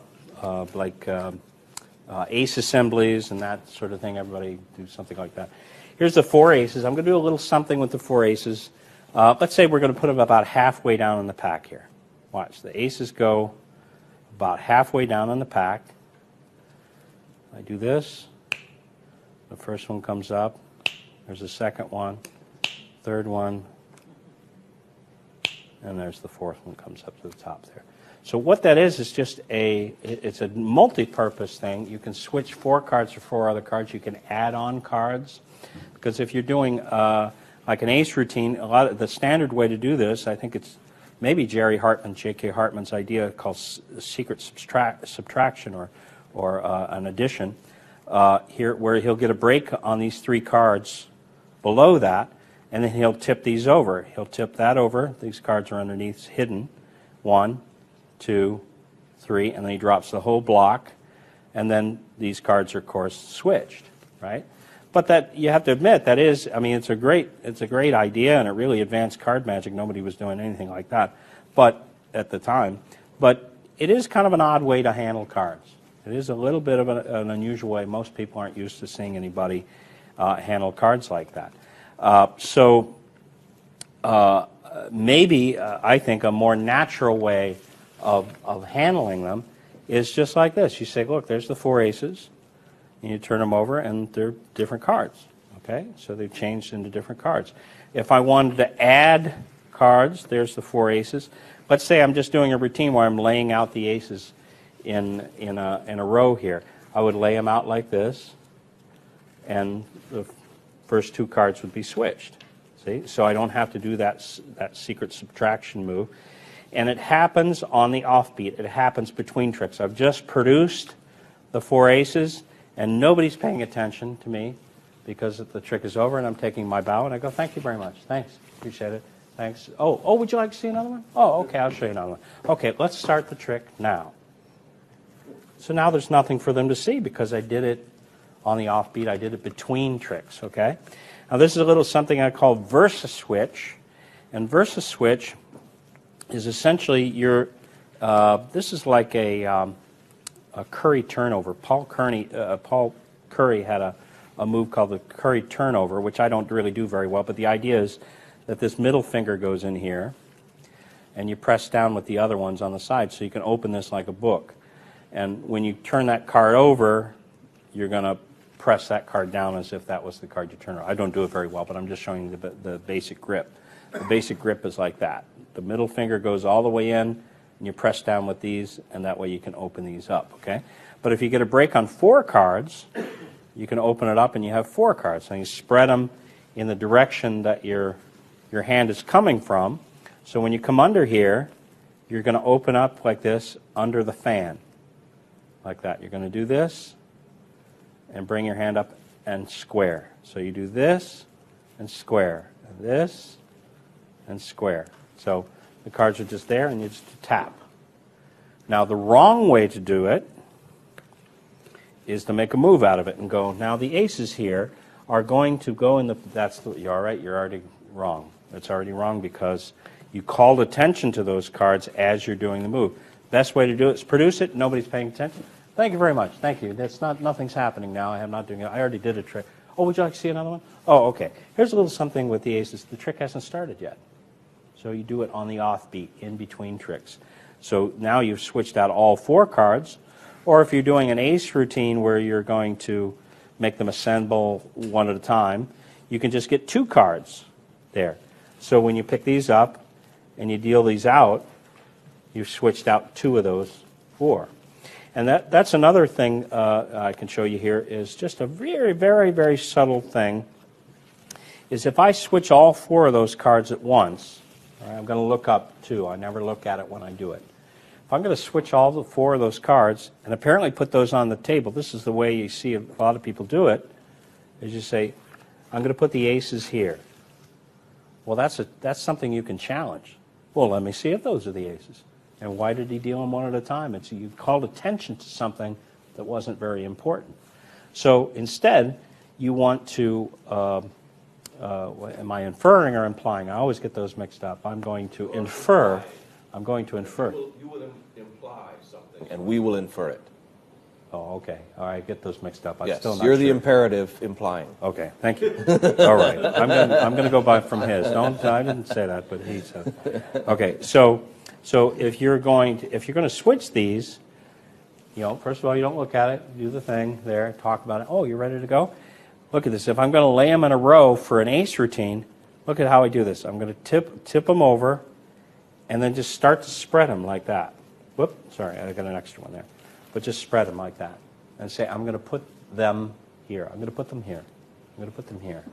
ace assemblies and that sort of thing? Everybody do something like that. Here's the 4 aces. I'm going to do a little something with the 4 aces. Let's say we're going to put them about halfway down in the pack here. Watch. The aces go about halfway down in the pack. I do this. The first one comes up. There's the second one, third one, and there's the fourth one comes up to the top there. So what that is just it's a multi-purpose thing. You can switch 4 cards for 4 other cards. You can add on cards. Because if you're doing like an ace routine, the standard way to do this, I think it's maybe J.K. Hartman's idea called secret subtraction or an addition, here where he'll get a break on these 3 cards below that, and then he'll tip these over. He'll tip that over. These cards are underneath, hidden. 1, 2, 3, and then he drops the whole block, and then these cards are, of course, switched, right? But that you have to admit that is, I mean, it's a great idea, and it really advanced card magic. Nobody was doing anything like that, but at the time, but it is kind of an odd way to handle cards. It is a little bit of an unusual way. Most people aren't used to seeing anybody handle cards like that. Maybe I think a more natural way of handling them is just like this. You say, look, there's the 4 aces. And you turn them over, and they're different cards. Okay? So they've changed into different cards. If I wanted to add cards, there's the 4 aces. Let's say I'm just doing a routine where I'm laying out the aces in a row here. I would lay them out like this, and the first 2 cards would be switched. See? So I don't have to do that secret subtraction move. And it happens on the offbeat. It happens between tricks. I've just produced the 4 aces, and nobody's paying attention to me because the trick is over, and I'm taking my bow, and I go, thank you very much. Thanks. Appreciate it. Thanks. Oh, would you like to see another one? Oh, okay, I'll show you another one. Okay, let's start the trick now. So now there's nothing for them to see because I did it on the offbeat. I did it between tricks, okay? Now this is a little something I call versa switch. And versa switch is essentially this is like a Curry turnover. Paul Curry had a move called the Curry turnover, which I don't really do very well, but the idea is that this middle finger goes in here, and you press down with the other ones on the side, so you can open this like a book. And when you turn that card over, you're going to press that card down as if that was the card you turn over. I don't do it very well, but I'm just showing you the basic grip. The basic grip is like that. The middle finger goes all the way in, and you press down with these, and that way you can open these up, okay? But if you get a break on 4 cards, you can open it up and you have 4 cards. So you spread them in the direction that your hand is coming from. So when you come under here, you're going to open up like this under the fan, like that. You're going to do this and bring your hand up and square. So you do this and square, and this and square. So the cards are just there, and you just tap. Now, the wrong way to do it is to make a move out of it and go, now the aces here are going to go in the, you're all right, you're already wrong. It's already wrong because you called attention to those cards as you're doing the move. Best way to do it is produce it, nobody's paying attention. Thank you very much, thank you. Nothing's happening now, I am not doing it. I already did a trick. Oh, would you like to see another one? Oh, okay. Here's a little something with the aces. The trick hasn't started yet. So you do it on the offbeat, in between tricks. So now you've switched out all 4 cards. Or if you're doing an ace routine where you're going to make them assemble one at a time, you can just get 2 cards there. So when you pick these up and you deal these out, you've switched out 2 of those 4. And that's another thing I can show you here is just a very, very, very subtle thing, is if I switch all 4 of those cards at once, I'm going to look up too. I never look at it when I do it. If I'm going to switch all the 4 of those cards and apparently put those on the table, this is the way you see a lot of people do it, is you say, I'm going to put the aces here. Well, that's something you can challenge. Well, let me see if those are the aces. And why did he deal them one at a time? You called attention to something that wasn't very important. So instead, you want to, am I inferring or implying? I always get those mixed up. I'm going to infer. I'm going to infer. You will imply something, and we will infer it. Oh, okay. All right, get those mixed up. I'm Yes, still not you're the sure. imperative implying. Okay, thank you. All right, I'm going to go by from his. I didn't say that, but he said. Okay, so if you're going to switch these, first of all, you don't look at it, do the thing there, talk about it. Oh, you're ready to go? Look at this. If I'm going to lay them in a row for an ace routine, look at how I do this. I'm going to tip them over, and then just start to spread them like that. Whoop, sorry, I got an extra one there. But just spread them like that. And say, I'm going to put them here. I'm going to put them here. I'm going to put them here.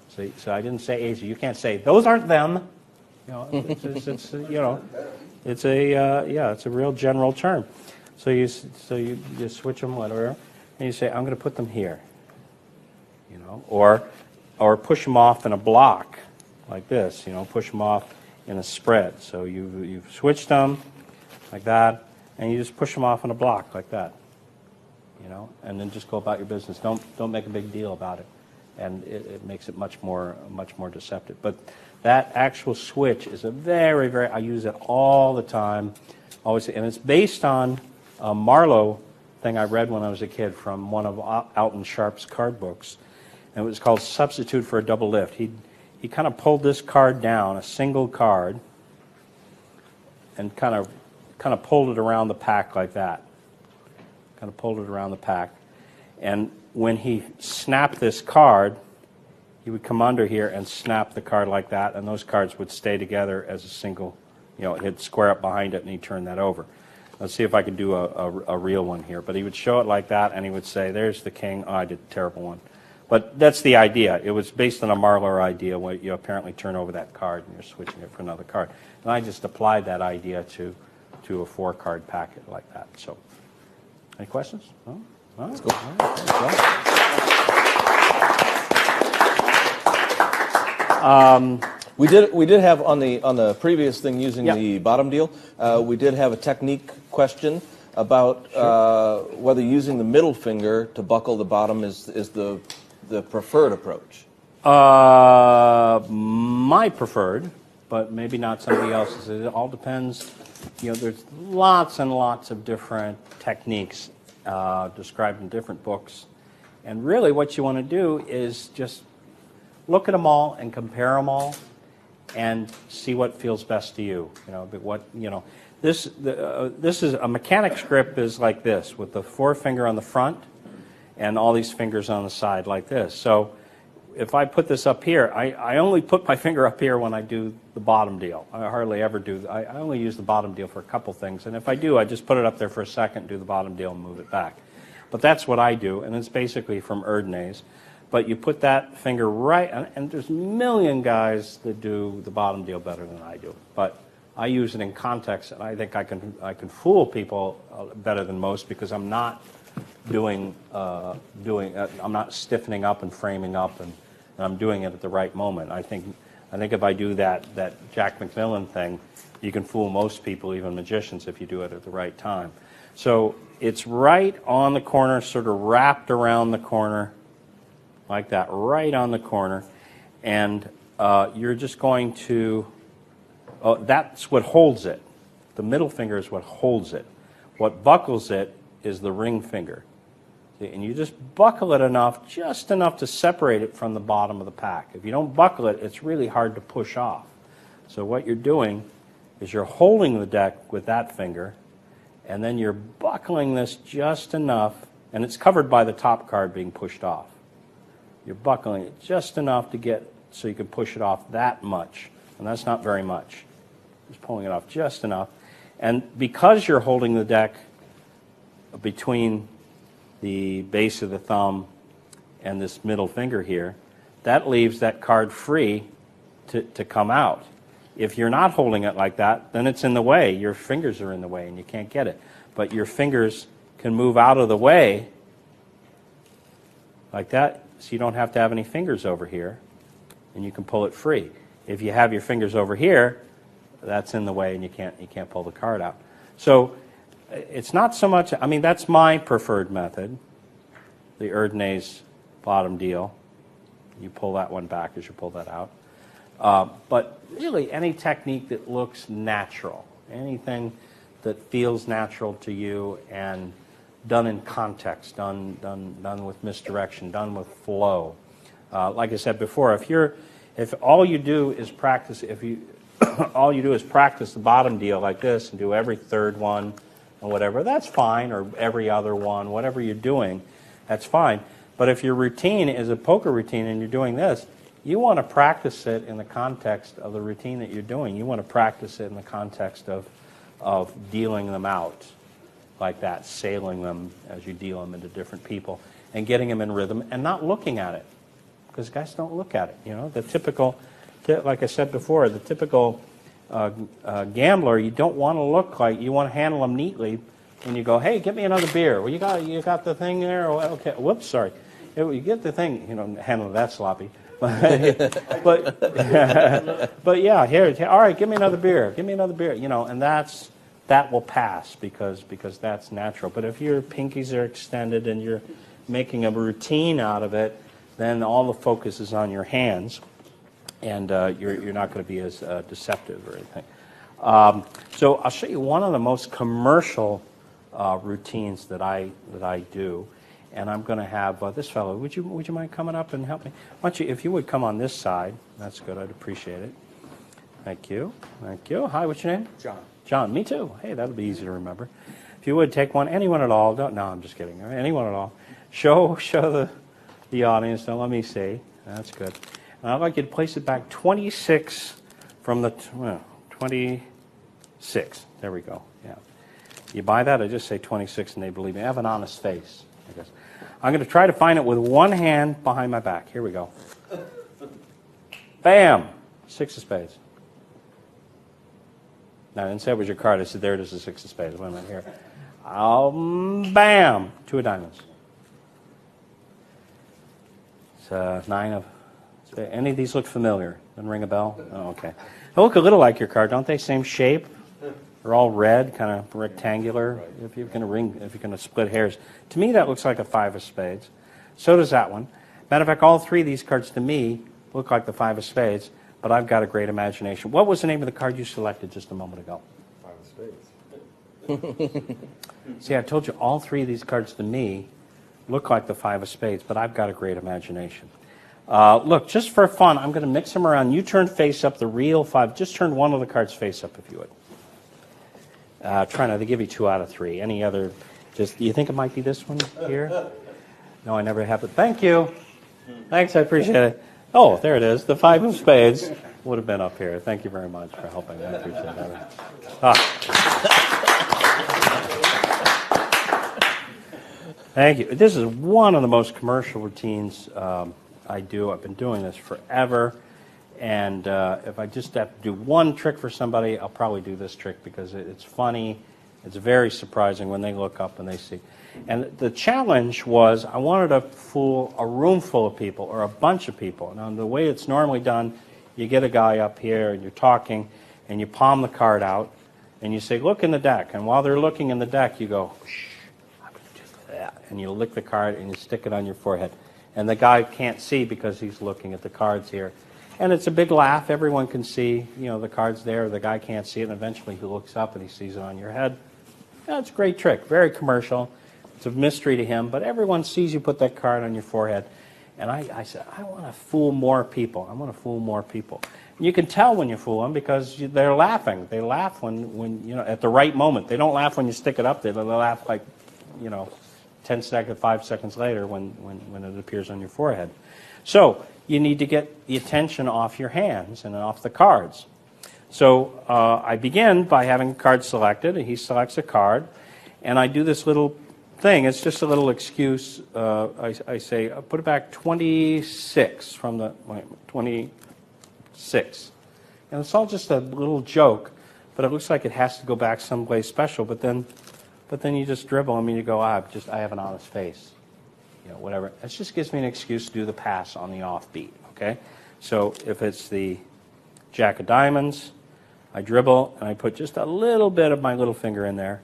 So I didn't say aces. You can't say, those aren't them. It's a real general term. So you switch them, whatever, and you say, I'm going to put them here. Or push them off in a block like this. Push them off in a spread. So you've switched them like that, and you just push them off in a block like that. And then just go about your business. Don't make a big deal about it, and it makes it much more deceptive. But that actual switch is a very, very. I use it all the time, always, and it's based on a Marlowe thing I read when I was a kid from one of Alton Sharp's card books, and it was called "Substitute for a Double Lift." He kind of pulled this card down, a single card, and kind of pulled it around the pack like that. Kind of pulled it around the pack. And when he snapped this card, he would come under here and snap the card like that, and those cards would stay together as a single, he'd square up behind it, and he'd turn that over. Let's see if I can do a real one here. But he would show it like that, and he would say, there's the king. Oh, I did a terrible one. But that's the idea. It was based on a Marlowe idea where you apparently turn over that card, and you're switching it for another card. And I just applied that idea to a 4-card packet like that. So, any questions? No? All right. Let's go. All right. We did have on the previous thing using the bottom deal. We did have a technique question about whether using the middle finger to buckle the bottom is the preferred approach. My preferred, but maybe not somebody else's. It all depends. There's lots and lots of different techniques described in different books. And really what you want to do is just look at them all and compare them all and see what feels best to you. This is a mechanic's grip is like this, with the forefinger on the front and all these fingers on the side like this. So if I put this up here, I only put my finger up here when I do the bottom deal. I hardly ever do. I only use the bottom deal for a couple things. And if I do, I just put it up there for a second, do the bottom deal, and move it back. But that's what I do, and it's basically from Erdnase. But you put that finger right, and there's a million guys that do the bottom deal better than I do. But I use it in context, and I think I can fool people better than most because I'm not I'm not stiffening up and framing up, and I'm doing it at the right moment. I think if I do that Jack McMillan thing, you can fool most people, even magicians, if you do it at the right time. So it's right on the corner, sort of wrapped around the corner, like that, right on the corner, and you're just going to. That's what holds it. The middle finger is what holds it. What buckles it is the ring finger. And you just buckle it enough, just enough to separate it from the bottom of the pack. If you don't buckle it, it's really hard to push off. So what you're doing is you're holding the deck with that finger, and then you're buckling this just enough, and it's covered by the top card being pushed off. You're buckling it just enough to get so you can push it off that much, and that's not very much. Just pulling it off just enough. And because you're holding the deck between the base of the thumb and this middle finger here, that leaves that card free to come out. If you're not holding it like that, then it's in the way. Your fingers are in the way and you can't get it. But your fingers can move out of the way like that, so you don't have to have any fingers over here, and you can pull it free. If you have your fingers over here, that's in the way and you can't pull the card out. So it's not so much, I mean, that's my preferred method, the Erdnase bottom deal. You pull that one back as you pull that out. But really, any technique that looks natural, anything that feels natural to you and done in context, done with misdirection, done with flow. Like I said before, if all you do is practice, all you do is practice the bottom deal like this and do every third one and whatever, that's fine, or every other one, whatever you're doing, that's fine. But if your routine is a poker routine and you're doing this, you want to practice it in the context of the routine that you're doing. You want to practice it in the context of dealing them out like that, sailing them as you deal them into different people, and getting them in rhythm and not looking at it, because guys don't look at it. You know, the typical, like I said before, the typical gambler, you don't want to look like, you want to handle them neatly. When you go, hey, get me another beer. Well, you got the thing there. Okay, whoops, sorry. You get the thing. You know, handle it that sloppy. But yeah, here. All right, give me another beer. Give me another beer. You know, and that will pass because that's natural. But if your pinkies are extended and you're making a routine out of it, then all the focus is on your hands, and you're not going to be as deceptive or anything. So I'll show you one of the most commercial routines that I do, and I'm going to have this fellow. Would you mind coming up and help me? Why don't you, if you would come on this side? That's good. I'd appreciate it. Thank you. Thank you. Hi. What's your name? John. John. Me too. Hey, that'll be easy to remember. If you would take one, anyone at all. No, I'm just kidding. Anyone at all. Show the audience. Now let me see. That's good. And I'd like you to place it back 26 from the 26. There we go. Yeah. You buy that? I just say 26 and they believe me. I have an honest face, I guess. I'm going to try to find it with one hand behind my back. Here we go. Bam! 6 of spades. No, I didn't say it was your card. I said, there it is, the 6 of spades. Wait a minute here. Bam! 2 of diamonds. It's 9 of spades. Any of these look familiar? Doesn't ring a bell? Oh, okay. They look a little like your card, don't they? Same shape? They're all red, kind of rectangular. If you're going to split hairs, to me that looks like a 5 of spades. So does that one. Matter of fact, all 3 of these cards to me look like the 5 of spades. But I've got a great imagination. What was the name of the card you selected just a moment ago? 5 of spades. See, I told you all 3 of these cards to me look like the 5 of spades, but I've got a great imagination. Look, just for fun, I'm going to mix them around. You turn face up the real 5. Just turn one of the cards face up, if you would. Try not to give you 2 out of 3. Any other? Just, you think it might be this one here? No, I never have it. Thank you. Thanks, I appreciate it. Oh, there it is. The 5 of spades would have been up here. Thank you very much for helping. I appreciate that. Thank you. This is one of the most commercial routines I do. I've been doing this forever. And if I just have to do one trick for somebody, I'll probably do this trick because it's funny. It's very surprising when they look up and they see. And the challenge was I wanted to fool a room full of people or a bunch of people. Now, the way it's normally done, you get a guy up here and you're talking and you palm the card out and you say, look in the deck. And while they're looking in the deck, you go, shh, I'm going to do that. And you lick the card and you stick it on your forehead. And the guy can't see because he's looking at the cards here. And it's a big laugh. Everyone can see, the cards there. The guy can't see it. And eventually he looks up and he sees it on your head. That's a great trick. Very commercial. It's a mystery to him. But everyone sees you put that card on your forehead. And I said, I want to fool more people. I want to fool more people. You can tell when you fool them because they're laughing. They laugh when at the right moment. They don't laugh when you stick it up there. They laugh like, 10 seconds, 5 seconds later when it appears on your forehead. So you need to get the attention off your hands and off the cards. So I begin by having a card selected, and he selects a card, and I do this little thing. It's just a little excuse. I say, put it back 26 from the 26. And it's all just a little joke, but it looks like it has to go back someplace special. But then you just dribble. I mean, you go, I have an honest face, whatever. It just gives me an excuse to do the pass on the offbeat. Okay, so if it's the Jack of Diamonds, I dribble and I put just a little bit of my little finger in there,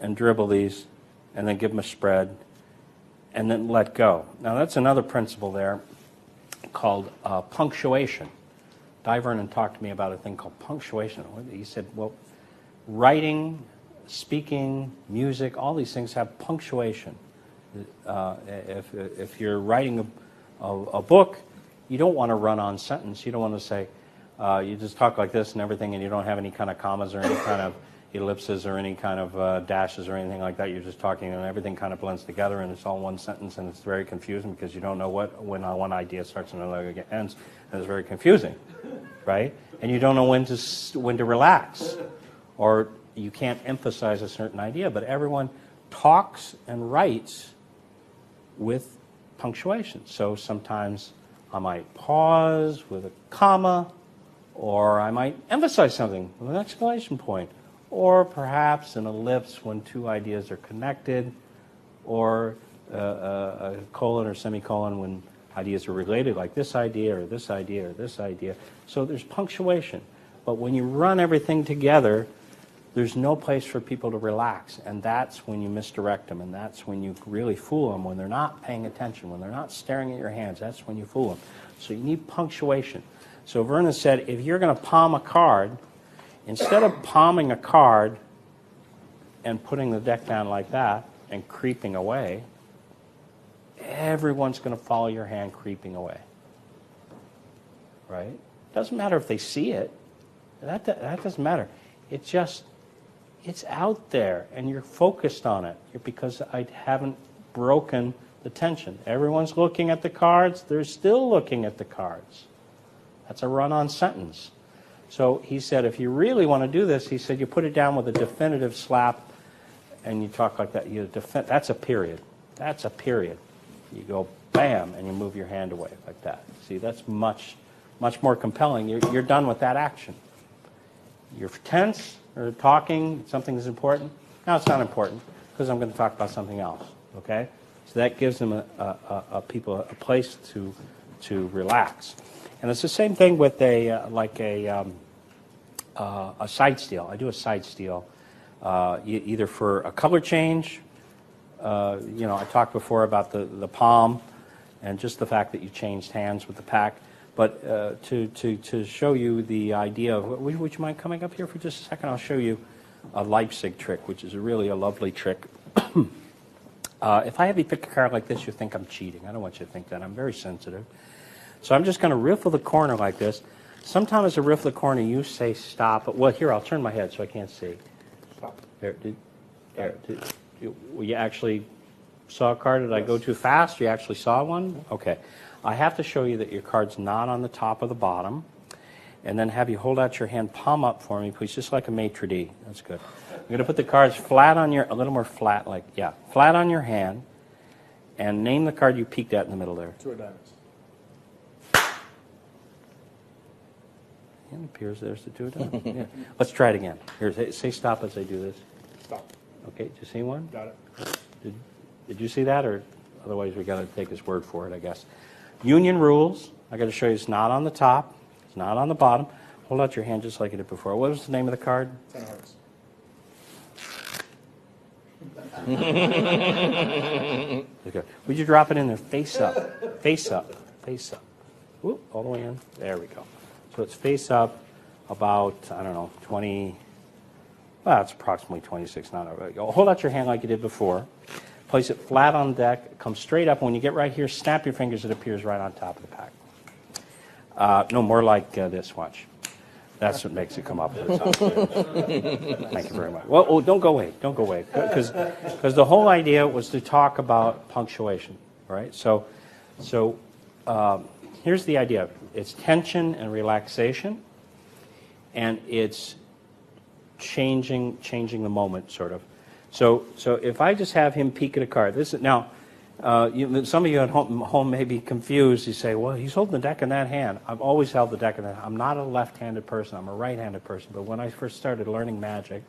and dribble these, and then give them a spread, and then let go. Now that's another principle there called punctuation. Di Vernon talked to me about a thing called punctuation. He said, well, writing, speaking, music, all these things have punctuation. If you're writing a book, you don't want to run on sentence. You don't want to say, you just talk like this and everything, and you don't have any kind of commas or any kind of ellipses or any kind of dashes or anything like that. You're just talking, and everything kind of blends together, and it's all one sentence, and it's very confusing because you don't know when one idea starts and another ends, and it's very confusing, right? And you don't know when to relax, or you can't emphasize a certain idea. But everyone talks and writes with punctuation. So sometimes I might pause with a comma, or I might emphasize something with an exclamation point, or perhaps an ellipse when two ideas are connected, or a colon or semicolon when ideas are related, like this idea or this idea or this idea. So there's punctuation. But when you run everything together, there's no place for people to relax, and that's when you misdirect them, and that's when you really fool them, when they're not paying attention, when they're not staring at your hands. That's when you fool them. So you need punctuation. So Vernon said, if you're going to palm a card, instead of palming a card and putting the deck down like that and creeping away, everyone's going to follow your hand creeping away. Right? Doesn't matter if they see it. That doesn't matter. It's out there, and you're focused on it because I haven't broken the tension. Everyone's looking at the cards. They're still looking at the cards. That's a run-on sentence. So he said, if you really want to do this, he said, you put it down with a definitive slap, and you talk like that. That's a period. That's a period. You go, bam, and you move your hand away like that. See, that's much, much more compelling. You're done with that action. You're tense or talking, something is important. Now it's not important because I'm going to talk about something else. Okay? So that gives them people a place to relax. And it's the same thing with a side steal. I do a side steal either for a color change. I talked before about the palm and just the fact that you changed hands with the pack. But to show you the idea of, would you mind coming up here for just a second? I'll show you a Leipzig trick, which is really a lovely trick. If I have you pick a card like this, you think I'm cheating. I don't want you to think that. I'm very sensitive. So I'm just going to riffle the corner like this. Sometimes as I riffle the corner, you say stop. Well, here, I'll turn my head so I can't see. Stop. You actually saw a card? Did I go too fast? You actually saw one? Okay. I have to show you that your card's not on the top or the bottom, and then have you hold out your hand, palm up for me, please, just like a maitre d'. That's good. I'm going to put the cards flat on a little more flat, flat on your hand, and name the card you peeked at in the middle there. Two of diamonds. It appears there's the two of diamonds. Yeah. Let's try it again. Here, say stop as I do this. Stop. Okay, did you see one? Got it. Did you see that, or otherwise we got to take his word for it, I guess. Union rules. I got to show you it's not on the top. It's not on the bottom. Hold out your hand just like you did before. What was the name of the card? 10 of hearts. Okay. Would you drop it in there face up? Face up. Face up. Whoop, all the way in. There we go. So it's face up about, 20, well, it's approximately 26. Hold out your hand like you did before. Place it flat on the deck. Come straight up. When you get right here, snap your fingers. It appears right on top of the pack. No, more like this, watch. That's what makes it come up. Thank you very much. Well, oh, don't go away. Don't go away. Because the whole idea was to talk about punctuation, right? So here's the idea. It's tension and relaxation, and it's changing the moment, sort of. So if I just have him peek at a card, this is now. Some of you at home may be confused. You say, well, he's holding the deck in that hand. I've always held the deck in that hand. I'm not a left-handed person. I'm a right-handed person. But when I first started learning magic,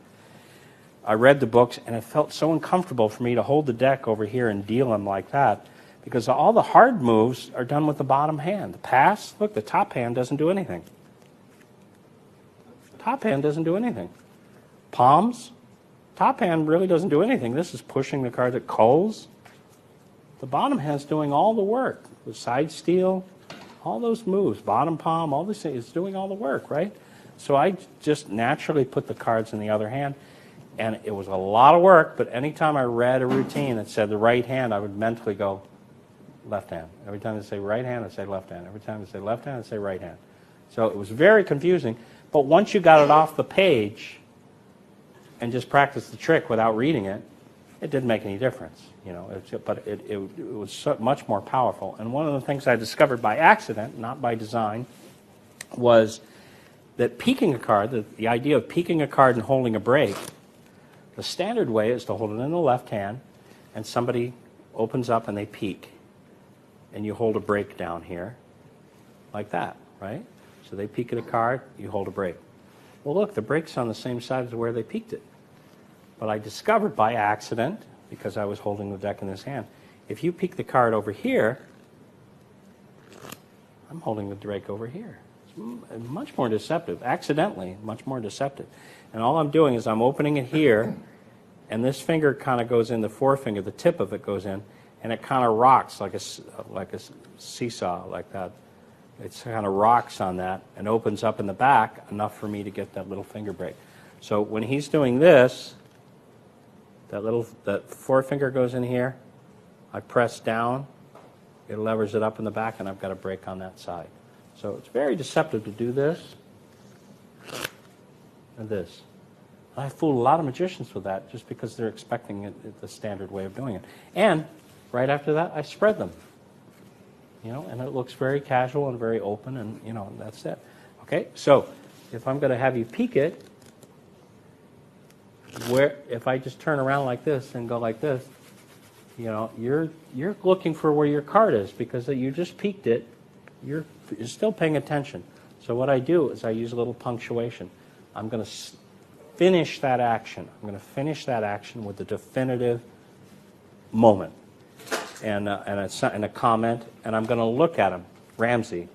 I read the books, and it felt so uncomfortable for me to hold the deck over here and deal him like that, because all the hard moves are done with the bottom hand. The pass, look, the top hand doesn't do anything. Top hand doesn't do anything. Palms, top hand really doesn't do anything. This is pushing the card that culls. The bottom hand's doing all the work. The side steal, all those moves, bottom palm, all this is doing all the work, right? So I just naturally put the cards in the other hand, and it was a lot of work, but anytime I read a routine that said the right hand, I would mentally go left hand. Every time they say right hand, I'd say left hand. Every time they say left hand, I'd say right hand. So it was very confusing, but once you got it off the page and just practiced the trick without reading it, it didn't make any difference, but it was so much more powerful. And one of the things I discovered by accident, not by design, was that peeking a card, the idea of peeking a card and holding a break, the standard way is to hold it in the left hand, and somebody opens up and they peek. And you hold a break down here, like that, right? So they peek at a card, you hold a break. Well, look, the break's on the same side as where they peeked it. But I discovered by accident, because I was holding the deck in this hand, if you peek the card over here, I'm holding the break over here. It's much more deceptive, accidentally, much more deceptive. And all I'm doing is I'm opening it here, and this finger kind of goes in, the forefinger, the tip of it goes in, and it kind of rocks like a seesaw, like that. It kind of rocks on that and opens up in the back enough for me to get that little finger break. So when he's doing this, that forefinger goes in here, I press down, it levers it up in the back, and I've got a break on that side. So it's very deceptive to do this and this. I fool a lot of magicians with that just because they're expecting it the standard way of doing it. And right after that, I spread them. And it looks very casual and very open, and, that's it. Okay, so if I'm going to have you peek it, if I just turn around like this and go like this, you're looking for where your card is because you just peeked it. You're still paying attention. So what I do is I use a little punctuation. I'm going to finish that action. I'm going to finish that action with the definitive moment and a comment, and I'm going to look at him, Ramsey,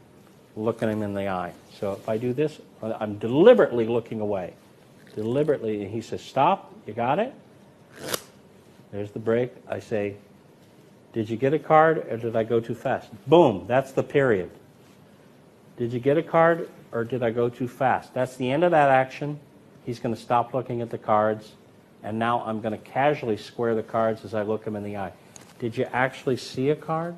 look at him in the eye. So if I do this, I'm deliberately looking away. Deliberately, and he says, stop, you got it? There's the break. I say, did you get a card or did I go too fast? Boom, that's the period. Did you get a card or did I go too fast? That's the end of that action. He's going to stop looking at the cards, and now I'm going to casually square the cards as I look him in the eye. Did you actually see a card?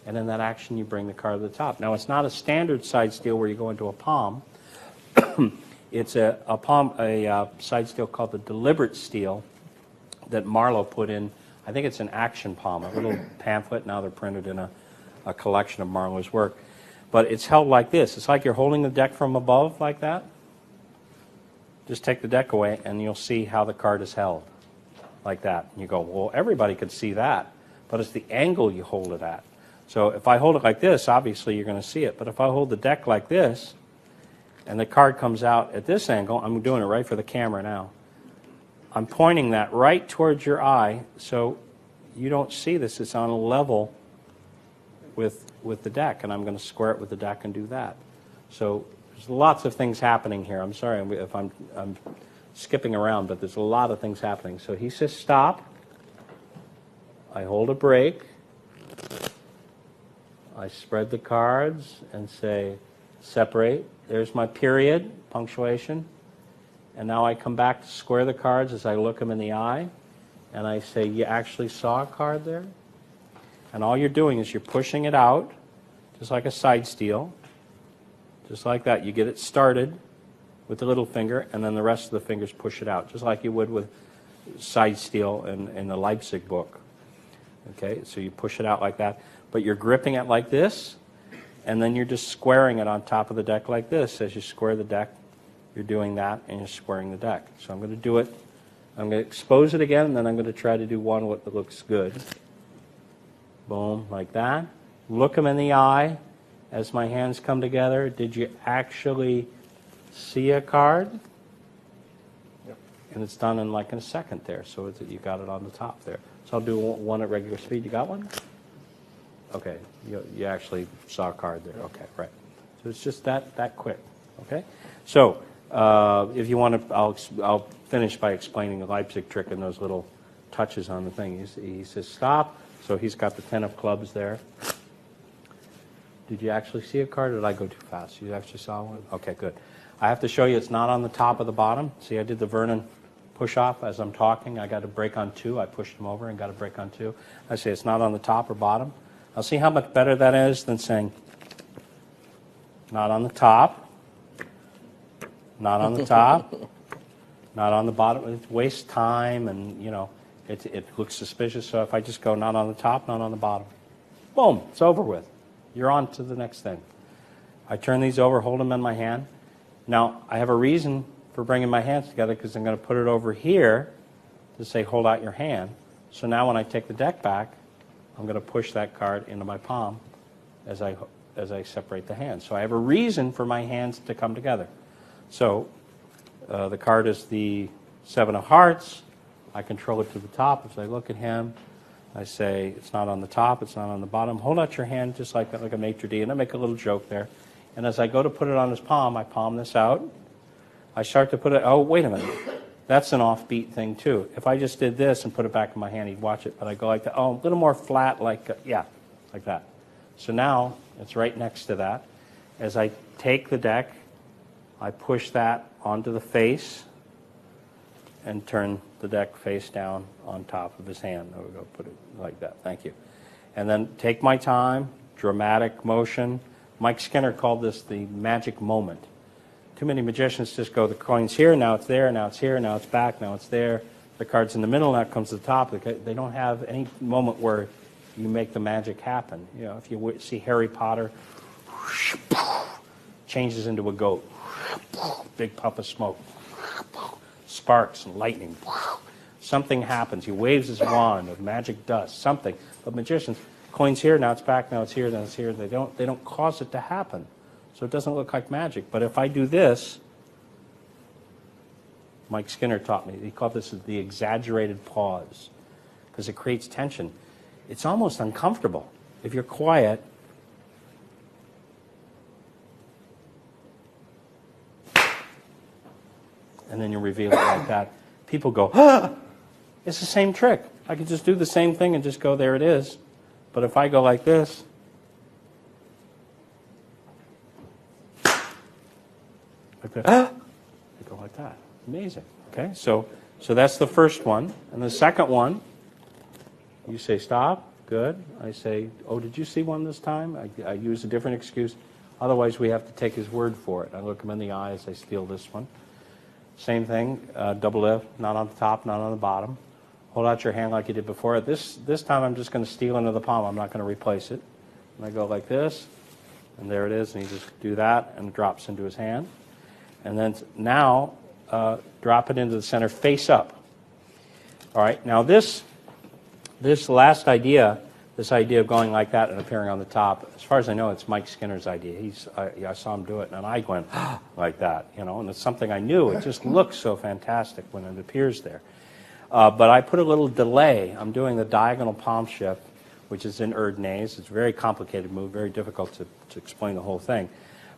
And in that action, you bring the card to the top. Now, it's not a standard side steal where you go into a palm. It's a side steal called the deliberate steal that Marlowe put in. I think it's an action palm, a little pamphlet. Now they're printed in a collection of Marlowe's work. But it's held like this. It's like you're holding the deck from above like that. Just take the deck away, and you'll see how the card is held like that. And you go, well, everybody could see that. But it's the angle you hold it at. So if I hold it like this, obviously you're going to see it. But if I hold the deck like this, and the card comes out at this angle, I'm doing it right for the camera now. I'm pointing that right towards your eye, so you don't see this. It's on a level with the deck, and I'm going to square it with the deck and do that. So there's lots of things happening here. I'm sorry if I'm skipping around, but there's a lot of things happening. So he says stop. I hold a break. I spread the cards and say separate. There's my period, punctuation. And now I come back to square the cards as I look them in the eye. And I say, you actually saw a card there? And all you're doing is you're pushing it out, just like a side steal. just like that. You get it started with the little finger, and then the rest of the fingers push it out, just like you would with side steel in the Leipzig book. Okay, so you push it out like that, but you're gripping it like this, and then you're just squaring it on top of the deck like this. As you square the deck, you're doing that, and you're squaring the deck. So I'm going to do it. I'm going to expose it again, and then I'm going to try to do one that looks good. Boom, like that. Look them in the eye as my hands come together. Did you actually see a card? Yep. And it's done in a second there, so you got it on the top there. So I'll do one at regular speed. You got one? Okay, you actually saw a card there. Okay, right. So it's just that quick. Okay, so if you want to, I'll finish by explaining the Leipzig trick and those little touches on the thing. He says stop. So he's got the 10 of clubs there. Did you actually see a card, or did I go too fast? You actually saw one? Okay, good. I have to show you it's not on the top or the bottom. See, I did the Vernon push-off as I'm talking. I got a break on 2. I pushed him over and got a break on 2. I say it's not on the top or bottom. I'll see how much better that is than saying not on the top, not on the top, not on the bottom. It wastes time, and, it looks suspicious. So if I just go not on the top, not on the bottom, boom, it's over with. You're on to the next thing. I turn these over, hold them in my hand. Now, I have a reason for bringing my hands together, because I'm going to put it over here to say hold out your hand. So now when I take the deck back, I'm going to push that card into my palm as I separate the hands. So I have a reason for my hands to come together. So the card is the 7 of hearts. I control it to the top. As I look at him, I say it's not on the top, it's not on the bottom. Hold out your hand just like that, like a maitre d', and I make a little joke there. And as I go to put it on his palm, I palm this out. I start to put it, oh, wait a minute. That's an offbeat thing, too. If I just did this and put it back in my hand, he'd watch it. But I go like that. Oh, a little more flat, like that. So now it's right next to that. As I take the deck, I push that onto the face and turn the deck face down on top of his hand. There we go, put it like that. Thank you. And then take my time, dramatic motion. Mike Skinner called this the magic moment. Too many magicians just go, the coin's here, now it's there, now it's here, now it's back, now it's there. The card's in the middle, now it comes to the top. They don't have any moment where you make the magic happen. If you see Harry Potter, changes into a goat. Big puff of smoke. Sparks and lightning. Something happens. He waves his wand of magic dust, something. But magicians, coin's here, now it's back, now it's here, now it's here. They don't cause it to happen. So it doesn't look like magic. But if I do this, Mike Skinner taught me, he called this the exaggerated pause, because it creates tension. It's almost uncomfortable. If you're quiet, and then you reveal it like that, people go, ah! It's the same trick. I could just do the same thing and just go, there it is. But if I go like this, like that, I go like that. Amazing. Okay, so that's the first one. And the second one, you say stop. Good. I say, oh, did you see one this time? I use a different excuse. Otherwise, we have to take his word for it. I look him in the eye as I steal this one. Same thing, double lift, not on the top, not on the bottom. Hold out your hand like you did before. This time I'm just going to steal into the palm. I'm not going to replace it. And I go like this, and there it is, and you just do that, and it drops into his hand. And then now, drop it into the center, face up. All right, now this last idea, this idea of going like that and appearing on the top, as far as I know, it's Mike Skinner's idea. I saw him do it, and I went like that, and it's something I knew. It just looks so fantastic when it appears there. But I put a little delay. I'm doing the diagonal palm shift, which is in Erdnase. It's a very complicated move, very difficult to explain the whole thing.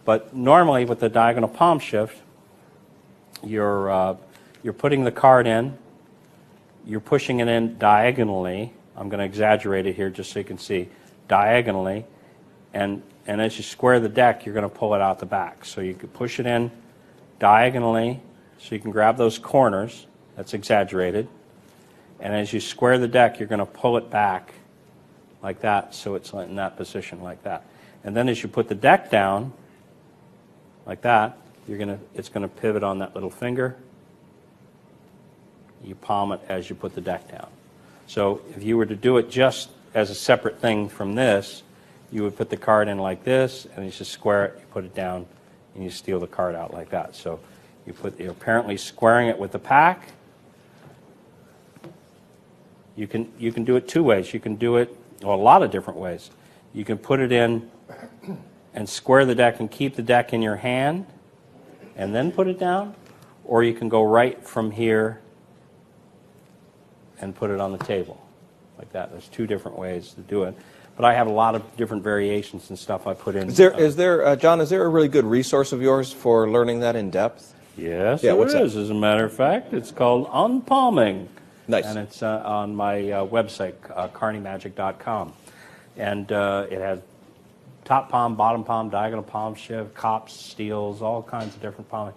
But normally with the diagonal palm shift, you're putting the card in, you're pushing it in diagonally. I'm going to exaggerate it here just so you can see, diagonally, and as you square the deck, you're going to pull it out the back. So you can push it in diagonally, so you can grab those corners. That's exaggerated. And as you square the deck, you're going to pull it back like that, so it's in that position like that. And then as you put the deck down, like that, it's gonna pivot on that little finger. You palm it as you put the deck down. So if you were to do it just as a separate thing from this, you would put the card in like this, and you just square it, you put it down, and you steal the card out like that. So you're apparently squaring it with the pack. You can do it two ways. You can do it a lot of different ways. You can put it in and square the deck and keep the deck in your hand and then put it down, or you can go right from here and put it on the table like that. There's two different ways to do it. But I have a lot of different variations and stuff I put in. John, is there a really good resource of yours for learning that in depth? Yes, Yeah, it what's is. that? As a matter of fact, it's called Unpalming. Nice. And it's on my website, carnymagic.com. And it has top palm, bottom palm, diagonal palm shift, cops, steals, all kinds of different palming.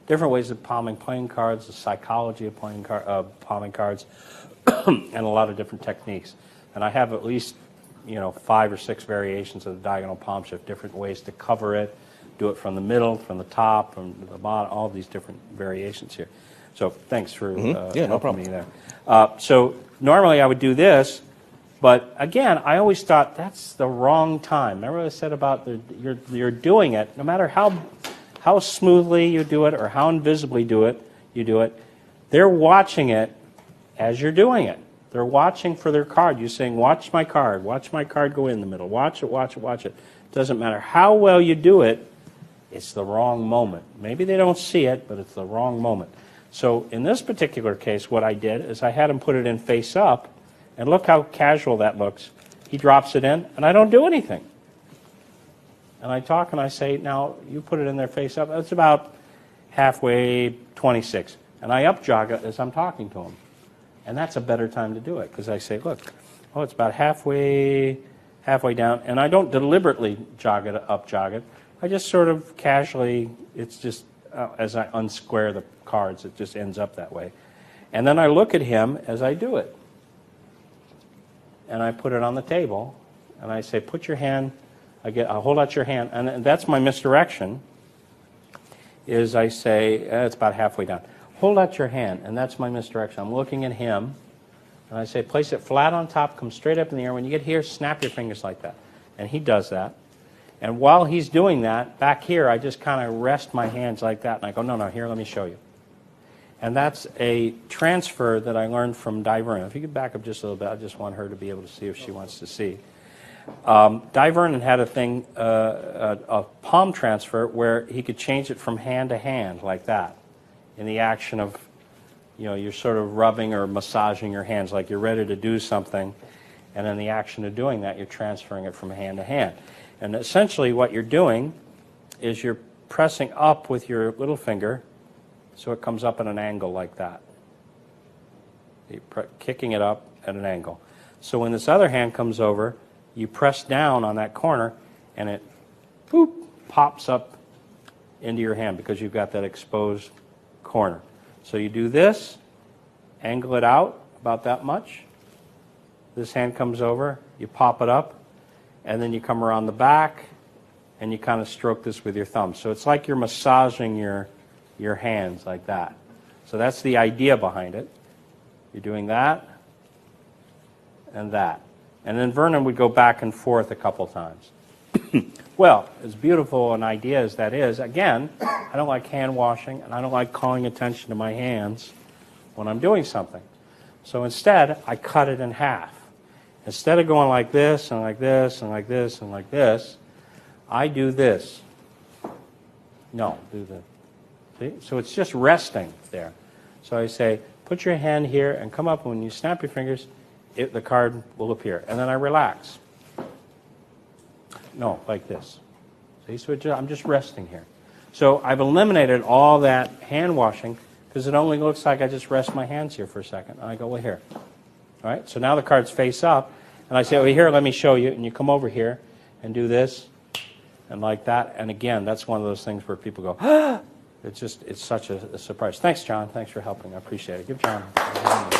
Different ways of palming playing cards, the psychology of palming cards, and a lot of different techniques. And I have at least 5 or 6 variations of the diagonal palm shift, different ways to cover it, do it from the middle, from the top, from the bottom, all these different variations here. So thanks for helping me there. So normally I would do this, but again, I always thought that's the wrong time. Remember what I said about you're doing it, no matter how smoothly you do it or how invisibly you do it, they're watching it as you're doing it. They're watching for their card. You're saying, watch my card go in the middle. Watch it, watch it, watch it. It doesn't matter how well you do it, it's the wrong moment. Maybe they don't see it, but it's the wrong moment. So in this particular case, what I did is I had him put it in face up, and look how casual that looks. He drops it in, and I don't do anything. And I talk and I say, now, you put it in there face up. That's about halfway 26. And I up jog it as I'm talking to him. And that's a better time to do it, because I say, look, it's about halfway down. And I don't deliberately jog it. I just sort of casually, it's just, as I unsquare the cards, it just ends up that way. And then I look at him as I do it. And I put it on the table, and I say, put your hand, I hold out your hand, and that's my misdirection, is I say, it's about halfway down. Hold out your hand, and that's my misdirection. I'm looking at him, and I say, place it flat on top, come straight up in the air. When you get here, snap your fingers like that. And he does that. And while he's doing that, back here, I just kind of rest my hands like that, and I go, no, here, let me show you. And that's a transfer that I learned from Di Vernon. If you could back up just a little bit, I just want her to be able to see if she wants to see. Di Vernon had a thing, a palm transfer, where he could change it from hand to hand like that, in the action of, you're sort of rubbing or massaging your hands like you're ready to do something, and in the action of doing that, you're transferring it from hand to hand. And essentially what you're doing is you're pressing up with your little finger so it comes up at an angle like that. You're kicking it up at an angle. So when this other hand comes over, you press down on that corner, and it pops up into your hand because you've got that exposed corner. So you do this, angle it out about that much. This hand comes over, you pop it up, and then you come around the back, and you kind of stroke this with your thumb. So it's like you're massaging your hands like that. So that's the idea behind it. You're doing that and that. And then Vernon would go back and forth a couple times. Well, as beautiful an idea as that is, again, I don't like hand washing, and I don't like calling attention to my hands when I'm doing something. So instead, I cut it in half. Instead of going like this and like this and like this and like this, I do this. No, do this. See? So it's just resting there. So I say, put your hand here and come up. When you snap your fingers, the card will appear. And then I relax. No, like this. See, so I'm just resting here. So I've eliminated all that hand washing because it only looks like I just rest my hands here for a second. And I go, well, here. All right, so now the cards face up. And I say, well, here, let me show you. And you come over here and do this and like that. And again, that's one of those things where people go, ah! It's such a surprise. Thanks, John. Thanks for helping. I appreciate it. Give John a hand.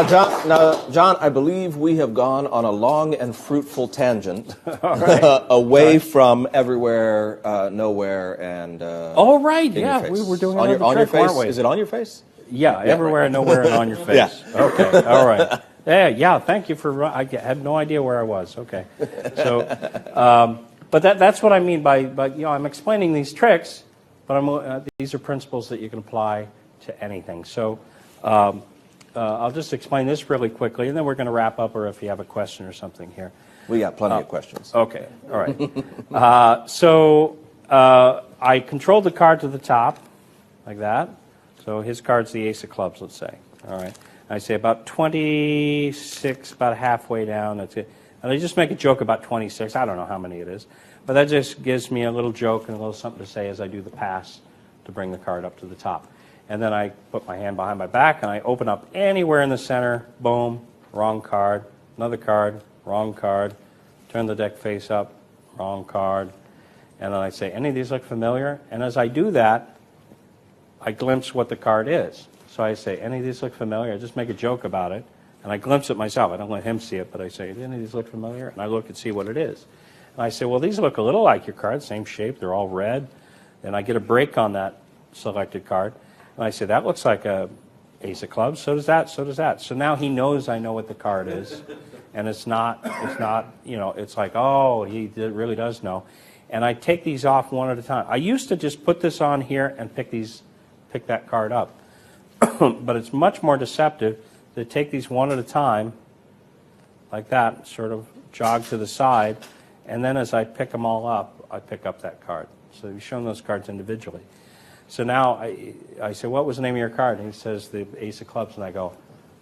John, I believe we have gone on a long and fruitful tangent away from everywhere, nowhere, and oh, right, in yeah, your face. we were doing on your, another on your trick, face. weren't we? Is it on your face? Yeah, everywhere, right. nowhere, and on your face. Yeah. Okay, all right. Yeah, thank you for. I had no idea where I was. Okay, so, but that's what I mean by I'm explaining these tricks, but these are principles that you can apply to anything. So. I'll just explain this really quickly, and then we're going to wrap up, or if you have a question or something here. We got plenty of questions. Okay, all right. So I controlled the card to the top, like that. So his card's the ace of clubs, let's say. All right. I say about 26, about halfway down. That's it. And I just make a joke about 26. I don't know how many it is. But that just gives me a little joke and a little something to say as I do the pass to bring the card up to the top. And then I put my hand behind my back and I open up anywhere in the center. Boom, wrong card. Another card, wrong card. Turn the deck face up, wrong card. And then I say, any of these look familiar? And as I do that, I glimpse what the card is. So I say, any of these look familiar? I just make a joke about it. And I glimpse it myself. I don't let him see it, but I say, any of these look familiar? And I look and see what it is. And I say, well, these look a little like your card, same shape, they're all red. And I get a break on that selected card. And I say, that looks like a ace of clubs. So does that, so does that. So now he knows I know what the card is. And it's not, it's like, oh, he really does know. And I take these off one at a time. I used to just put this on here and pick that card up. But it's much more deceptive to take these one at a time, like that, sort of jog to the side. And then as I pick them all up, I pick up that card. So you've shown those cards individually. So now I say, what was the name of your card? And he says, the ace of clubs. And I go,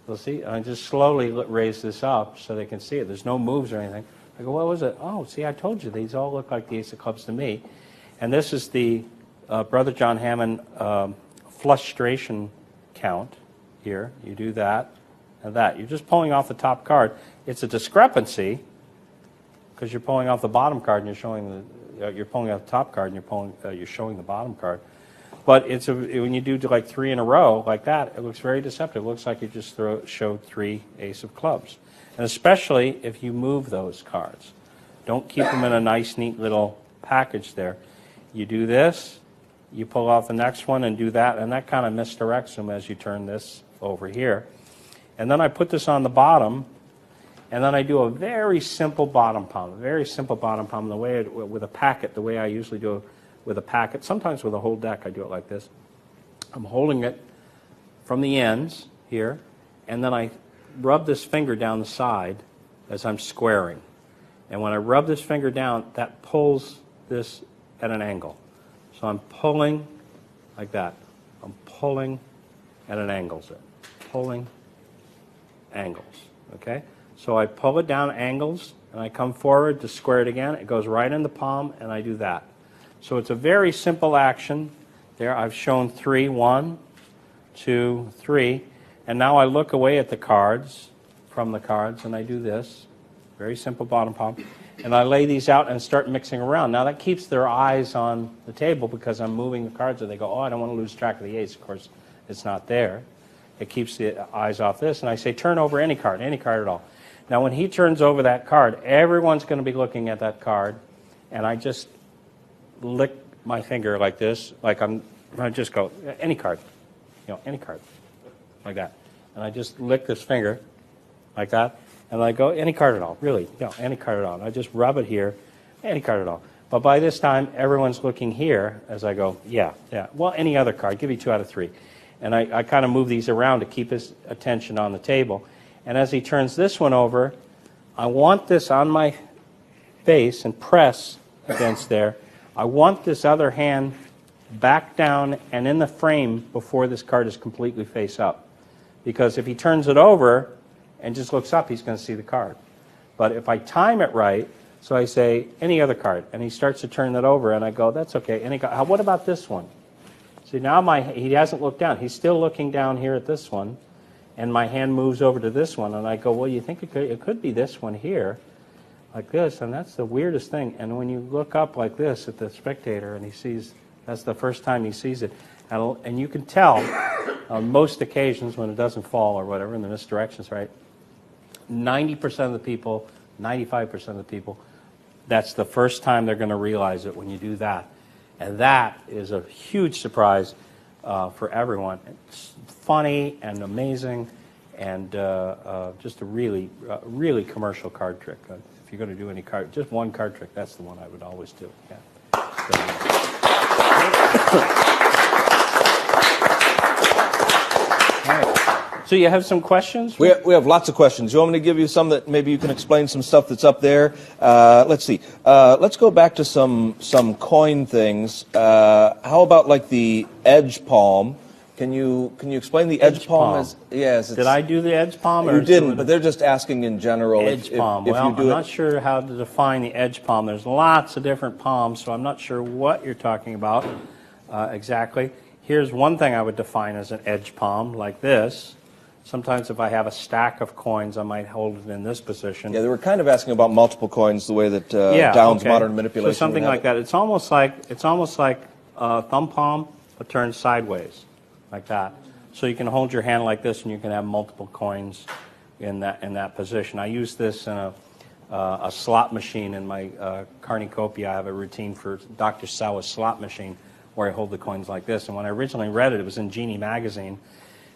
well, see, and I just slowly raise this up so they can see it. There's no moves or anything. I go, what was it? Oh, see, I told you. These all look like the ace of clubs to me. And this is the Brother John Hammond frustration count here. You do that and that. You're just pulling off the top card. It's a discrepancy because you're pulling off the bottom card and you're showing you're pulling off the top card and you're showing the bottom card. But when you do like three in a row like that, it looks very deceptive. It looks like you just showed three ace of clubs. And especially if you move those cards. Don't keep them in a nice, neat little package there. You do this, you pull off the next one and do that, and that kind of misdirects them as you turn this over here. And then I put this on the bottom, and then I do a very simple bottom palm, the way with a packet, the way I usually do it. With a packet, sometimes with a whole deck, I do it like this. I'm holding it from the ends here, and then I rub this finger down the side as I'm squaring. And when I rub this finger down, that pulls this at an angle. So I'm pulling like that. I'm pulling at an angle. Pulling angles, okay? So I pull it down angles, and I come forward to square it again. It goes right in the palm, and I do that. So it's a very simple action. There I've shown 3, 1, 2, 3. And now I look away at the cards, from the cards, and I do this. Very simple bottom palm. And I lay these out and start mixing around. Now that keeps their eyes on the table because I'm moving the cards and they go, oh, I don't want to lose track of the ace. Of course, it's not there. It keeps the eyes off this. And I say, turn over any card at all. Now when he turns over that card, everyone's going to be looking at that card. And I just lick my finger like this, I just go, any card, any card, like that. And I just lick this finger like that, and I go, any card at all, really, any card at all. And I just rub it here, any card at all. But by this time, everyone's looking here as I go, yeah, well, any other card, give you 2 out of 3. And I kind of move these around to keep his attention on the table. And as he turns this one over, I want this on my face and press against there. I want this other hand back down and in the frame before this card is completely face up. Because if he turns it over and just looks up, he's going to see the card. But if I time it right, so I say, any other card, and he starts to turn that over, and I go, that's okay. What about this one? See, now he hasn't looked down. He's still looking down here at this one, and my hand moves over to this one, and I go, well, you think it could be this one here, like this, and that's the weirdest thing. And when you look up like this at the spectator, and he sees, that's the first time he sees it, and you can tell on most occasions when it doesn't fall or whatever, and the misdirection's right, 90% of the people, 95% of the people, that's the first time they're going to realize it when you do that. And that is a huge surprise for everyone. It's funny and amazing and just a really, really commercial card trick. If you're going to do any card, just one card trick, that's the one I would always do. Yeah. So you have some questions? We have lots of questions. You want me to give you some that maybe you can explain some stuff that's up there? Let's see. Let's go back to some coin things. How about like the edge palm? Can you explain the edge palm? Yes. Did I do the edge palm? You didn't, but they're just asking in general. Edge palm. Well, I'm not sure how to define the edge palm. There's lots of different palms, so I'm not sure what you're talking about exactly. Here's one thing I would define as an edge palm, like this. Sometimes if I have a stack of coins, I might hold it in this position. Yeah, they were kind of asking about multiple coins, the way that Downs' modern manipulation. So something like that. It's almost like thumb palm, but turned sideways, like that. So you can hold your hand like this, and you can have multiple coins in that position. I use this in a slot machine in my cornucopia. I have a routine for Dr. Sauer's slot machine where I hold the coins like this. And when I originally read it, it was in Genie magazine.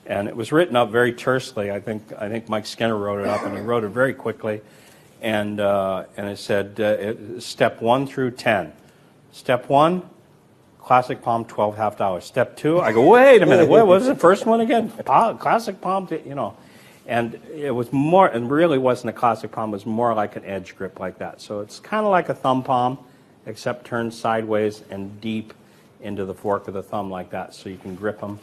And it was written up very tersely. I think Mike Skinner wrote it up, and he wrote it very quickly. And it said step 1 through 10. Step 1, classic palm, $12 half. Step 2, I go, wait a minute, what was the first one again? Classic palm, you know. And it was more, and really wasn't a classic palm. It was more like an edge grip like that. So it's kind of like a thumb palm, except turned sideways and deep into the fork of the thumb like that, so you can grip them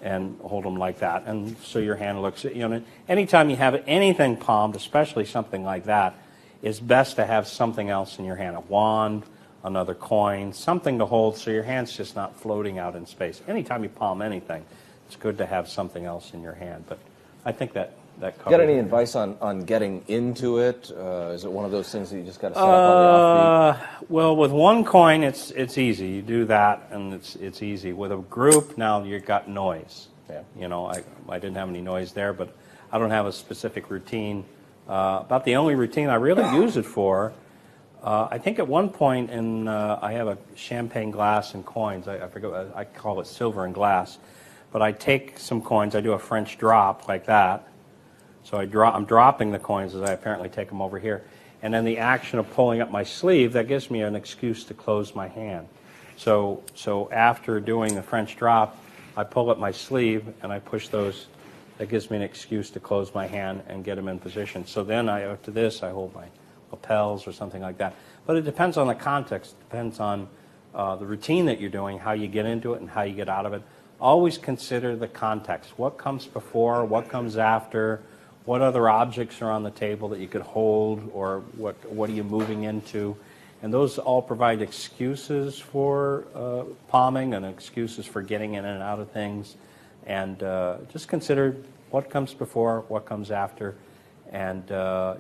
and hold them like that. And so your hand looks, you know, anytime you have anything palmed, especially something like that, it's best to have something else in your hand, a wand, another coin, something to hold so your hand's just not floating out in space. Anytime you palm anything, it's good to have something else in your hand. But I think that covers Got any advice on getting into it? Is it one of those things that you just got to set up on the offbeat? Well, with one coin, it's easy. You do that, and it's easy. With a group, now you've got noise. Yeah. You know, I didn't have any noise there, but I don't have a specific routine. About the only routine I really use it for, I think at one point I have a champagne glass and coins. I forget, I call it silver and glass. But I take some coins, I do a French drop like that. So I'm dropping the coins as I apparently take them over here. And then the action of pulling up my sleeve, that gives me an excuse to close my hand. So after doing the French drop, I pull up my sleeve and I push those. That gives me an excuse to close my hand and get them in position. So then after this, I hold my lapels or something like that. But it depends on the context. It depends on the routine that you're doing, how you get into it and how you get out of it. Always consider the context. What comes before, what comes after, what other objects are on the table that you could hold, or what are you moving into? And those all provide excuses for palming and excuses for getting in and out of things. And just consider what comes before, what comes after, and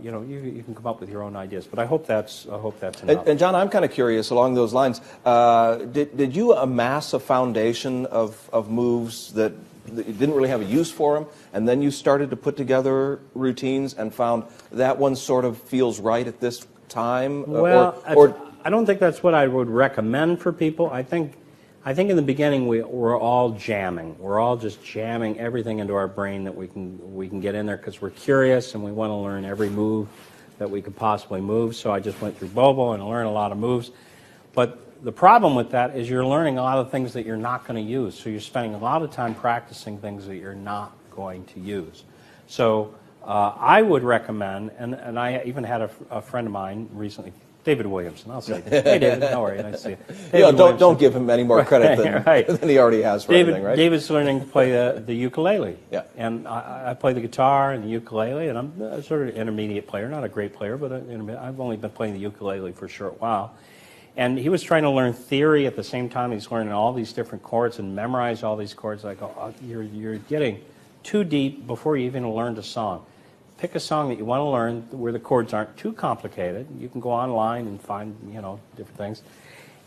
you know, you can come up with your own ideas. But I hope that's enough. And John, I'm kind of curious along those lines. Did you amass a foundation of moves that you didn't really have a use for them, and then you started to put together routines and found that one sort of feels right at this time? Well, I don't think that's what I would recommend for people. I think in the beginning we're all jamming. We're all just jamming everything into our brain that we can get in there because we're curious and we want to learn every move that we could possibly move. So I just went through Bobo and learned a lot of moves. But the problem with that is you're learning a lot of things that you're not going to use. So you're spending a lot of time practicing things that you're not going to use. So I would recommend, and I even had a friend of mine recently, David Williamson. I'll say, hey David, how are you? Nice to see you. Yeah, don't give him any more credit than he already has for anything, right? David's learning to play the ukulele. Yeah. And I play the guitar and the ukulele, and I'm a sort of intermediate player, not a great player, but I've only been playing the ukulele for a short while. And he was trying to learn theory at the same time. He's learning all these different chords and memorize all these chords. I go, oh, you're getting too deep before you even learned a song. Pick a song that you want to learn where the chords aren't too complicated. You can go online and find, different things.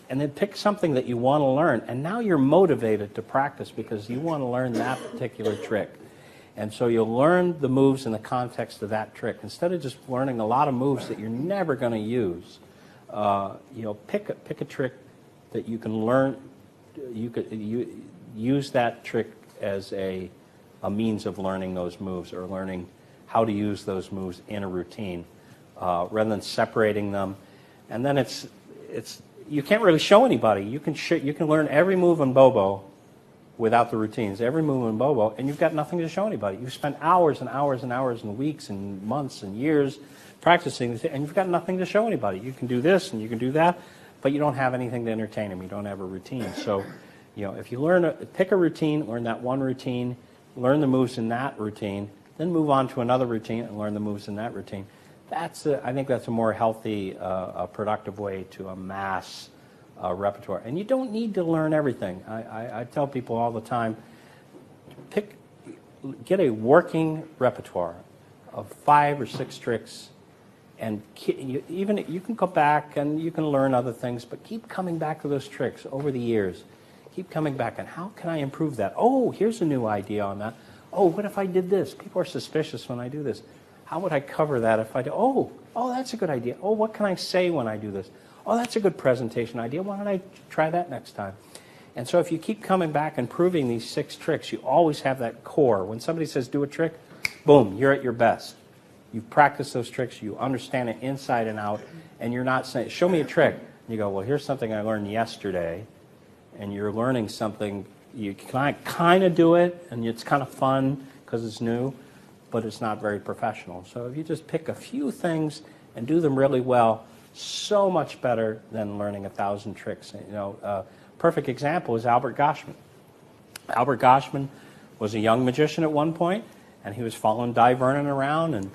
and then pick something that you want to learn, and now you're motivated to practice because you want to learn that particular trick. And so you'll learn the moves in the context of that trick. Instead of just learning a lot of moves that you're never going to use, pick a trick that you can learn. You use that trick as a means of learning those moves or learning how to use those moves in a routine rather than separating them. And then it's you can't really show anybody. You can learn every move in Bobo without the routines, every move in Bobo, and you've got nothing to show anybody. You've spent hours and hours and hours and weeks and months and years practicing, and you've got nothing to show anybody. You can do this and you can do that, but you don't have anything to entertain them. You don't have a routine. So, if you pick a routine, learn that one routine, learn the moves in that routine, then move on to another routine and learn the moves in that routine. I think that's a more healthy, productive way to amass repertoire. And you don't need to learn everything. I tell people all the time, get a working repertoire of 5 or 6 tricks, and you can go back and you can learn other things, but keep coming back to those tricks over the years. Keep coming back, and how can I improve that? Oh, here's a new idea on that. Oh, what if I did this? People are suspicious when I do this. How would I cover that if I do? Oh, that's a good idea. Oh, what can I say when I do this? Oh, that's a good presentation idea. Why don't I try that next time? And so if you keep coming back and proving these 6 tricks, you always have that core. When somebody says do a trick, boom, you're at your best. You've practiced those tricks, you understand it inside and out, and you're not saying, show me a trick. And you go, well, here's something I learned yesterday, and you're learning something. You can kind of do it, and it's kind of fun because it's new, but it's not very professional. So if you just pick a few things and do them really well, so much better than learning 1,000 tricks. Perfect example is Albert Goshman. Albert Goshman was a young magician at one point, and he was following Di Vernon around, and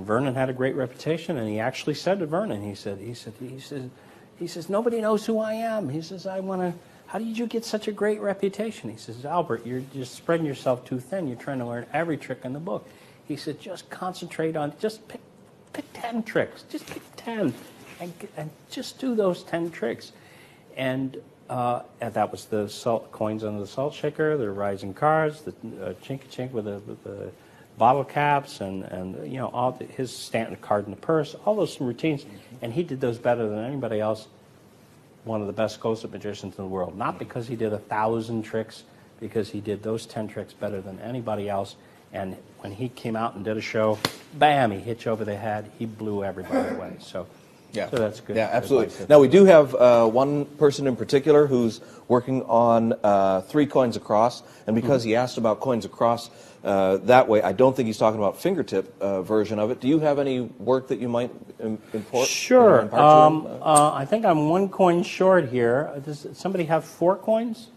Vernon had a great reputation, and he actually said to Vernon, he says, nobody knows who I am. He says, how did you get such a great reputation? He says, Albert, you're just spreading yourself too thin. You're trying to learn every trick in the book. He said, just concentrate on, just pick 10 tricks. Just pick 10 and just do those 10 tricks. And that was the coins under the salt shaker, the rising cards, the chink with the bottle caps, and all his standard card in the purse, all those routines. And he did those better than anybody else. One of the best close-up magicians in the world. Not because he did 1,000 tricks, because he did those 10 tricks better than anybody else. And when he came out and did a show, bam, he hit you over the head. He blew everybody away. So that's good. Yeah, absolutely. Now, we do have one person in particular who's working on 3 coins across. And because he asked about coins across that way, I don't think he's talking about fingertip version of it. Do you have any work that you might import? Sure. I think I'm 1 coin short here. Does somebody have 4 coins?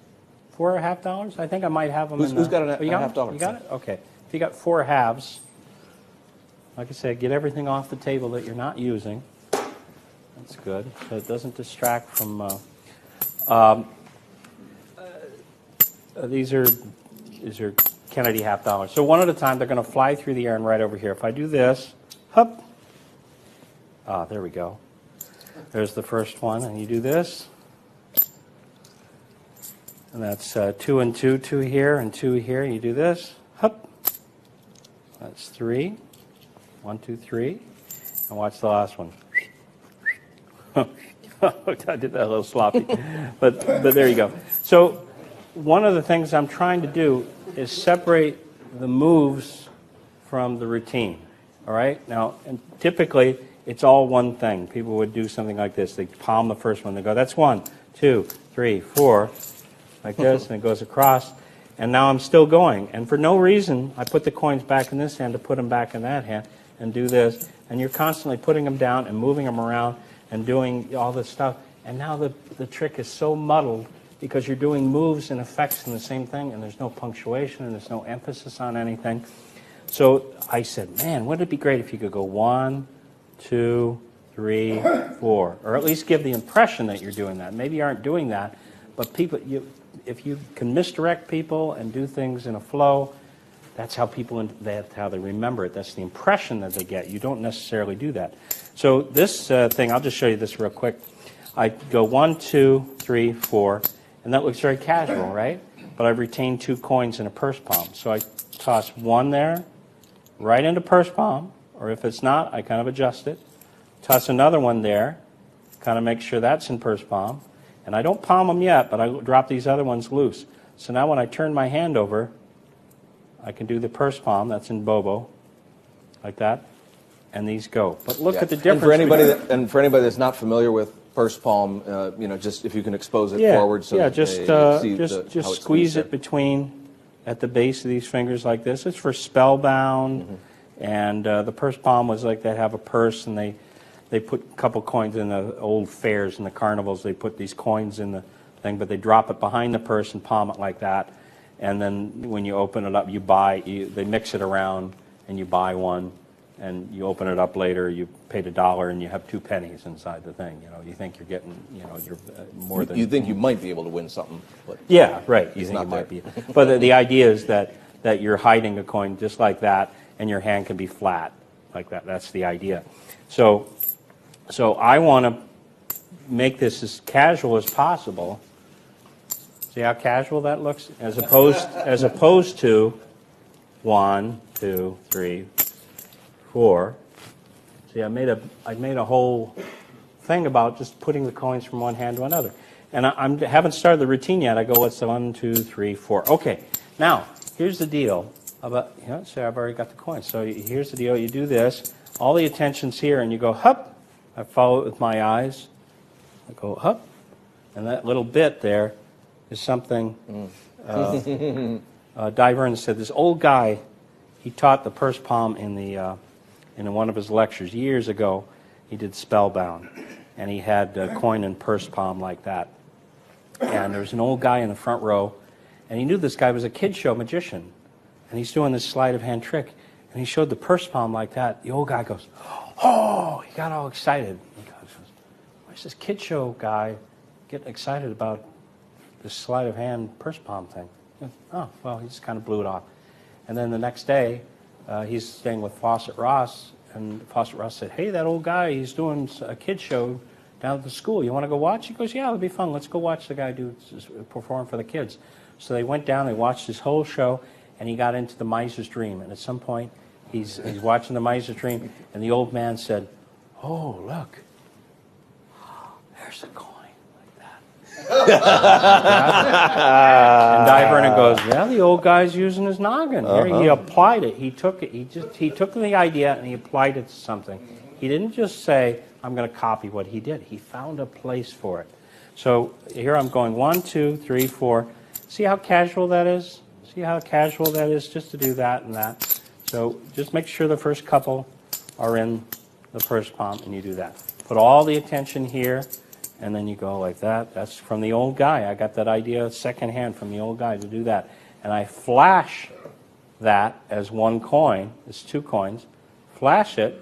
$4.50? I think I might have them. Who's got a half dollar? You got it? Okay. If you got 4 halves, like I said, get everything off the table that you're not using. That's good. So it doesn't distract from. These are Kennedy half dollars. So one at a time, they're going to fly through the air and right over here. If I do this, hup. There we go. There's the first one, and you do this. And that's 2 and 2, 2 here and 2 here. You do this, hup. That's 3. 1, 2, 3. And watch the last one. I did that a little sloppy, but there you go. So one of the things I'm trying to do is separate the moves from the routine. All right? Now, and typically, it's all one thing. People would do something like this. They palm the first one. They go, that's 1, 2, 3, 4, like this, and it goes across. And now I'm still going. And for no reason, I put the coins back in this hand to put them back in that hand and do this. And you're constantly putting them down and moving them around and doing all this stuff. And now the trick is so muddled because you're doing moves and effects in the same thing, and there's no punctuation and there's no emphasis on anything. So I said, man, wouldn't it be great if you could go 1, 2, 3, 4, or at least give the impression that you're doing that. Maybe you aren't doing that, but people, if you can misdirect people and do things in a flow, that's how that's how they remember it. That's the impression that they get. You don't necessarily do that. So this thing, I'll just show you this real quick. I go 1, 2, 3, 4, and that looks very casual, right? But I've retained 2 coins in a purse palm. So I toss 1 there, right into purse palm, or if it's not, I kind of adjust it. Toss another one there, kind of make sure that's in purse palm. And I don't palm them yet, but I drop these other ones loose. So now when I turn my hand over, I can do the purse palm, that's in Bobo, like that, and these go. But look at the difference. And for anybody that's not familiar with purse palm, just if you can expose it forward, so just squeeze it between at the base of these fingers like this. It's for spellbound, and the purse palm was like they have a purse and they put a couple coins in the old fairs and the carnivals. They put these coins in the thing, but they drop it behind the purse and palm it like that. And then when you open it up, they mix it around and you buy one. And you open it up later, you paid $1 and you have 2 pennies inside the thing. You think you're getting, you're more than... You think you might be able to win something. But yeah, right. You think it might be. But the idea is that you're hiding a coin just like that, and your hand can be flat like that. That's the idea. So I want to make this as casual as possible. See how casual that looks? As opposed to 1, 2, 3, 4. See, I made a whole thing about just putting the coins from one hand to another. And I haven't started the routine yet. I go, what's the 1, 2, 3, 4? Okay, now, here's the deal. About, see, I've already got the coins. So here's the deal. You do this. All the attention's here, and you go, hup. I follow it with my eyes. I go, hup. And that little bit there is something... Di Vernon said, this old guy, he taught the purse palm in one of his lectures years ago. He did spellbound, and he had a coin and purse palm like that. And there was an old guy in the front row, and he knew this guy was a kid show magician, and he's doing this sleight of hand trick, and he showed the purse palm like that. The old guy goes, oh, he got all excited. He goes, where's this kid show guy getting excited about this sleight of hand purse palm thing? Oh, well, he just kind of blew it off. And then the next day, he's staying with Fawcett Ross, and Fawcett Ross said, hey, that old guy, he's doing a kid show down at the school. You want to go watch? He goes, yeah, it'll be fun. Let's go watch the guy perform for the kids. So they went down, they watched his whole show, and he got into the miser's dream. And at some point, he's watching the miser's dream, and the old man said, oh, look, there's a coin. And Di Vernon goes, yeah, the old guy's using his noggin. He applied it. He took the idea and he applied it to something. He didn't just say, I'm going to copy what he did. He found a place for it. So here I'm going 1, 2, 3, 4. See how casual that is? See how casual that is just to do that and that? So just make sure the first couple are in the purse palm and you do that. Put all the attention here. And then you go like that. That's from the old guy. I got that idea secondhand from the old guy to do that. And I flash that as 1 coin. It's 2 coins. Flash it.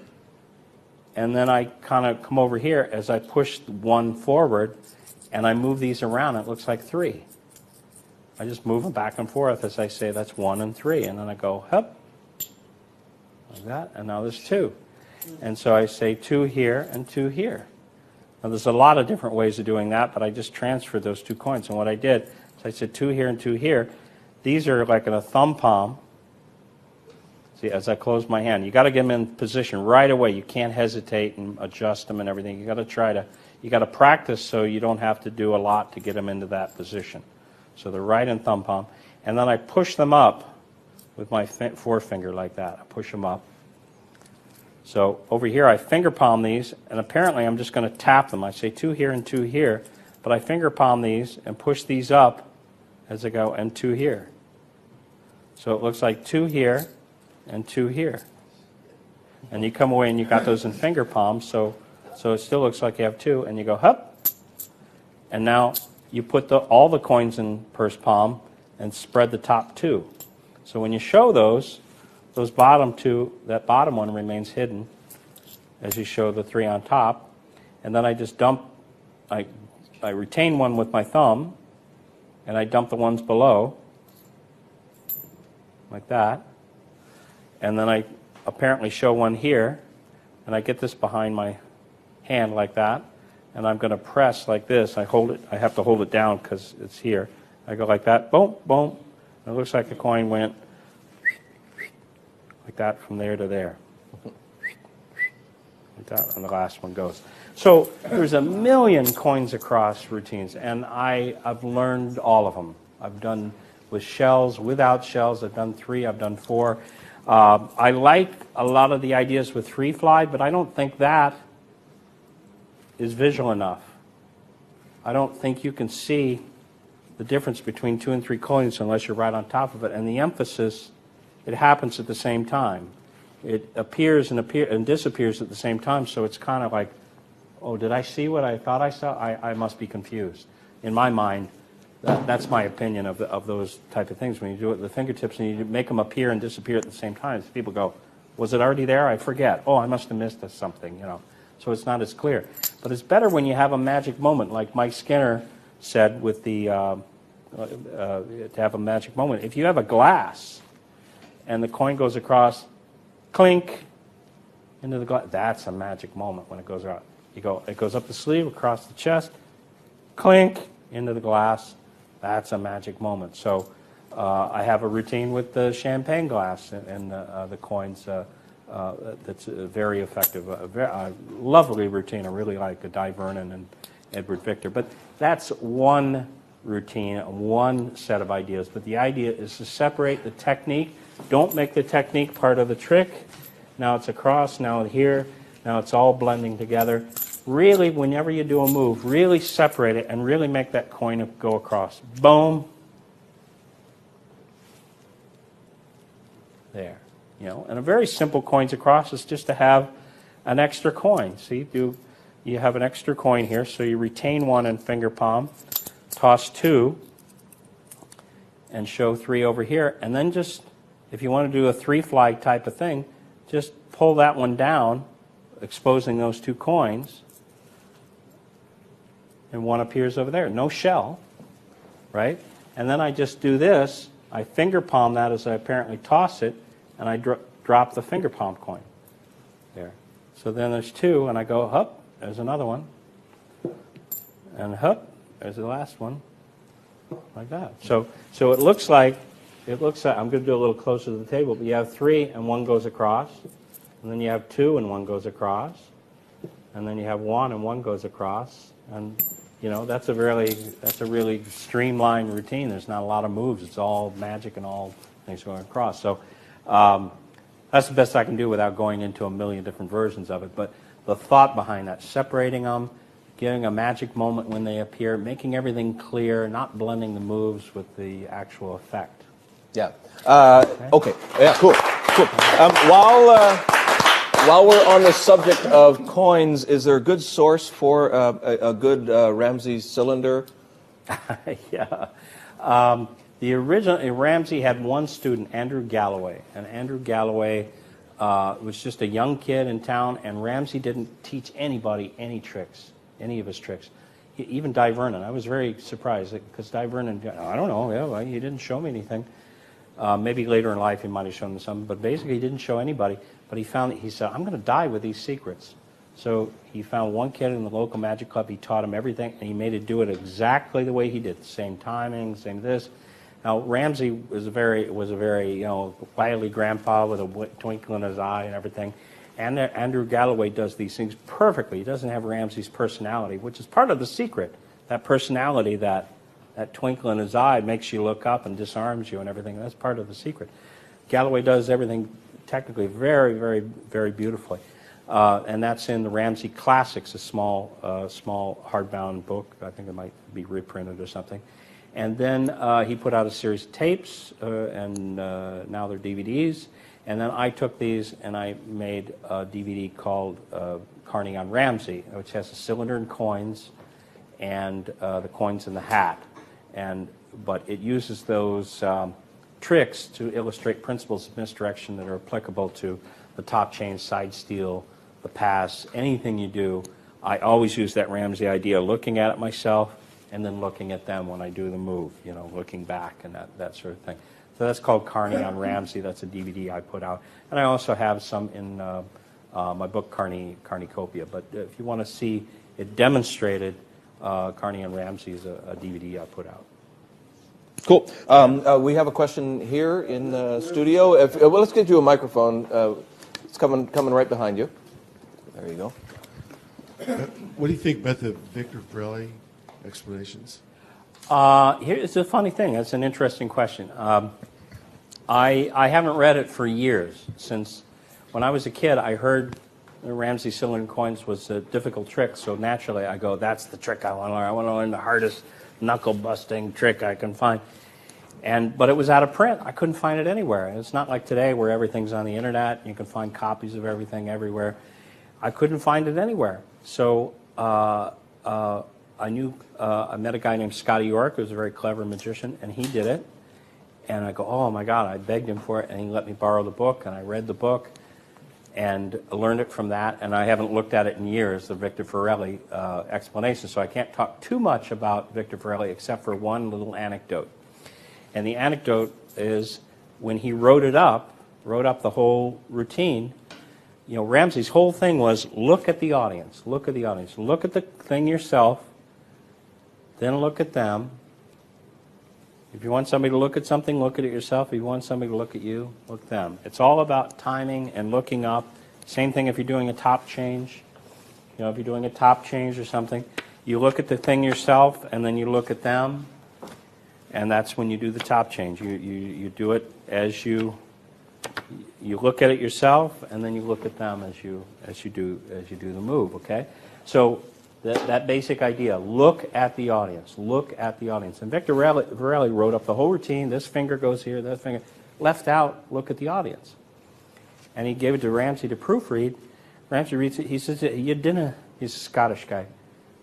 And then I kind of come over here as I push 1 forward. And I move these around. It looks like 3. I just move them back and forth as I say that's 1 and 3. And then I go, hup. Like that. And now there's 2. And so I say 2 here and 2 here. Now, there's a lot of different ways of doing that, but I just transferred those 2 coins. And what I did is I said 2 here and 2 here. These are like in a thumb palm. See, as I close my hand, you got to get them in position right away. You can't hesitate and adjust them and everything. You got to practice so you don't have to do a lot to get them into that position. So they're right in thumb palm. And then I push them up with my forefinger like that. I push them up. So over here, I finger palm these, and apparently I'm just going to tap them. I say 2 here and 2 here, but I finger palm these and push these up as I go, and 2 here. So it looks like 2 here and 2 here. And you come away and you got those in finger palms, so it still looks like you have 2, and you go, hup. And now you put all the coins in purse palm and spread the top 2. So when you show those bottom 2, that bottom one remains hidden as you show the 3 on top. And then I just dump, I retain one with my thumb, and I dump the ones below, like that. And then I apparently show one here, and I get this behind my hand like that. and I'm going to press like this. I have to hold it down because it's here. I go like that, boom, boom. It looks like the coin went like that from there to there. Like that, and the last one goes. So there's a million coins across routines, and I've learned all of them. I've done with shells, without shells. I've done 3, I've done 4. I like a lot of the ideas with 3 fly, but I don't think that is visual enough. I don't think you can see the difference between 2 and 3 coins unless you're right on top of it. And the emphasis, it happens at the same time. It appears and disappears at the same time, so it's kind of like, oh, did I see what I thought I saw? I must be confused. In my mind, that's my opinion of those type of things. When you do it with the fingertips and you make them appear and disappear at the same time, people go, was it already there? I forget. Oh, I must have missed something, you know. So it's not as clear. But it's better when you have a magic moment, like Mike Skinner said with the to have a magic moment. If you have a glass and the coin goes across, clink, into the glass, that's a magic moment when it goes out. It goes up the sleeve, across the chest, clink, into the glass. That's a magic moment. So I have a routine with the champagne glass and the coins that's very effective. A lovely routine. I really like Di Vernon and Edward Victor. But that's one routine, one set of ideas. But the idea is to separate the technique. Don't make the technique part of the trick. Now it's across, now here, now it's all blending together. Really, whenever you do a move, really separate it and really make that coin go across. Boom. There. You know, and a very simple coins across is just to have an extra coin. See, you have an extra coin here, so you retain 1 in finger palm, toss 2, and show 3 over here, and then just, if you want to do a 3 flag type of thing, just pull that one down, exposing those 2 coins, and 1 appears over there. No shell, right? And then I just do this. I finger palm that as I apparently toss it, and I drop the finger palm coin there. So then there's 2, and I go, hup, there's another one. And hup, there's the last one, like that. So it looks like, I'm going to do a little closer to the table, but you have 3 and 1 goes across, and then you have 2 and 1 goes across, and then you have 1 and 1 goes across, and you know that's a really streamlined routine. There's not a lot of moves. It's all magic and all things going across. So that's the best I can do without going into a million different versions of it. But the thought behind that, separating them, giving a magic moment when they appear, making everything clear, not blending the moves with the actual effect. Yeah. Okay. Yeah. Cool. Cool. While we're on the subject of coins, is there a good source for a good Ramsey cylinder? Yeah. The original Ramsey had one student, Andrew Galloway, and Andrew Galloway was just a young kid in town, and Ramsey didn't teach anybody any of his tricks. Even Di Vernon. I was very surprised because Di Vernon, I don't know, yeah, well, he didn't show me anything. Maybe later in life he might have shown them something, but basically he didn't show anybody. But he said, I'm going to die with these secrets. So he found one kid in the local magic club. He taught him everything, and he made it do it exactly the way he did. Same timing, same this. Now Ramsey was a very wily grandpa with a twinkle in his eye and everything. And Andrew Galloway does these things perfectly. He doesn't have Ramsey's personality, which is part of the secret. That personality, that twinkle in his eye makes you look up and disarms you and everything. That's part of the secret. Galloway does everything technically very, very, very beautifully. And that's in the Ramsey Classics, a small hardbound book. I think it might be reprinted or something. And then he put out a series of tapes, and now they're DVDs. And then I took these and I made a DVD called Carney on Ramsey, which has a cylinder and coins, and the coins in the hat. But it uses those tricks to illustrate principles of misdirection that are applicable to the top chain, side steal, the pass, anything you do. I always use that Ramsey idea, looking at it myself and then looking at them when I do the move, looking back and that sort of thing. So that's called Carney on Ramsey. That's a DVD I put out. And I also have some in my book, Carneycopia. But if you want to see it demonstrated Carney and Ramsey's a DVD I put out. Cool. We have a question here in the studio. Well, let's get you a microphone. It's coming right behind you. There you go. What do you think about the Victor Borelli explanations? Here's a funny thing. That's an interesting question. I haven't read it for years. Since when I was a kid, I heard Ramsey cylinder coins was a difficult trick, so naturally I go, that's the trick I want to learn. I want to learn the hardest knuckle-busting trick I can find. But it was out of print. I couldn't find it anywhere. It's not like today where everything's on the internet. You can find copies of everything everywhere. I couldn't find it anywhere. So I met a guy named Scotty York, who was a very clever magician, and he did it. And I go, oh my God, I begged him for it, and he let me borrow the book, and I read the book and learned it from that, and I haven't looked at it in years, the Victor Borelli explanation, so I can't talk too much about Victor Borelli except for one little anecdote. And the anecdote is when he wrote up the whole routine, you know, Ramsey's whole thing was look at the audience, look at the audience, look at the thing yourself, then look at them. If you want somebody to look at something, look at it yourself. If you want somebody to look at you, look at them. It's all about timing and looking up. Same thing if you're doing a top change. You know, if you're doing a top change or something, you look at the thing yourself and then you look at them, and that's when you do the top change. You do it as you look at it yourself, and then you look at them as you do the move. Okay, so. That basic idea, look at the audience, look at the audience. And Victor Borelli wrote up the whole routine, this finger goes here, that finger, left out, look at the audience. And he gave it to Ramsey to proofread. Ramsey reads it, he says, you didn't, he's a Scottish guy,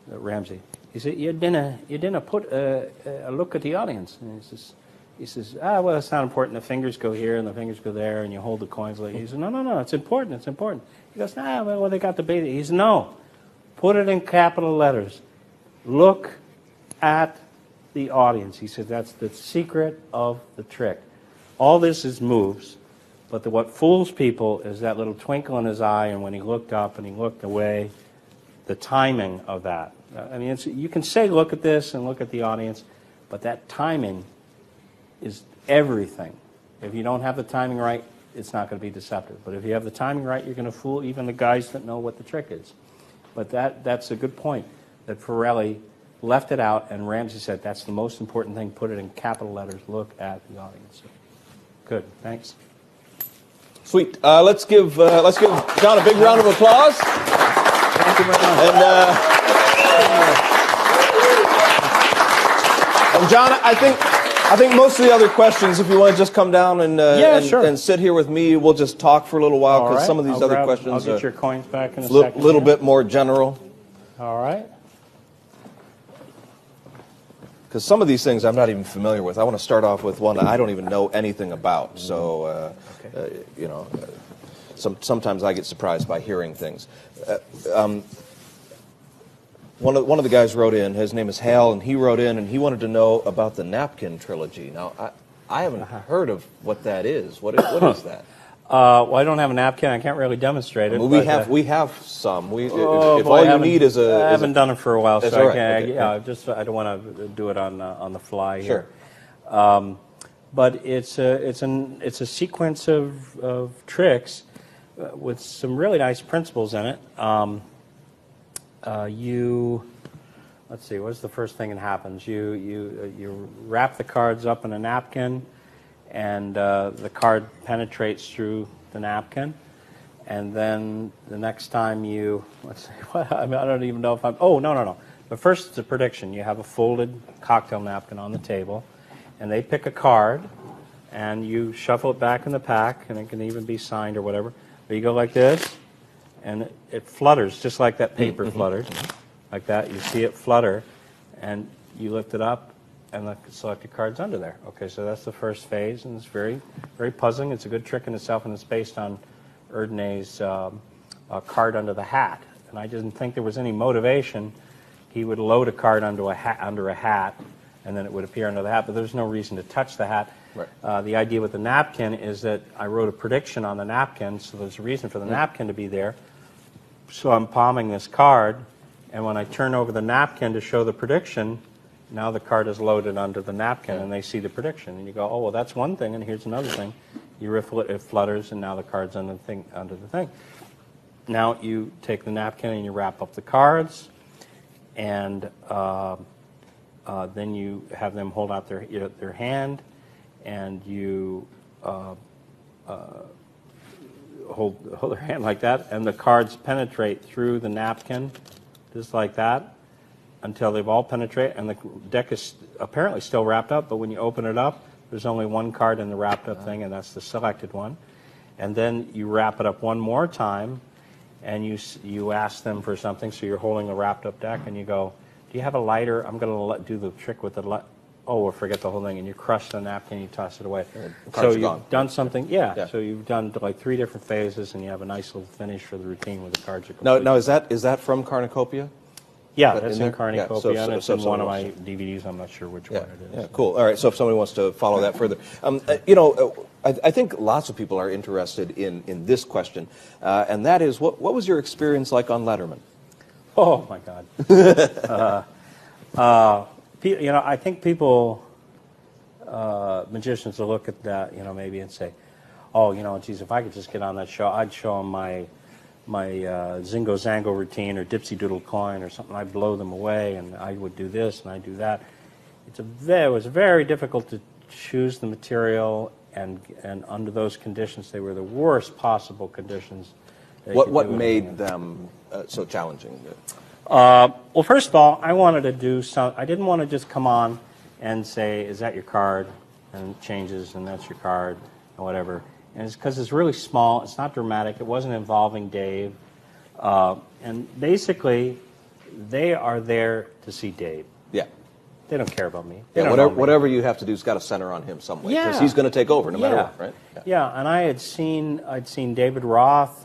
Ramsey. He said, you didn't put a look at the audience. And he says, well, it's not important, the fingers go here and the fingers go there, and you hold the coins like, he says, no, it's important, it's important. He goes, well, they got the basic. He says, no. Put it in capital letters. Look at the audience. He said that's the secret of the trick. All this is moves, but what fools people is that little twinkle in his eye, and when he looked up and he looked away, the timing of that. I mean, you can say look at this and look at the audience, but that timing is everything. If you don't have the timing right, it's not going to be deceptive. But if you have the timing right, you're going to fool even the guys that know what the trick is. But that's a good point, that Borelli left it out, and Ramsey said that's the most important thing, put it in capital letters, look at the audience. Good, thanks. Sweet. Let's give John a big round of applause. Thank you very much. And John, I think most of the other questions, if you want to just come down and sit here with me, we'll just talk for a little while, because some of these other questions I'll get your coins back in a are second. a little bit more general. All right. Because some of these things I'm not even familiar with. I want to start off with one that I don't even know anything about. So, you know, sometimes I get surprised by hearing things. One of the guys wrote in, his name is Hal, and he wrote in and he wanted to know about the napkin trilogy. Now, I haven't heard of what that is. What is that? Well, I don't have a napkin. I can't really demonstrate it. I mean, we have some. If all you need is a... I haven't done it for a while, so right. I can't. Okay. I don't want to do it on the fly here. Sure. But it's a sequence of tricks with some really nice principles in it. Let's see, what's the first thing that happens? You wrap the cards up in a napkin, and the card penetrates through the napkin, and then the next time let's see, I don't even know if no. But first it's a prediction. You have a folded cocktail napkin on the table, and they pick a card, and you shuffle it back in the pack, and it can even be signed or whatever. But you go like this, and it flutters just like that paper flutters, like that. You see it flutter, and you lift it up, and the selected card's under there. Okay, so that's the first phase, and it's very, very puzzling. It's a good trick in itself, and it's based on Erdney's card under the hat. And I didn't think there was any motivation. He would load a card under a hat, and then it would appear under the hat, but there's no reason to touch the hat. Right. The idea with the napkin is that I wrote a prediction on the napkin, so there's a reason for the napkin to be there. So I'm palming this card, And when I turn over the napkin to show the prediction, now the card is loaded onto the napkin, and they see the prediction. And you go, oh, well, that's one thing, and here's another thing. You riffle it, it flutters, and now the card's under the thing. Now you take the napkin and you wrap up the cards, and then you have them hold out their hand, and you hold their hand like that, and the cards penetrate through the napkin, just like that, until they've all penetrated, and the deck is apparently still wrapped up, but when you open it up, there's only one card in the wrapped up thing, and that's the selected one. And then you wrap it up one more time, and you ask them for something, so you're holding a wrapped up deck, and you go, do you have a lighter? I'm going to do the trick with the light. Oh, we'll forget the whole thing, and you crush the napkin, and you toss it away. So you've done something, yeah. So you've done like 3 different phases, and you have a nice little finish for the routine where the cards are complete. Now is that from Cornucopia? Yeah, that's in Cornucopia, yeah, and it's in one of my DVDs. I'm not sure which one it is. Yeah, cool. All right, so if somebody wants to follow that further. I think lots of people are interested in this question, and that is, what was your experience like on Letterman? Oh, my God. I think people, magicians will look at that, maybe and say, oh, geez, if I could just get on that show, I'd show them my Zingo Zango routine or Dipsy Doodle coin or something. I'd blow them away, and I would do this and I'd do that. It was very difficult to choose the material, and under those conditions, they were the worst possible conditions. What made them so challenging? Well, first of all, I wanted to do I didn't want to just come on and say, is that your card? And it changes, and that's your card, and whatever. And it's because it's really small. It's not dramatic. It wasn't involving Dave. And basically, they are there to see Dave. Yeah. They don't care about me. Whatever you have to do has got to center on him some way, because he's going to take over no matter what, right? Yeah, and I'd seen David Roth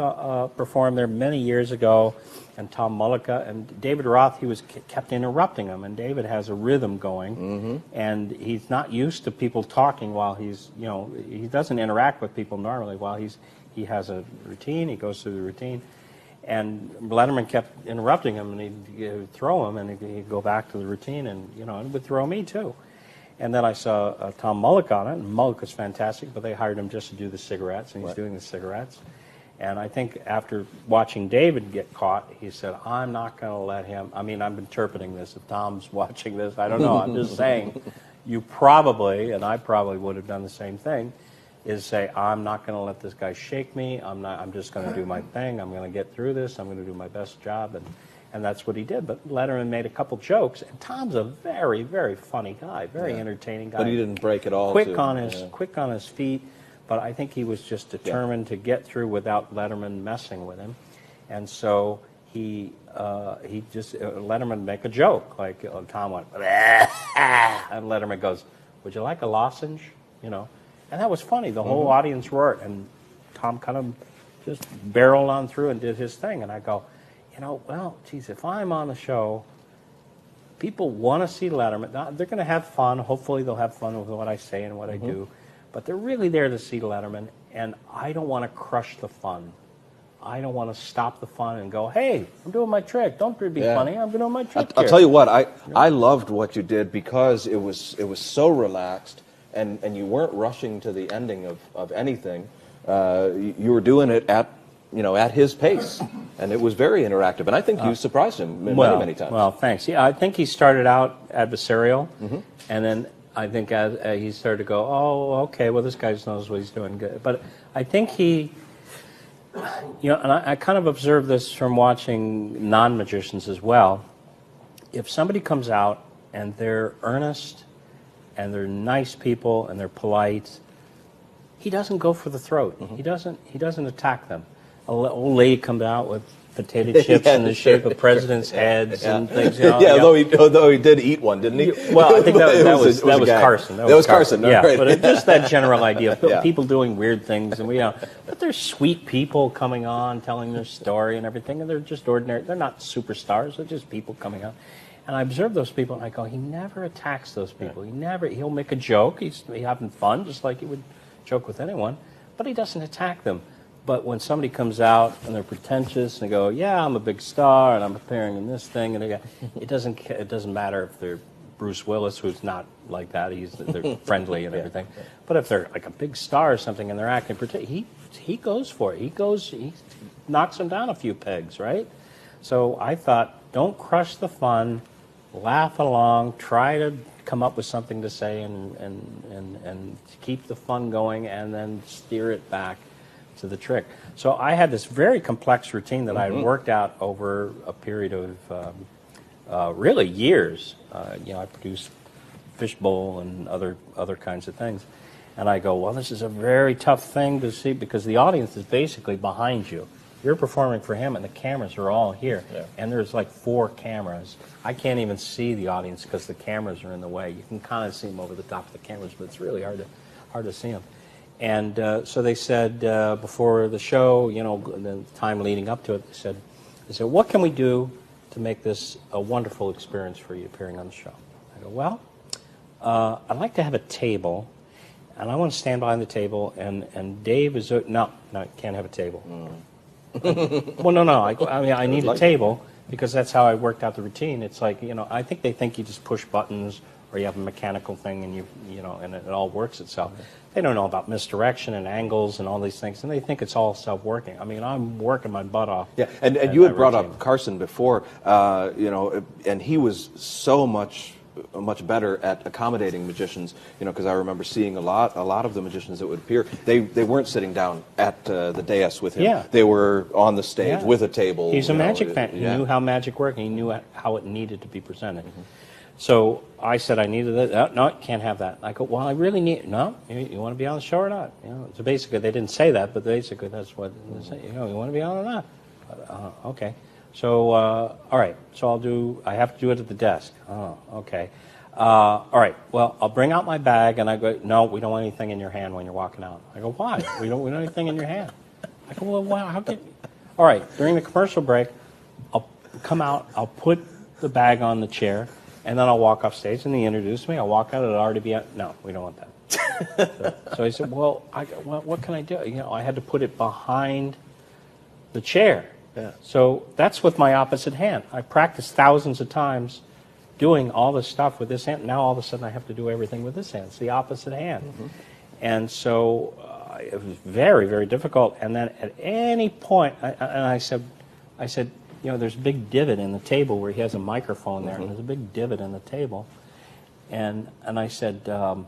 perform there many years ago, and Tom Mullica, and David Roth, he kept interrupting him, and David has a rhythm going, and he's not used to people talking while he's, he doesn't interact with people normally while he has a routine, he goes through the routine, and Letterman kept interrupting him, and he'd throw him, and he'd go back to the routine, and, it would throw me too. And then I saw Tom Mullica on it, and Mullica's fantastic, but they hired him just to do the cigarettes, and he's doing the cigarettes. And I think after watching David get caught, he said, I'm not going to let him. I mean, I'm interpreting this. If Tom's watching this, I don't know. I'm just saying, you probably, and I probably would have done the same thing, is say, I'm not going to let this guy shake me. I'm just going to do my thing. I'm going to get through this. I'm going to do my best job. And that's what he did. But Letterman made a couple jokes. And Tom's a very, very funny guy, very entertaining guy. But he didn't break it all. Quick on his feet. But I think he was just determined to get through without Letterman messing with him. And so he just Letterman make a joke. Like Tom went, and Letterman goes, would you like a lozenge? And that was funny. The whole audience roared. And Tom kind of just barreled on through and did his thing. And I go, well, geez, if I'm on the show, people want to see Letterman. They're going to have fun. Hopefully they'll have fun with what I say and what I do. But they're really there to see Letterman, and I don't want to crush the fun. I don't want to stop the fun and go, hey, I'm doing my trick. Don't be funny. I'm doing my trick I'll tell you what, I loved what you did because it was so relaxed, and you weren't rushing to the ending of anything. You were doing it at his pace, and it was very interactive. And I think you surprised him many times. Well, thanks. Yeah, I think he started out adversarial, and then I think as he started to go, oh, okay, well, this guy knows what he's doing good. But I think he, and I kind of observed this from watching non-magicians as well. If somebody comes out and they're earnest and they're nice people and they're polite, he doesn't go for the throat. He doesn't attack them. An old lady comes out with potato chips in the shape of presidents' heads and things. Although he did eat one, didn't he? Well, I think that was Carson. That was Carson. No, yeah, right. But just that general idea of people doing weird things, and but they're sweet people coming on, telling their story and everything, and they're just ordinary. They're not superstars. They're just people coming on. And I observe those people, and I go, he never attacks those people. He'll make a joke. He's having fun, just like he would joke with anyone, but he doesn't attack them. But when somebody comes out and they're pretentious and they go, yeah, I'm a big star and I'm appearing in this thing, and they go, it doesn't matter if they're Bruce Willis, who's not like that. They're friendly and everything. But if they're like a big star or something and they're acting pretentious, he goes for it. He knocks them down a few pegs, right? So I thought, don't crush the fun, laugh along, try to come up with something to say and keep the fun going, and then steer it back to the trick. So I had this very complex routine that I had worked out over a period of really years. I produced Fishbowl and other kinds of things. And I go, well, this is a very tough thing to see because the audience is basically behind you. You're performing for him, and the cameras are all here. Yeah. And there's like 4 cameras. I can't even see the audience because the cameras are in the way. You can kind of see them over the top of the cameras, but it's really hard to see them. And so they said before the show, the time leading up to it, they said, what can we do to make this a wonderful experience for you appearing on the show? I go, well, I'd like to have a table, and I want to stand behind the table, and Dave is, no, can't have a table. Well, no, I need a table because that's how I worked out the routine. It's like, I think they think you just push buttons or you have a mechanical thing and and it all works itself. They don't know about misdirection and angles and all these things, and they think it's all self-working. I mean, I'm working my butt off. Yeah, and you had brought up Carson before, and he was so much better at accommodating magicians, because I remember seeing a lot of the magicians that would appear. They weren't sitting down at the dais with him. Yeah. They were on the stage with a table. He's a magic fan. He knew how magic worked. And he knew how it needed to be presented. So I said I needed that. No, can't have that. I go, well, I really need. No, you want to be on the show or not? So basically, they didn't say that, but basically that's what they say. You want to be on or not? Okay. So all right. So I have to do it at the desk. Oh, okay. All right. Well, I'll bring out my bag, and I go, no, we don't want anything in your hand when you're walking out. I go, why? We don't want anything in your hand. I go, well, wow, how can? All right. During the commercial break, I'll come out. I'll put the bag on the chair. And then I'll walk off stage, and they introduce me. I'll walk out, it'll already be out. No, we don't want that. So I said, well, what can I do? I had to put it behind the chair. Yeah. So that's with my opposite hand. I practiced thousands of times doing all this stuff with this hand. Now all of a sudden I have to do everything with this hand. It's the opposite hand. And so it was very, very difficult. And then at any point, I said, there's a big divot in the table where he has a microphone there, and there's a big divot in the table. And I said, can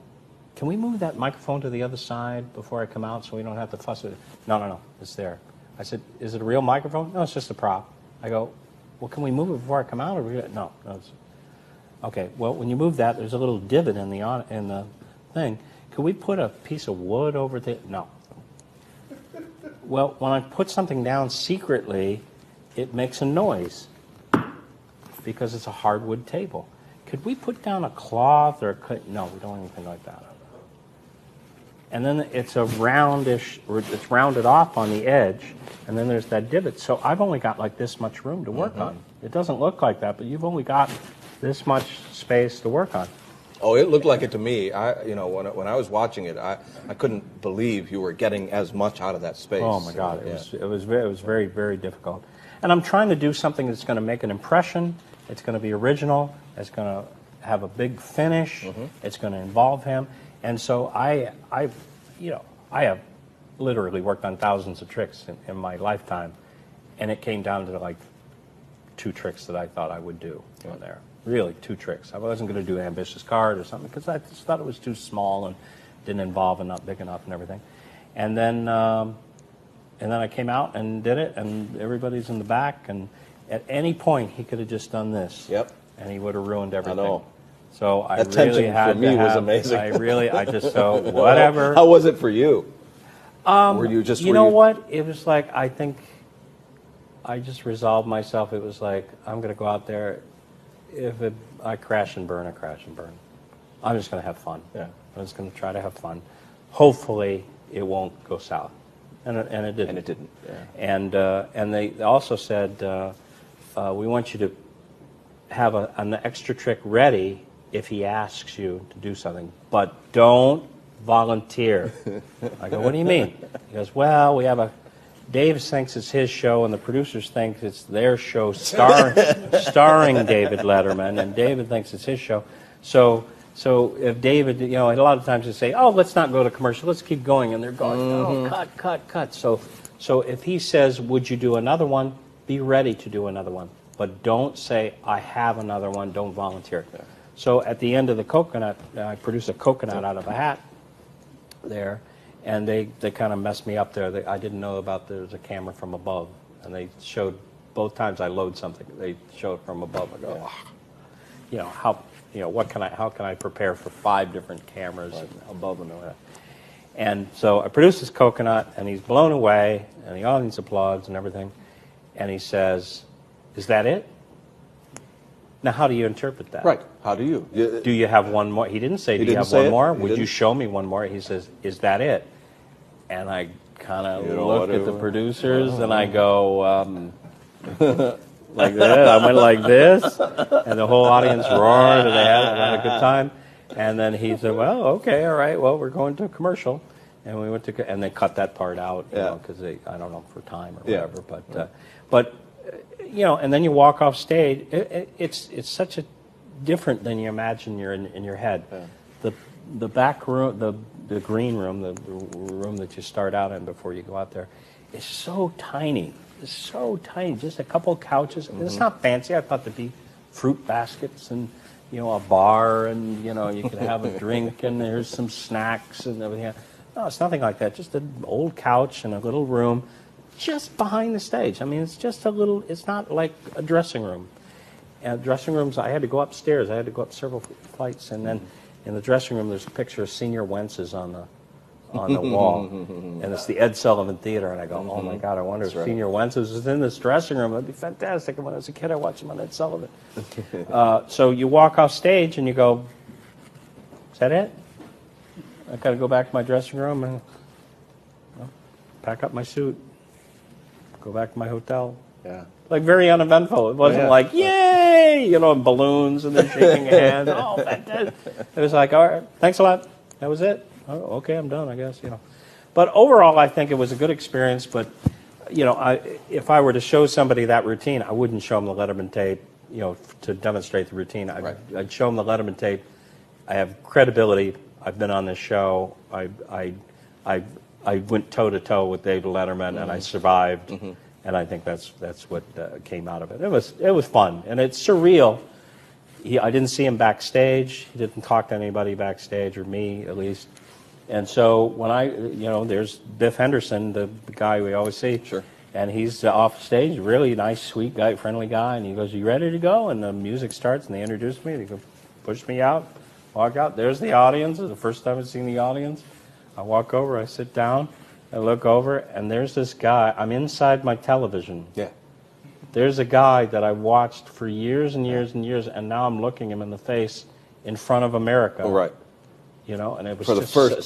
we move that microphone to the other side before I come out so we don't have to fuss with it? No, it's there. I said, is it a real microphone? No, it's just a prop. I go, well, can we move it before I come out? No, it's... Okay, well, when you move that, there's a little divot in the thing. Can we put a piece of wood over there? No. Well, when I put something down secretly, it makes a noise because it's a hardwood table. Could we put down a cloth or no, we don't want anything like that. And then it's a roundish, or it's rounded off on the edge, and then there's that divot. So I've only got like this much room to work on. It doesn't look like that, but you've only got this much space to work on. Oh, it looked like it to me. When I was watching it, I couldn't believe you were getting as much out of that space. Oh my God, it was very, very difficult. And I'm trying to do something that's going to make an impression. It's going to be original. It's going to have a big finish. It's going to involve him. And so I have literally worked on thousands of tricks in my lifetime, and it came down to like 2 tricks that I thought I would do on there. Really, 2 tricks. I wasn't going to do an ambitious card or something because I just thought it was too small and didn't involve and not big enough and everything. And then I came out and did it, and everybody's in the back. And at any point, he could have just done this. Yep. And he would have ruined everything. I know. So I that really tension had for me to have, was amazing. I just so whatever. How was it for you? Were you just? What? It was like I think I just resolved myself. It was like I'm going to go out there. I crash and burn, I crash and burn. I'm just going to have fun. Yeah. I'm just going to try to have fun. Hopefully, it won't go south. And it didn't. And it didn't. Yeah. And they also said, we want you to have an extra trick ready if he asks you to do something, but don't volunteer. I go, what do you mean? He goes, well, we have Dave thinks it's his show, and the producers think it's their show, starring David Letterman, and David thinks it's his show. So if David, a lot of times they say, "Oh, let's not go to commercial, let's keep going," and they're going, "Oh, cut." So if he says, "Would you do another one?" Be ready to do another one, but don't say, "I have another one." Don't volunteer. Yeah. So at the end of the coconut, I produced a coconut out of a hat there. And they kind of messed me up there. I didn't know about there was a camera from above, and they showed both times I load something. They showed from above. I go, how can I prepare for 5 different cameras above and around? And so I produced this coconut, and he's blown away, and the audience applauds and everything. And he says, "Is that it?" Now, how do you interpret that? Right. How do you? Do you have one more? He didn't say, "Do you have one more?" Would you show me one more? He says, "Is that it?" And I kind of look at the producers, and I go, like this. I went like this, and the whole audience roared, and they had a good time. And then he said, "Well, okay, all right, well, we're going to a commercial." And we went to, and they cut that part out, because I don't know, for time or whatever. But and then you walk off stage. It's such a different than you imagine you're in your head. Yeah. The back room, the green room, the room that you start out in before you go out there, is so tiny. It's so tiny. Just a couple of couches. Mm-hmm. It's not fancy. I thought there'd be fruit baskets and a bar, and you could have a drink, and there's some snacks and everything. No, it's nothing like that. Just an old couch and a little room just behind the stage. I mean, it's just a little, it's not like a dressing room. And dressing rooms, I had to go upstairs. I had to go up several flights, and then in the dressing room, there's a picture of Senior Wentz's on the wall, and it's the Ed Sullivan Theater. And I go, "Oh my God, I wonder if Senior Wentz was in this dressing room. That'd be fantastic." And when I was a kid, I watched him on Ed Sullivan. So you walk off stage and you go, "Is that it? I got to go back to my dressing room and pack up my suit, go back to my hotel." Yeah. Like, very uneventful. It wasn't like, "Yay!" And balloons and then shaking hands. Oh, fantastic. It was like, "All right, thanks a lot. That was it. Oh, okay, I'm done, I guess." But overall, I think it was a good experience. But if I were to show somebody that routine, I wouldn't show them the Letterman tape, to demonstrate the routine. I'd show them the Letterman tape. I have credibility. I've been on this show. I went toe to toe with David Letterman, and I survived. Mm-hmm. And I think that's what came out of it. It was fun, and it's surreal. I didn't see him backstage. He didn't talk to anybody backstage, or me at least. And so when there's Biff Henderson, the guy we always see. Sure. And he's off stage, really nice, sweet guy, friendly guy. And he goes, "You ready to go?" And the music starts, and they introduce me. They push me out, walk out. There's the audience. It's the first time I've seen the audience. I walk over, I sit down. I look over, and there's this guy. I'm inside my television. Yeah. There's a guy that I watched for years and years and years, and now I'm looking him in the face in front of America. Oh, right. And it was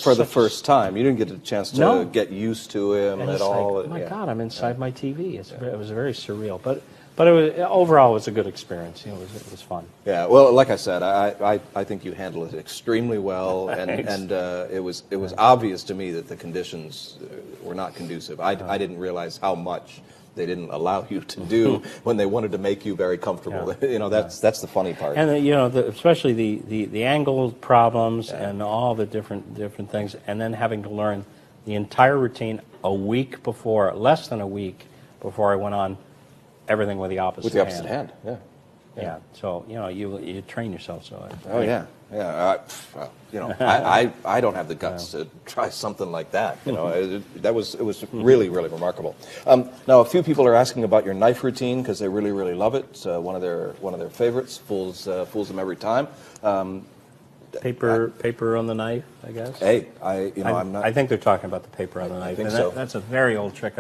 for the first time. You didn't get a chance to get used to him at all. Like, my God, I'm inside my TV. It was very surreal, but overall, it was a good experience. It was fun. Yeah. Well, like I said, I think you handled it extremely well, and it was obvious to me that the conditions were not conducive. I didn't realize how much they didn't allow you to do when they wanted to make you very comfortable. Yeah. That's the funny part. And especially the angle problems and all the different things, and then having to learn the entire routine less than a week before I went on. Everything with the opposite hand. With the opposite hand, yeah. Yeah. So you train yourself. So. I don't have the guts to try something like that. It was really remarkable. Now a few people are asking about your knife routine because they really love it. It's one of their favorites. Fools them every time. Paper on the knife, I guess. Hey, I'm not. I think they're talking about the paper on the knife. I think so. That's a very old trick.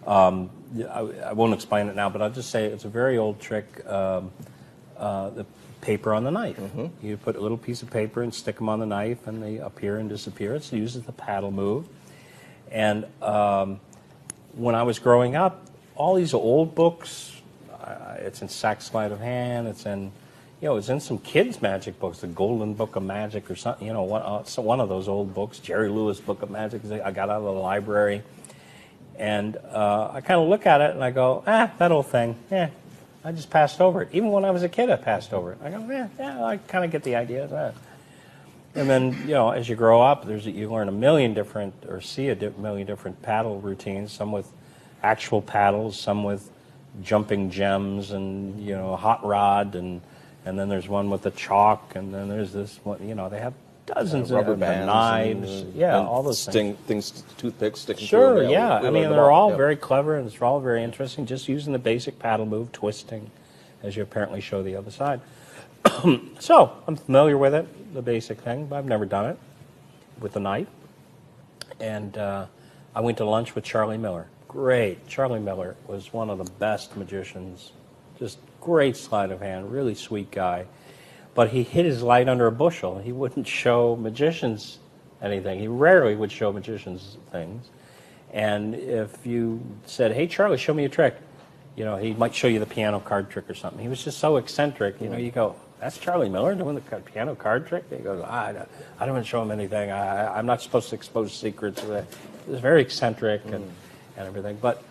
I won't explain it now, but I'll just say it's a very old trick, the paper on the knife. Mm-hmm. You put a little piece of paper and stick them on the knife, and they appear and disappear. It's used as the paddle move. And when I was growing up, all these old books, it's in Sack Sleight of Hand, it's in some kids' magic books, the Golden Book of Magic or something, one of those old books, Jerry Lewis Book of Magic, I got out of the library. And I kind of look at it and I go, that old thing, I just passed over it. Even when I was a kid, I passed over it. I go, yeah, I kind of get the idea. And then, as you grow up, you learn a million different paddle routines, some with actual paddles, some with jumping gems and, hot rod, and then there's one with the chalk, and then there's this one, they have dozens rubber of bands, knives, and all those things, toothpicks sticking Sure, through them. yeah. We I mean, learned they're all yeah. very clever, and it's all very interesting, just using the basic paddle move, twisting, as you apparently show the other side. So, I'm familiar with it, the basic thing, but I've never done it with the knife. And I went to lunch with Charlie Miller. Great. Charlie Miller was one of the best magicians. Just great sleight of hand, really sweet guy. But he hid his light under a bushel. He wouldn't show magicians anything. He rarely would show magicians things. And if you said, hey, Charlie, show me a trick, he might show you the piano card trick or something. He was just so eccentric. You go, that's Charlie Miller doing the piano card trick? He goes, I don't want to show him anything. I'm not supposed to expose secrets. He was very eccentric and everything. But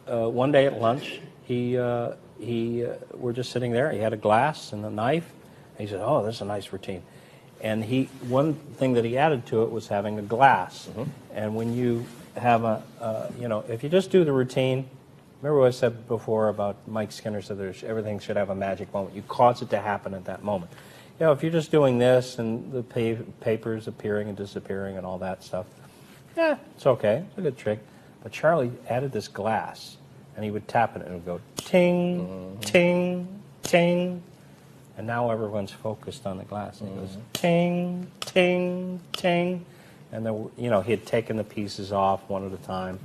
one day at lunch, we're just sitting there. He had a glass and a knife. And he said, oh, this is a nice routine. And one thing that he added to it was having a glass. And when you have if you just do the routine, remember what I said before about Mike Skinner said everything should have a magic moment. You cause it to happen at that moment. If you're just doing this and the papers appearing and disappearing and all that stuff, it's okay. It's a good trick. But Charlie added this glass, and he would tap it, and it would go ting, ting, ting. And now everyone's focused on the glass. And it goes ting, ting, ting. And then, he had taken the pieces off one at a time.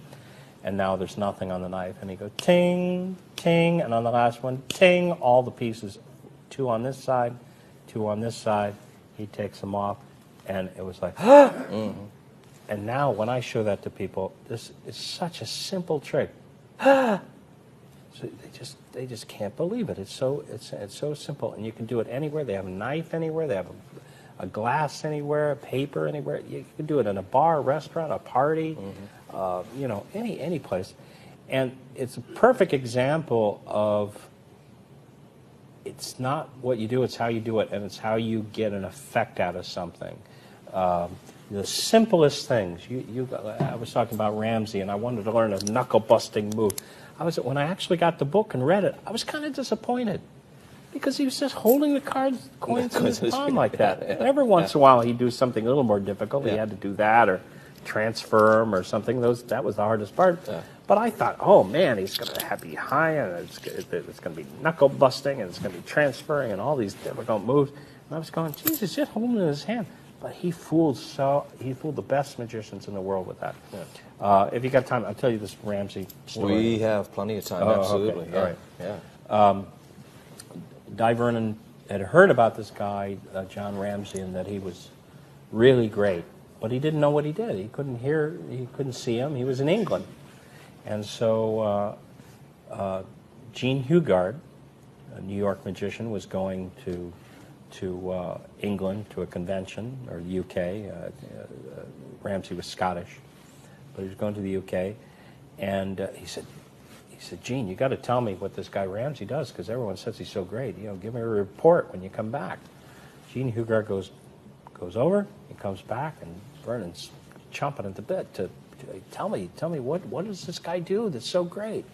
And now there's nothing on the knife. And he goes ting, ting. And on the last one, ting, all the pieces. 2 on this side, 2 on this side. He takes them off. And it was like, And now when I show that to people, this is such a simple trick. So they just can't believe it. It's so simple, and you can do it anywhere. They have a knife anywhere. They have a glass anywhere, a paper anywhere. You can do it in a bar, a restaurant, a party, any place. And it's a perfect example of it's not what you do, it's how you do it, and it's how you get an effect out of something. The simplest things. I was talking about Ramsey, and I wanted to learn a knuckle-busting move. When I actually got the book and read it, I was kind of disappointed because he was just holding the coins in his palm like that. And every once in a while, he'd do something a little more difficult. He had to do that or transfer them or something. That was the hardest part. Yeah. But I thought, oh man, he's going to be high, and it's going to be knuckle-busting, and it's going to be transferring, and all these difficult moves. And I was going, Jesus, just holding it in his hand. But he fooled the best magicians in the world with that. Yeah. If you got time, I'll tell you this Ramsey story. We have plenty of time, absolutely. Okay. Yeah. All right. Di Vernon had heard about this guy, John Ramsey, and that he was really great. But he didn't know what he did. He couldn't hear, he couldn't see him. He was in England. And so Gene Hugard, a New York magician, was going to England to a convention, or the UK. Ramsey was Scottish, but he was going to the UK, and he said, Gene, you got to tell me what this guy Ramsey does, because everyone says he's so great. Give me a report when you come back. Gene Hugard goes over, he comes back, and Vernon's chomping at the bit to tell me what does this guy do that's so great?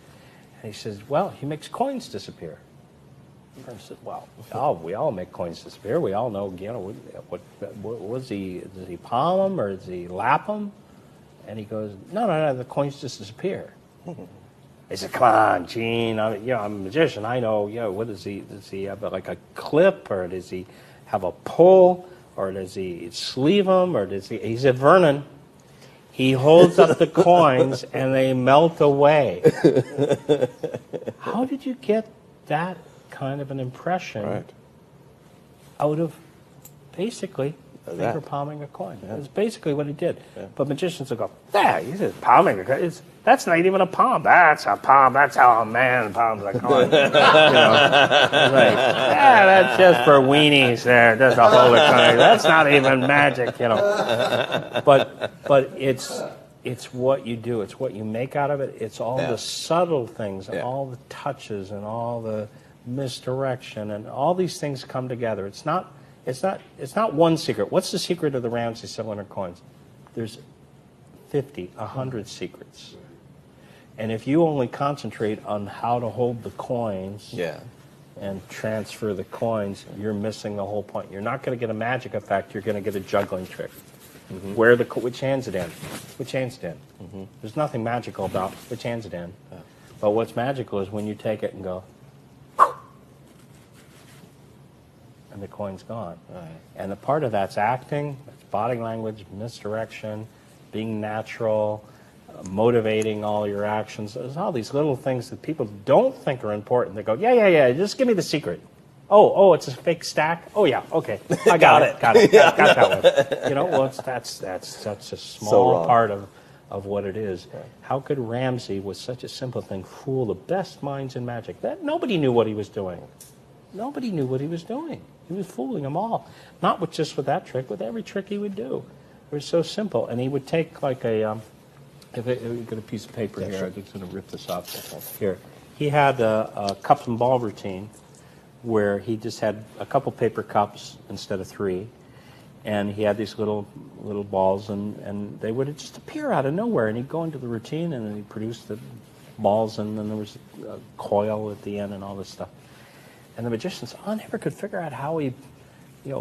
And he says, well, he makes coins disappear. I said, well, we all make coins disappear. We all know, what was he? Does he palm them or does he lap them? And he goes, no, the coins just disappear. I said, come on, Gene. I'm a magician. I know. What does he? Does he have like a clip, or does he have a pull, or does he sleeve them, or does he? He said, Vernon. He holds up the coins and they melt away. How did you get that kind of an impression out of basically finger palming a coin? That's basically what he did. Yeah. But magicians will go, he says palming a coin. That's not even a palm. That's a palm. That's how a man palms a coin. That's just for weenies there. Just a hold of coin. That's not even magic, But It's what you do. It's what you make out of it. It's all Yeah. the subtle things, and Yeah. all the touches, and all the misdirection, and all these things come together. It's not one secret. What's the secret of the Ramsey cylinder coins? There's 50, 100 secrets. And if you only concentrate on how to hold the coins Yeah. and transfer the coins, you're missing the whole point. You're not going to get a magic effect. You're going to get a juggling trick. Which hand's it in? Which hand's it in? There's nothing magical about which hand's it in. But what's magical is when you take it and go, and the coin's gone. And the part of that's acting, it's body language, misdirection, being natural, motivating all your actions. There's all these little things that people don't think are important. They go, yeah, just give me the secret. Oh, it's a fake stack? Oh, yeah, okay. I got it. Got that one. You know, well, that's such a small wrong. part of what it is. How could Ramsey, with such a simple thing, fool the best minds in magic? That nobody knew what he was doing. Nobody knew what he was doing. He was fooling them all. Not just with that trick, with every trick he would do. It was so simple. And he would take like if you got a piece of paper here, sure. I'm just going to rip this off. Here. He had a cup and ball routine where he just had a couple paper cups instead of 3. And he had these little balls, and they would just appear out of nowhere. And he'd go into the routine, and then he'd produce the balls, and then there was a coil at the end and all this stuff. And the magicians, never could figure out how he,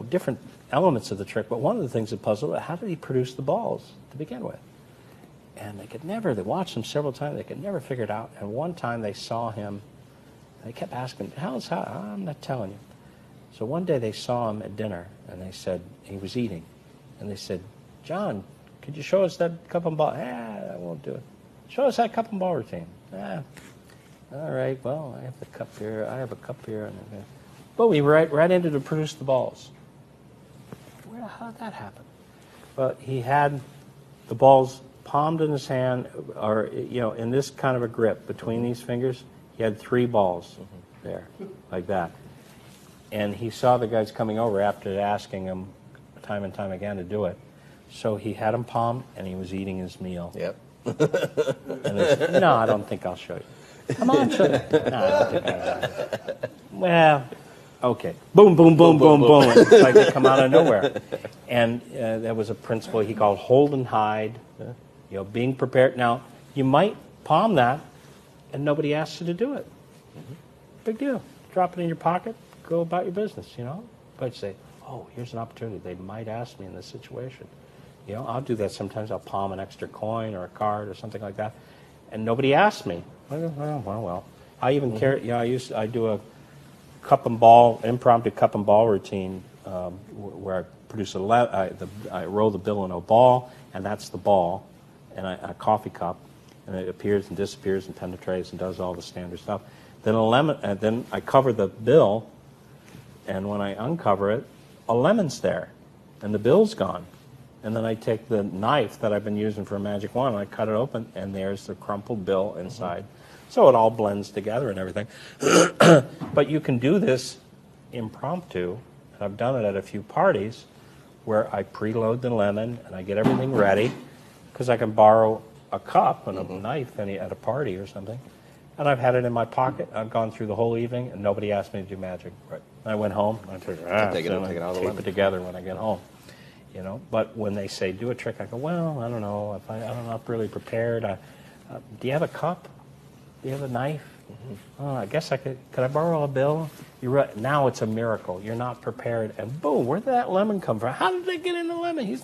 different elements of the trick. But one of the things that puzzled, how did he produce the balls to begin with? And they watched him several times, they could never figure it out. And one time they saw him, and they kept asking, how? I'm not telling you. So one day they saw him at dinner, and they said, he was eating. And they said, John, could you show us that cup and ball? I won't do it. Show us that cup and ball routine. All right, well, I have the cup here. I have a cup here. And but we right into to produce the balls. How did that happen? Well, he had the balls palmed in his hand, or in this kind of a grip between these fingers. He had 3 balls there, like that. And he saw the guys coming over after asking him time and time again to do it. So he had them palmed, and he was eating his meal. Yep. And they said, no, I don't think I'll show you. Come on, show you. No, I don't think I'll. Well, okay. Boom, boom, boom, boom, boom. And it's like they come out of nowhere. And there was a principle he called hold and hide. Being prepared. Now, you might palm that, and nobody asks you to do it. Big deal. Drop it in your pocket. Go about your business. But you say, here's an opportunity. They might ask me in this situation. I'll do that sometimes. I'll palm an extra coin or a card or something like that, and nobody asks me. Well. I even carry. I do a impromptu cup and ball routine where I produce I roll the bill in a ball, and that's the ball, and a coffee cup, and it appears and disappears and penetrates and does all the standard stuff. Then then I cover the bill, and when I uncover it, a lemon's there, and the bill's gone. And then I take the knife that I've been using for a magic wand, and I cut it open, and there's the crumpled bill inside. So it all blends together and everything. But you can do this impromptu, and I've done it at a few parties where I preload the lemon, and I get everything ready, because I can borrow a cup and a knife at a party or something. And I've had it in my pocket. I've gone through the whole evening, and nobody asked me to do magic. Right. I went home, and I figured, take it out of the lemon. Tape it together when I get home. But when they say do a trick, I go, well, I don't know. I'm not really prepared. Do you have a cup? Do you have a knife? Oh, I guess I could I borrow a bill? You're right. Now it's a miracle. You're not prepared. And boom, where did that lemon come from? How did they get in the lemon? He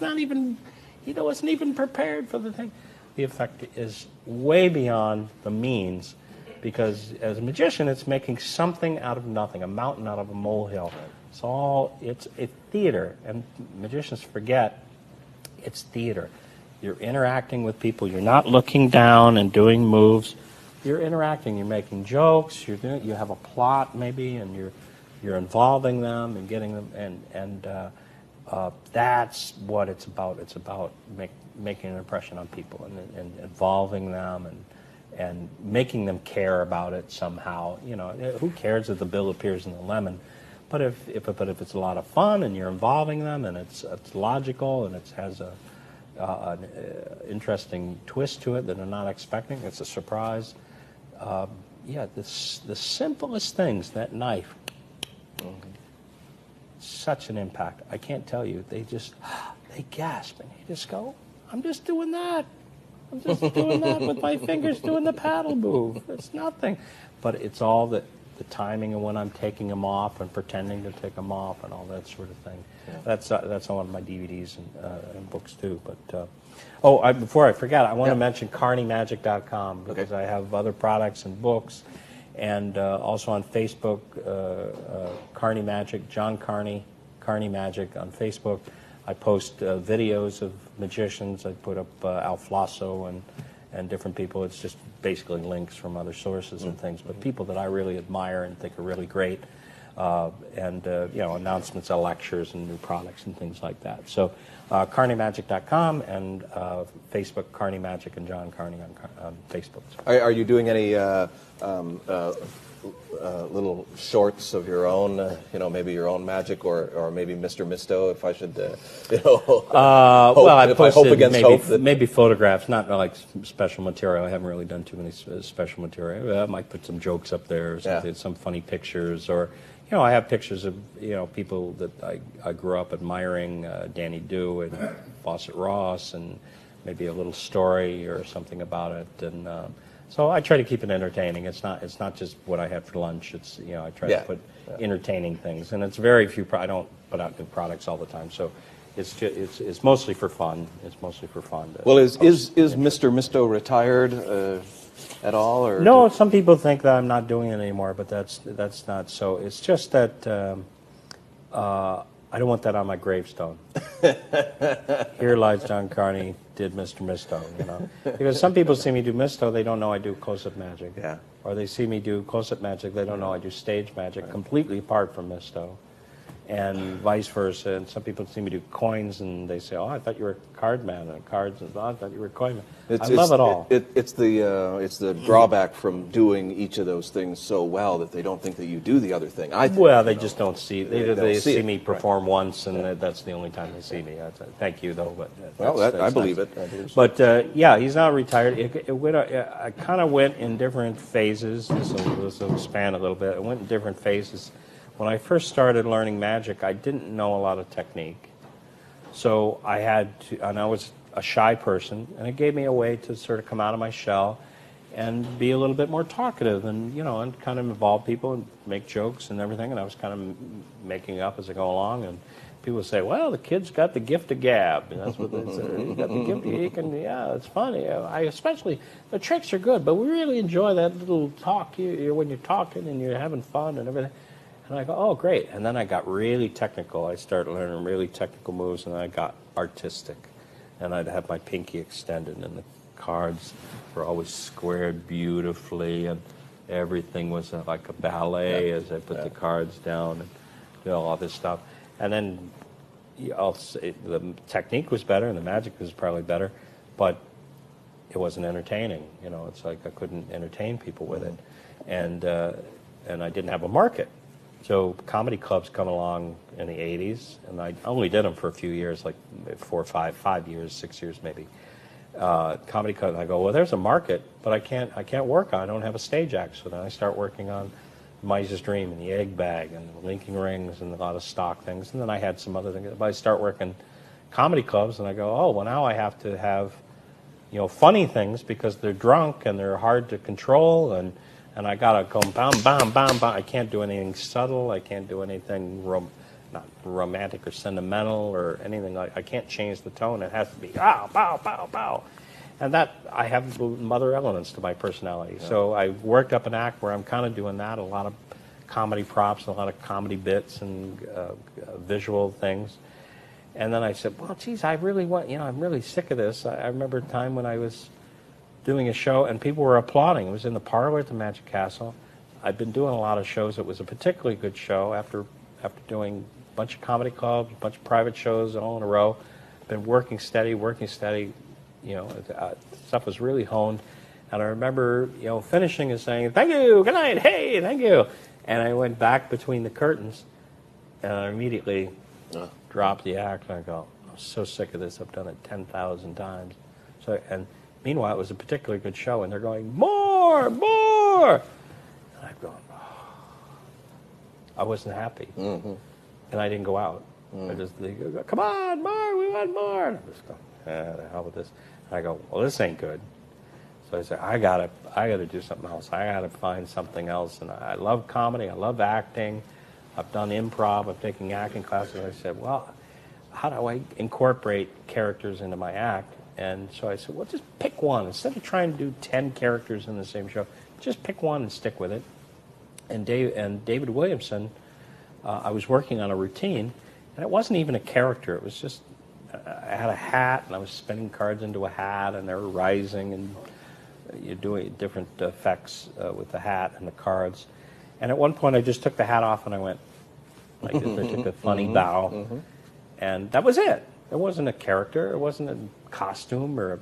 wasn't even prepared for the thing. The effect is way beyond the means, because as a magician, it's making something out of nothing, a mountain out of a molehill. It's a theater, and magicians forget it's theater. You're interacting with people. You're not looking down and doing moves. You're interacting. You're making jokes. You have a plot maybe, and you're involving them and getting them, and that's what it's about. It's about making an impression on people and involving them and making them care about it somehow. Who cares if the bill appears in the lemon? But if it's a lot of fun and you're involving them and it's logical and it has interesting twist to it that they're not expecting. It's a surprise. The simplest things, that knife, such an impact. I can't tell you. They gasp, and you just go, I'm just doing that. I'm just doing that with my fingers doing the paddle move. It's nothing. But it's all the timing and when I'm taking them off and pretending to take them off and all that sort of thing. Yeah. That's on one of my DVDs and books too. But before I forget, I want to mention CarneyMagic.com because I have other products and books, and also on Facebook, Carney Magic, John Carney, Carney Magic on Facebook. I post videos of magicians. I put up Al Flosso and different people. It's just basically links from other sources and things, but people that I really admire and think are really great, and announcements of lectures and new products and things like that. So CarneyMagic.com and Facebook, Carney Magic and John Carney on Facebook. Are you doing any little shorts of your own, maybe your own magic or maybe Mr. Misto, if I should, I posted maybe photographs, not like special material. I haven't really done too many special material. I might put some jokes up there or something, some funny pictures, or, I have pictures of, people that I grew up admiring, Danny Dew and Fawcett Ross, and maybe a little story or something about it, and so I try to keep it entertaining. It's not just what I had for lunch. It's I try to put entertaining things, and it's very few. I don't put out new products all the time, so it's mostly for fun. It's mostly for fun. Well, is Mr. Misto retired at all? Or no, some people think that I'm not doing it anymore, but that's not so. It's just that I don't want that on my gravestone. Here lies John Carney, did Mr. Misto, Because some people see me do Misto, they don't know I do close-up magic. Yeah. Or they see me do close-up magic, they don't know I do stage magic, completely apart from Misto. And vice versa. And some people see me do coins, and they say, "Oh, I thought you were a card man, and cards, and I thought you were a coin man." I love it all. It's the drawback from doing each of those things so well that they don't think that you do the other thing. They just don't see. They see it. me perform once, and that's the only time they see me. Thank you, though. But I believe it. But he's not retired. I kind of went in different phases. This will expand a little bit. I went in different phases. When I first started learning magic, I didn't know a lot of technique. So I had to, and I was a shy person, and it gave me a way to sort of come out of my shell and be a little bit more talkative and, and kind of involve people and make jokes and everything. And I was kind of making up as I go along. And people say, well, the kid's got the gift of gab. And that's what they say. He's got the gift. It's funny. Especially, the tricks are good, but we really enjoy that little talk when you're talking and you're having fun and everything. And I go, oh, great. And then I got really technical. I started learning really technical moves, and then I got artistic. And I'd have my pinky extended, and the cards were always squared beautifully, and everything was like a ballet as I put the cards down and all this stuff. And then the technique was better, and the magic was probably better, but it wasn't entertaining. It's like I couldn't entertain people with it. And I didn't have a market. So comedy clubs come along in the 80s, and I only did them for a few years, like 4 or 5 years, 6 years maybe. Comedy clubs, I go, well, there's a market, but I can't work on it. I don't have a stage act. So then I start working on Miser's Dream and the Egg Bag and the Linking Rings and a lot of stock things. And then I had some other things. But I start working comedy clubs, and I go, oh, well, now I have to have, funny things because they're drunk and they're hard to control, and I gotta go bam, bam, bam, bam. I can't do anything subtle. I can't do anything not romantic or sentimental or anything like. I can't change the tone. It has to be bow, bow, bow, bow. And that I have some other elements to my personality. Yeah. So I worked up an act where I'm kind of doing that. A lot of comedy props, a lot of comedy bits, and visual things. And then I said, well, geez, I really want. I'm really sick of this. I remember a time when I was doing a show, and people were applauding. It was in the parlor at the Magic Castle. I'd been doing a lot of shows. It was a particularly good show after doing a bunch of comedy clubs, a bunch of private shows all in a row. Been working steady. Stuff was really honed. And I remember, finishing and saying, thank you, good night, hey, thank you. And I went back between the curtains, and I immediately dropped the act, and I go, I'm so sick of this. I've done it 10,000 times. So, and meanwhile, it was a particularly good show, and they're going, more, more. And I'm going, oh. I wasn't happy. Mm-hmm. And I didn't go out. I just, they go, come on, more, we want more. And I just go, the hell with this. And I go, well, this ain't good. So I said, I gotta do something else. I gotta find something else. And I love comedy. I love acting. I've done improv. I've taken acting classes. I said, well, how do I incorporate characters into my act? And so I said, well, just pick one. Instead of trying to do 10 characters in the same show, just pick one and stick with it. And David Williamson, I was working on a routine, and it wasn't even a character. It was just, I had a hat, and I was spinning cards into a hat, and they were rising, and you're doing different effects with the hat and the cards. And at one point, I just took the hat off, and I went like this. I took a funny bow, and that was it. It wasn't a character. It wasn't a costume or a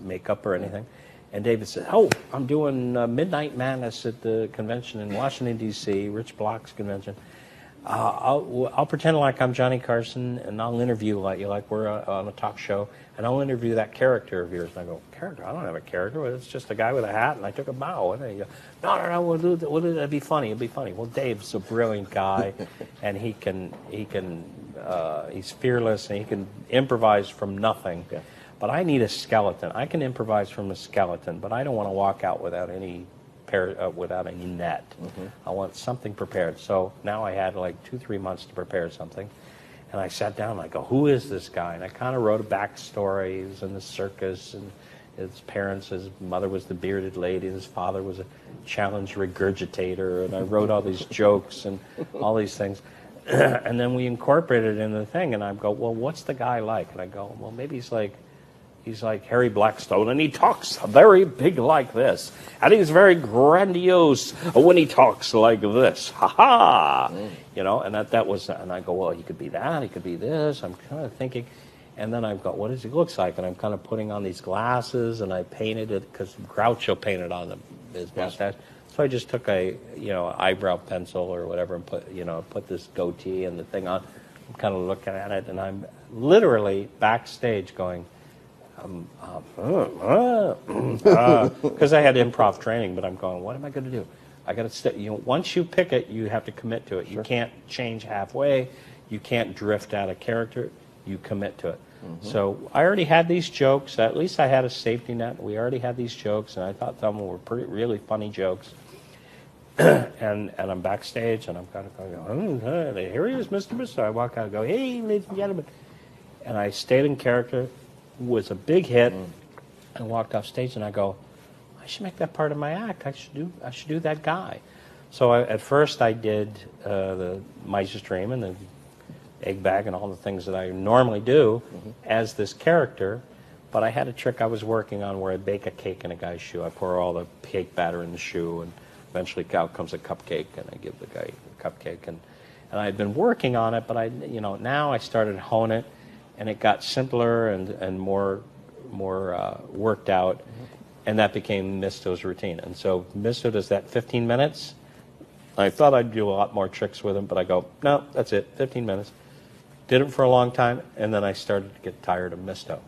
makeup or anything. And David said, oh, I'm doing Midnight Madness at the convention in Washington, D.C., Rich Block's convention. I'll pretend like I'm Johnny Carson, and I'll interview like we're on a talk show, and I'll interview that character of yours. And I go, character? I don't have a character. Well, it's just a guy with a hat, and I took a bow. And he goes, no, we'll do that. It'll be funny. It'll be funny. Well, Dave's a brilliant guy, and he's fearless, and he can improvise from nothing. Yeah. But I need a skeleton. I can improvise from a skeleton, but I don't want to walk out without any net. I want something prepared. So now I had like 2-3 months to prepare something. And I sat down and I go, who is this guy? And I kind of wrote a backstory. He was in the circus, and his mother was the bearded lady, and his father was a challenge regurgitator. And I wrote all these jokes and all these things. And then we incorporated it in the thing. And I go, well, what's the guy like? And I go, well, maybe he's like Harry Blackstone, and he talks very big like this. And he's very grandiose when he talks like this. Ha-ha! You know, and that was, and I go, well, he could be that, he could be this. I'm kind of thinking, and then I've got, what does he look like? And I'm kind of putting on these glasses, and I painted it, because Groucho painted on his mustache. So I just took a, eyebrow pencil or whatever and put this goatee and the thing on. I'm kind of looking at it, and I'm literally backstage going, because I had improv training, but I'm going, what am I going to do? I got to once you pick it, you have to commit to it. Sure. You can't change halfway. You can't drift out of character. You commit to it. So I already had these jokes. At least I had a safety net. We already had these jokes, and I thought some were really funny jokes. and I'm backstage, and I'm kind of going, here he is, Mr. Mister. I walk out and go, hey, ladies and gentlemen. And I stayed in character. Was a big hit, and walked off stage, and I go, I should make that part of my act. I should do that guy. So at first I did the Mice's Dream and the Egg Bag and all the things that I normally do as this character, but I had a trick I was working on where I bake a cake in a guy's shoe. I pour all the cake batter in the shoe, and eventually out comes a cupcake, and I give the guy a cupcake, and I had been working on it, but now I started to hone it. And it got simpler and more worked out, and that became Misto's routine. And so Misto does that 15 minutes. I thought I'd do a lot more tricks with him, but I go, no, that's it, 15 minutes. Did it for a long time, and then I started to get tired of Misto.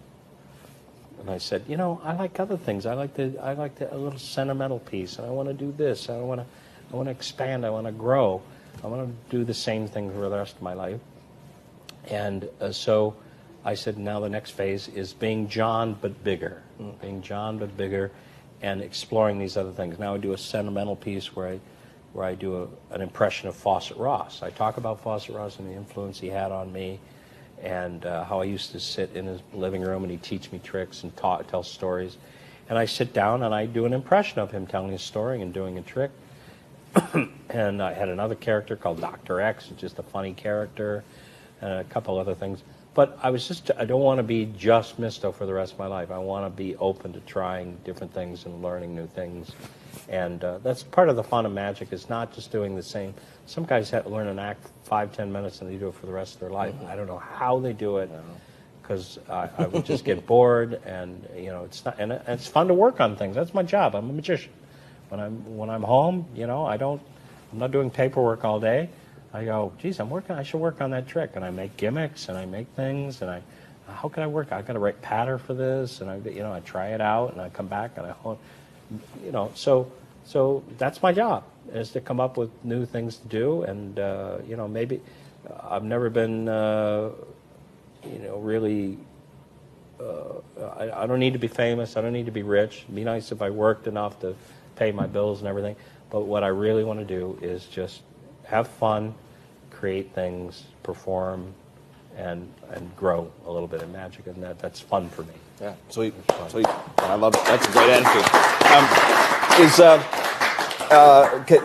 And I said, I like other things. I like a little sentimental piece, and I want to do this. I want to expand. I want to grow. I want to do the same thing for the rest of my life. And so I said, now the next phase is being John but bigger, being John but bigger, and exploring these other things. Now I do a sentimental piece where I do an impression of Fawcett Ross. I talk about Fawcett Ross and the influence he had on me, and how I used to sit in his living room and he'd teach me tricks and tell stories. And I sit down and I do an impression of him telling a story and doing a trick. And I had another character called Dr. X, just a funny character, and a couple other things. But I don't want to be just Misto for the rest of my life. I want to be open to trying different things and learning new things. And that's part of the fun of magic, is not just doing the same. Some guys have to learn an act 5-10 minutes and they do it for the rest of their life. I don't know how they do it, because I would just get bored, and it's not. And it's fun to work on things. That's my job. I'm a magician. When I'm home, I'm not doing paperwork all day. I go, geez, I should work on that trick, and I make gimmicks, and I make things, and how can I work? I got to write patter for this, and I try it out, and I come back and I hone, so that's my job, is to come up with new things to do, and maybe I've never been really. I don't need to be famous. I don't need to be rich. It'd be nice if I worked enough to pay my bills and everything. But what I really want to do is just have fun, create things, perform, and grow a little bit in magic, and that's fun for me. Yeah, sweet. I love it. That's a great attitude.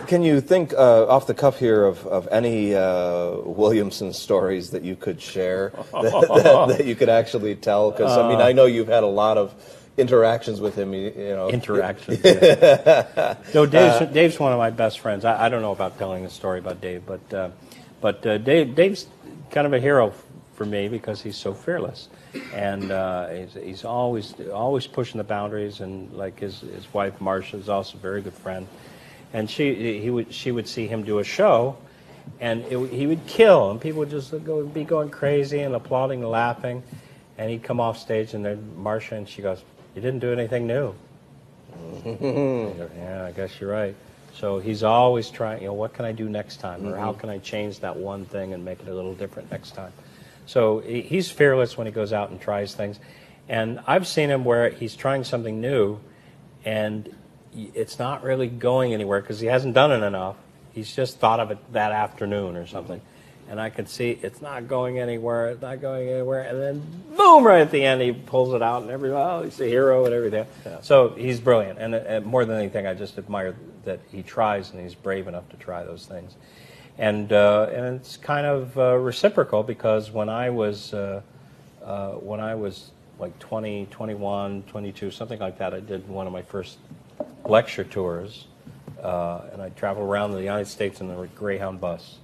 Can you think off the cuff here of any Williamson stories that you could share that you could actually tell? Because I know you've had a lot of interactions with him. Interactions. Yeah. No, Dave's one of my best friends. I don't know about telling a story about Dave, but Dave's kind of a hero for me because he's so fearless, and he's always pushing the boundaries. And like his wife Marcia is also a very good friend, and she would see him do a show, and he would kill, and people would just be going crazy and applauding and laughing, and he'd come off stage, and then Marcia, and she goes, "You didn't do anything new." Yeah, I guess you're right. So he's always trying, what can I do next time? Or how can I change that one thing and make it a little different next time? So he's fearless when he goes out and tries things. And I've seen him where he's trying something new, and it's not really going anywhere because he hasn't done it enough. He's just thought of it that afternoon or something. And I could see it's not going anywhere, and then boom, right at the end, he pulls it out, and he's a hero and everything. Yeah. So he's brilliant, and more than anything, I just admire that he tries and he's brave enough to try those things. And it's kind of reciprocal, because when I was like 20, 21, 22, something like that, I did one of my first lecture tours, and I traveled around the United States in the Greyhound bus.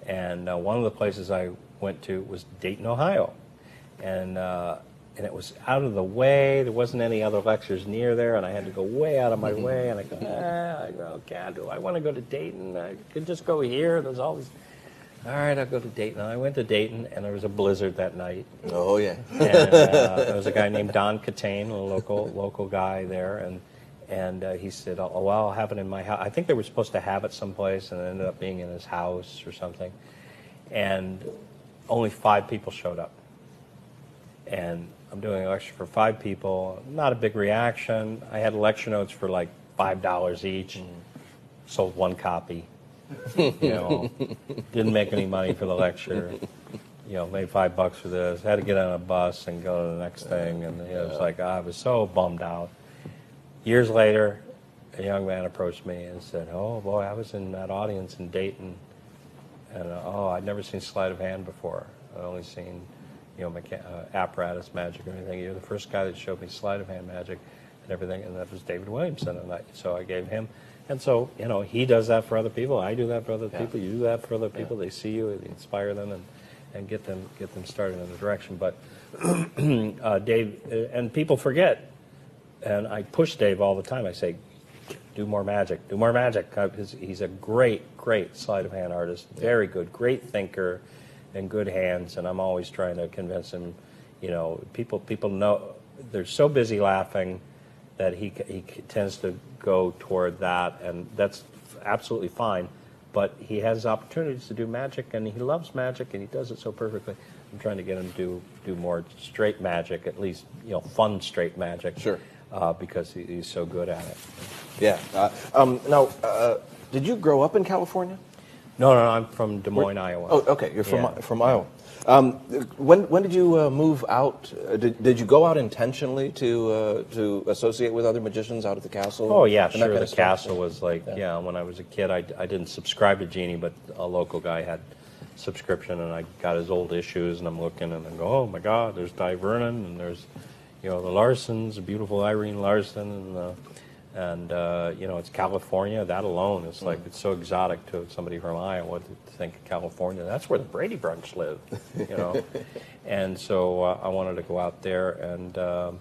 And one of the places I went to was Dayton, Ohio, and it was out of the way. There wasn't any other lectures near there, and I had to go way out of my way. And I go, do I want to go to Dayton? I could just go here. There's always, all right, I'll go to Dayton. And I went to Dayton, and there was a blizzard that night. Oh yeah. And there was a guy named Don Catane, a local guy there, and he said, well, I'll have it in my house. I think they were supposed to have it someplace, and it ended up being in his house or something. And only 5 people showed up. And I'm doing a lecture for 5 people. Not a big reaction. I had lecture notes for like $5 each. Sold 1 copy. Didn't make any money for the lecture. Made $5 for this. Had to get on a bus and go to the next thing. And it was like, I was so bummed out. Years later, a young man approached me and said, "Oh boy, I was in that audience in Dayton, and I'd never seen sleight of hand before. I'd only seen, apparatus magic or anything. You're the first guy that showed me sleight of hand magic and everything." And that was David Williamson, and so I gave him. And so he does that for other people. I do that for other people. You do that for other people. They see you, they inspire them, and get them started in the direction. But Dave, and people forget. And I push Dave all the time. I say, do more magic, do more magic. He's a great sleight of hand artist, very good, great thinker, and good hands. And I'm always trying to convince him, people know, they're so busy laughing that he tends to go toward that, and that's absolutely fine. But he has opportunities to do magic, and he loves magic, and he does it so perfectly. I'm trying to get him to do more straight magic, at least, fun straight magic. Sure. Because he's so good at it. Yeah. Now, did you grow up in California? No, I'm from Des Moines, Iowa. Oh, okay. You're from Iowa. When did you move out? Did you go out intentionally to associate with other magicians out at the castle? Oh yeah, sure. The castle was like, when I was a kid, I didn't subscribe to Genie, but a local guy had subscription, and I got his old issues, and I'm looking, and I go, oh my God, there's Di Vernon, and there's the Larsons, the beautiful Irene Larson, and it's California. That alone is like, it's so exotic to somebody from Iowa to think of California. That's where the Brady Bunch lived, And so I wanted to go out there, and I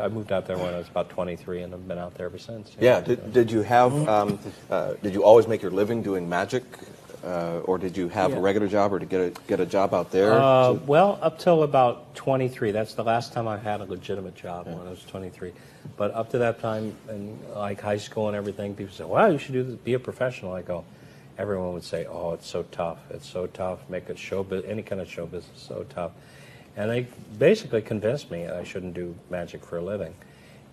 moved out there when I was about 23, and I've been out there ever since. Yeah. Did you have? Did you always make your living doing magic? or did you have a Yeah. regular job, or to get a job out there? Well, up till about 23. That's the last time I had a legitimate job, when I was 23. But up to that time, in like high school and everything, people say, "Well, you should do this, be a professional." I go, everyone would say, "Oh, it's so tough. It's so tough. Make it any kind of show business is so tough." And they basically convinced me I shouldn't do magic for a living,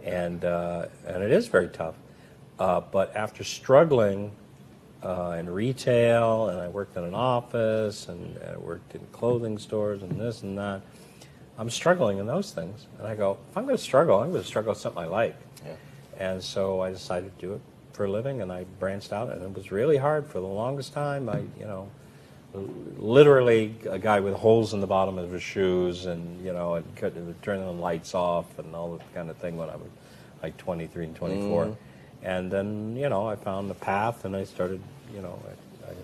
and it is very tough. But after struggling in retail, and I worked in an office, and I worked in clothing stores, and this and that, I'm struggling in those things. And I go, if I'm going to struggle, I'm going to struggle with something I like. Yeah. And so I decided to do it for a living, and I branched out, and it was really hard for the longest time. Literally a guy with holes in the bottom of his shoes, and and turning the lights off and all that kind of thing when I was like 23 and 24. And then I found the path, and I started.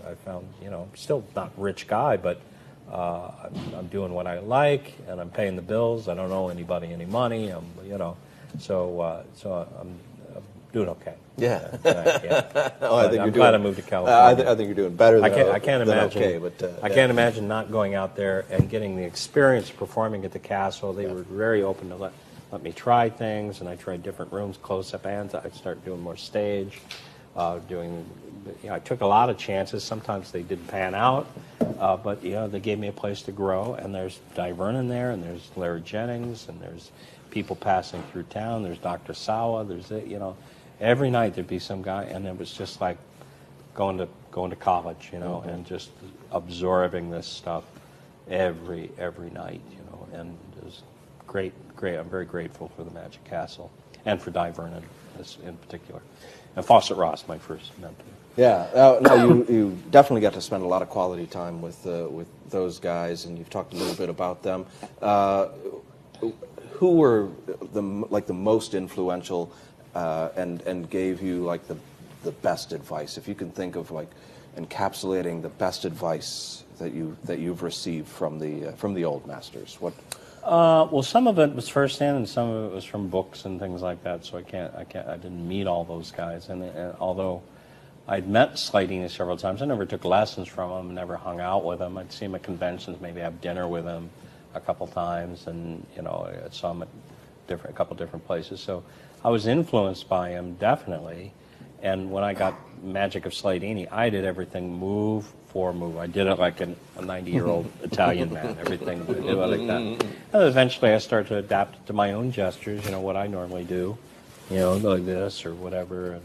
I found still not rich guy, but I'm doing what I like, and I'm paying the bills. I don't owe anybody any money. So I'm doing okay. Yeah. I think I'm glad I moved to California. I think you're doing better than I can't imagine. okay, but I can't imagine not going out there and getting the experience of performing at the castle. They were very open to let me try things, and I tried different rooms, close-up, and I started doing more stage. I took a lot of chances. Sometimes they didn't pan out, but they gave me a place to grow. And there's Di Vernon there, and there's Larry Jennings, and there's people passing through town. There's Dr. Sawa. There's every night there'd be some guy, and it was just like going to college, and just absorbing this stuff every night, and it was great. I'm very grateful for the Magic Castle and for Di Vernon in particular, and Fawcett Ross, my first mentor. Yeah, no, you definitely got to spend a lot of quality time with those guys, and you've talked a little bit about them. Who were the most influential and gave you like the best advice? If you can think of like encapsulating the best advice that you've received from the old masters, what? Well, some of it was firsthand, and some of it was from books and things like that. So I didn't meet all those guys, and although I'd met Sladini several times, I never took lessons from him, never hung out with him. I'd see him at conventions, maybe have dinner with him a couple times, and I saw him at a couple different places. So I was influenced by him, definitely. And when I got Magic of Sladini, I did everything move for move. I did it like a 90-year-old Italian man. Everything I did it like that. And eventually I started to adapt it to my own gestures, what I normally do, like this or whatever,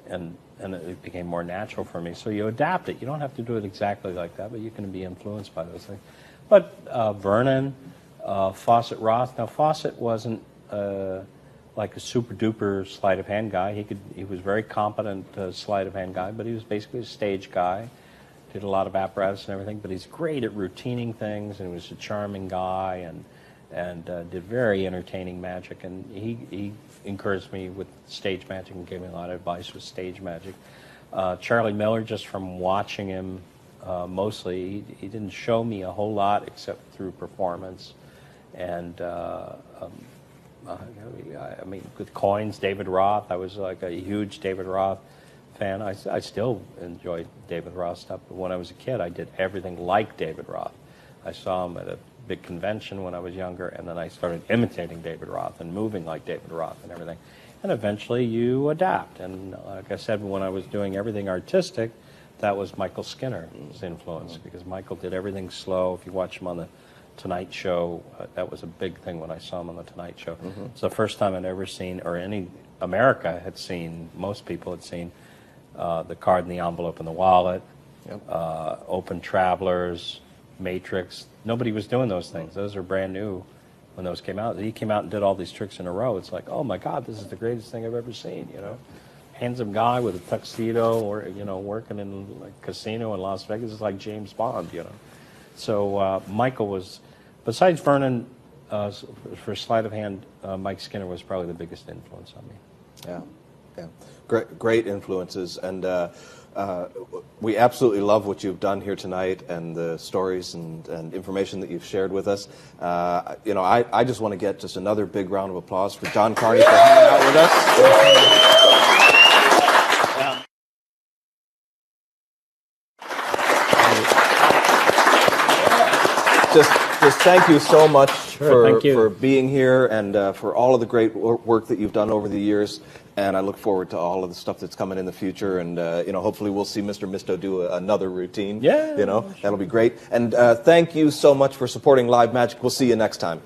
and it became more natural for me. So you adapt it. You don't have to do it exactly like that, but you can be influenced by those things. But Vernon, Fawcett Ross. Now Fawcett wasn't like a super duper sleight of hand guy. He was very competent sleight of hand guy, but he was basically a stage guy. Did a lot of apparatus and everything, but he's great at routining things, and he was a charming guy, and did very entertaining magic. And he encouraged me with stage magic and gave me a lot of advice with stage magic. Charlie Miller, just from watching him mostly, he didn't show me a whole lot except through performance. And I mean, with coins, David Roth, I was like a huge David Roth fan. I still enjoy David Roth stuff, but when I was a kid, I did everything like David Roth. I saw him at a big convention when I was younger, and then I started imitating David Roth and moving like David Roth and everything. And eventually you adapt. And like I said, when I was doing everything artistic, that was Michael Skinner's influence, because Michael did everything slow. If you watch him on the Tonight Show, that was a big thing when I saw him on the Tonight Show. It's the first time I'd ever seen, or America had seen, most people had seen, the card in the envelope in the wallet, Open Travelers, Matrix. Nobody was doing those things. Those are brand new when those came out. He came out and did all these tricks in a row. It's like, oh my God, this is the greatest thing I've ever seen, Handsome guy with a tuxedo, or, working in like casino in Las Vegas. It's like James Bond, So Michael was, besides Vernon, for sleight of hand, Mike Skinner was probably the biggest influence on me. Yeah. Great influences, and we absolutely love what you've done here tonight, and the stories and information that you've shared with us. I just want to get just another big round of applause for John Carney for hanging out with us. just thank you so much thank you. for being here and for all of the great work that you've done over the years. And I look forward to all of the stuff that's coming in the future. And, hopefully we'll see Mr. Misto do another routine. Yeah. That'll be great. And thank you so much for supporting Live Magic. We'll see you next time.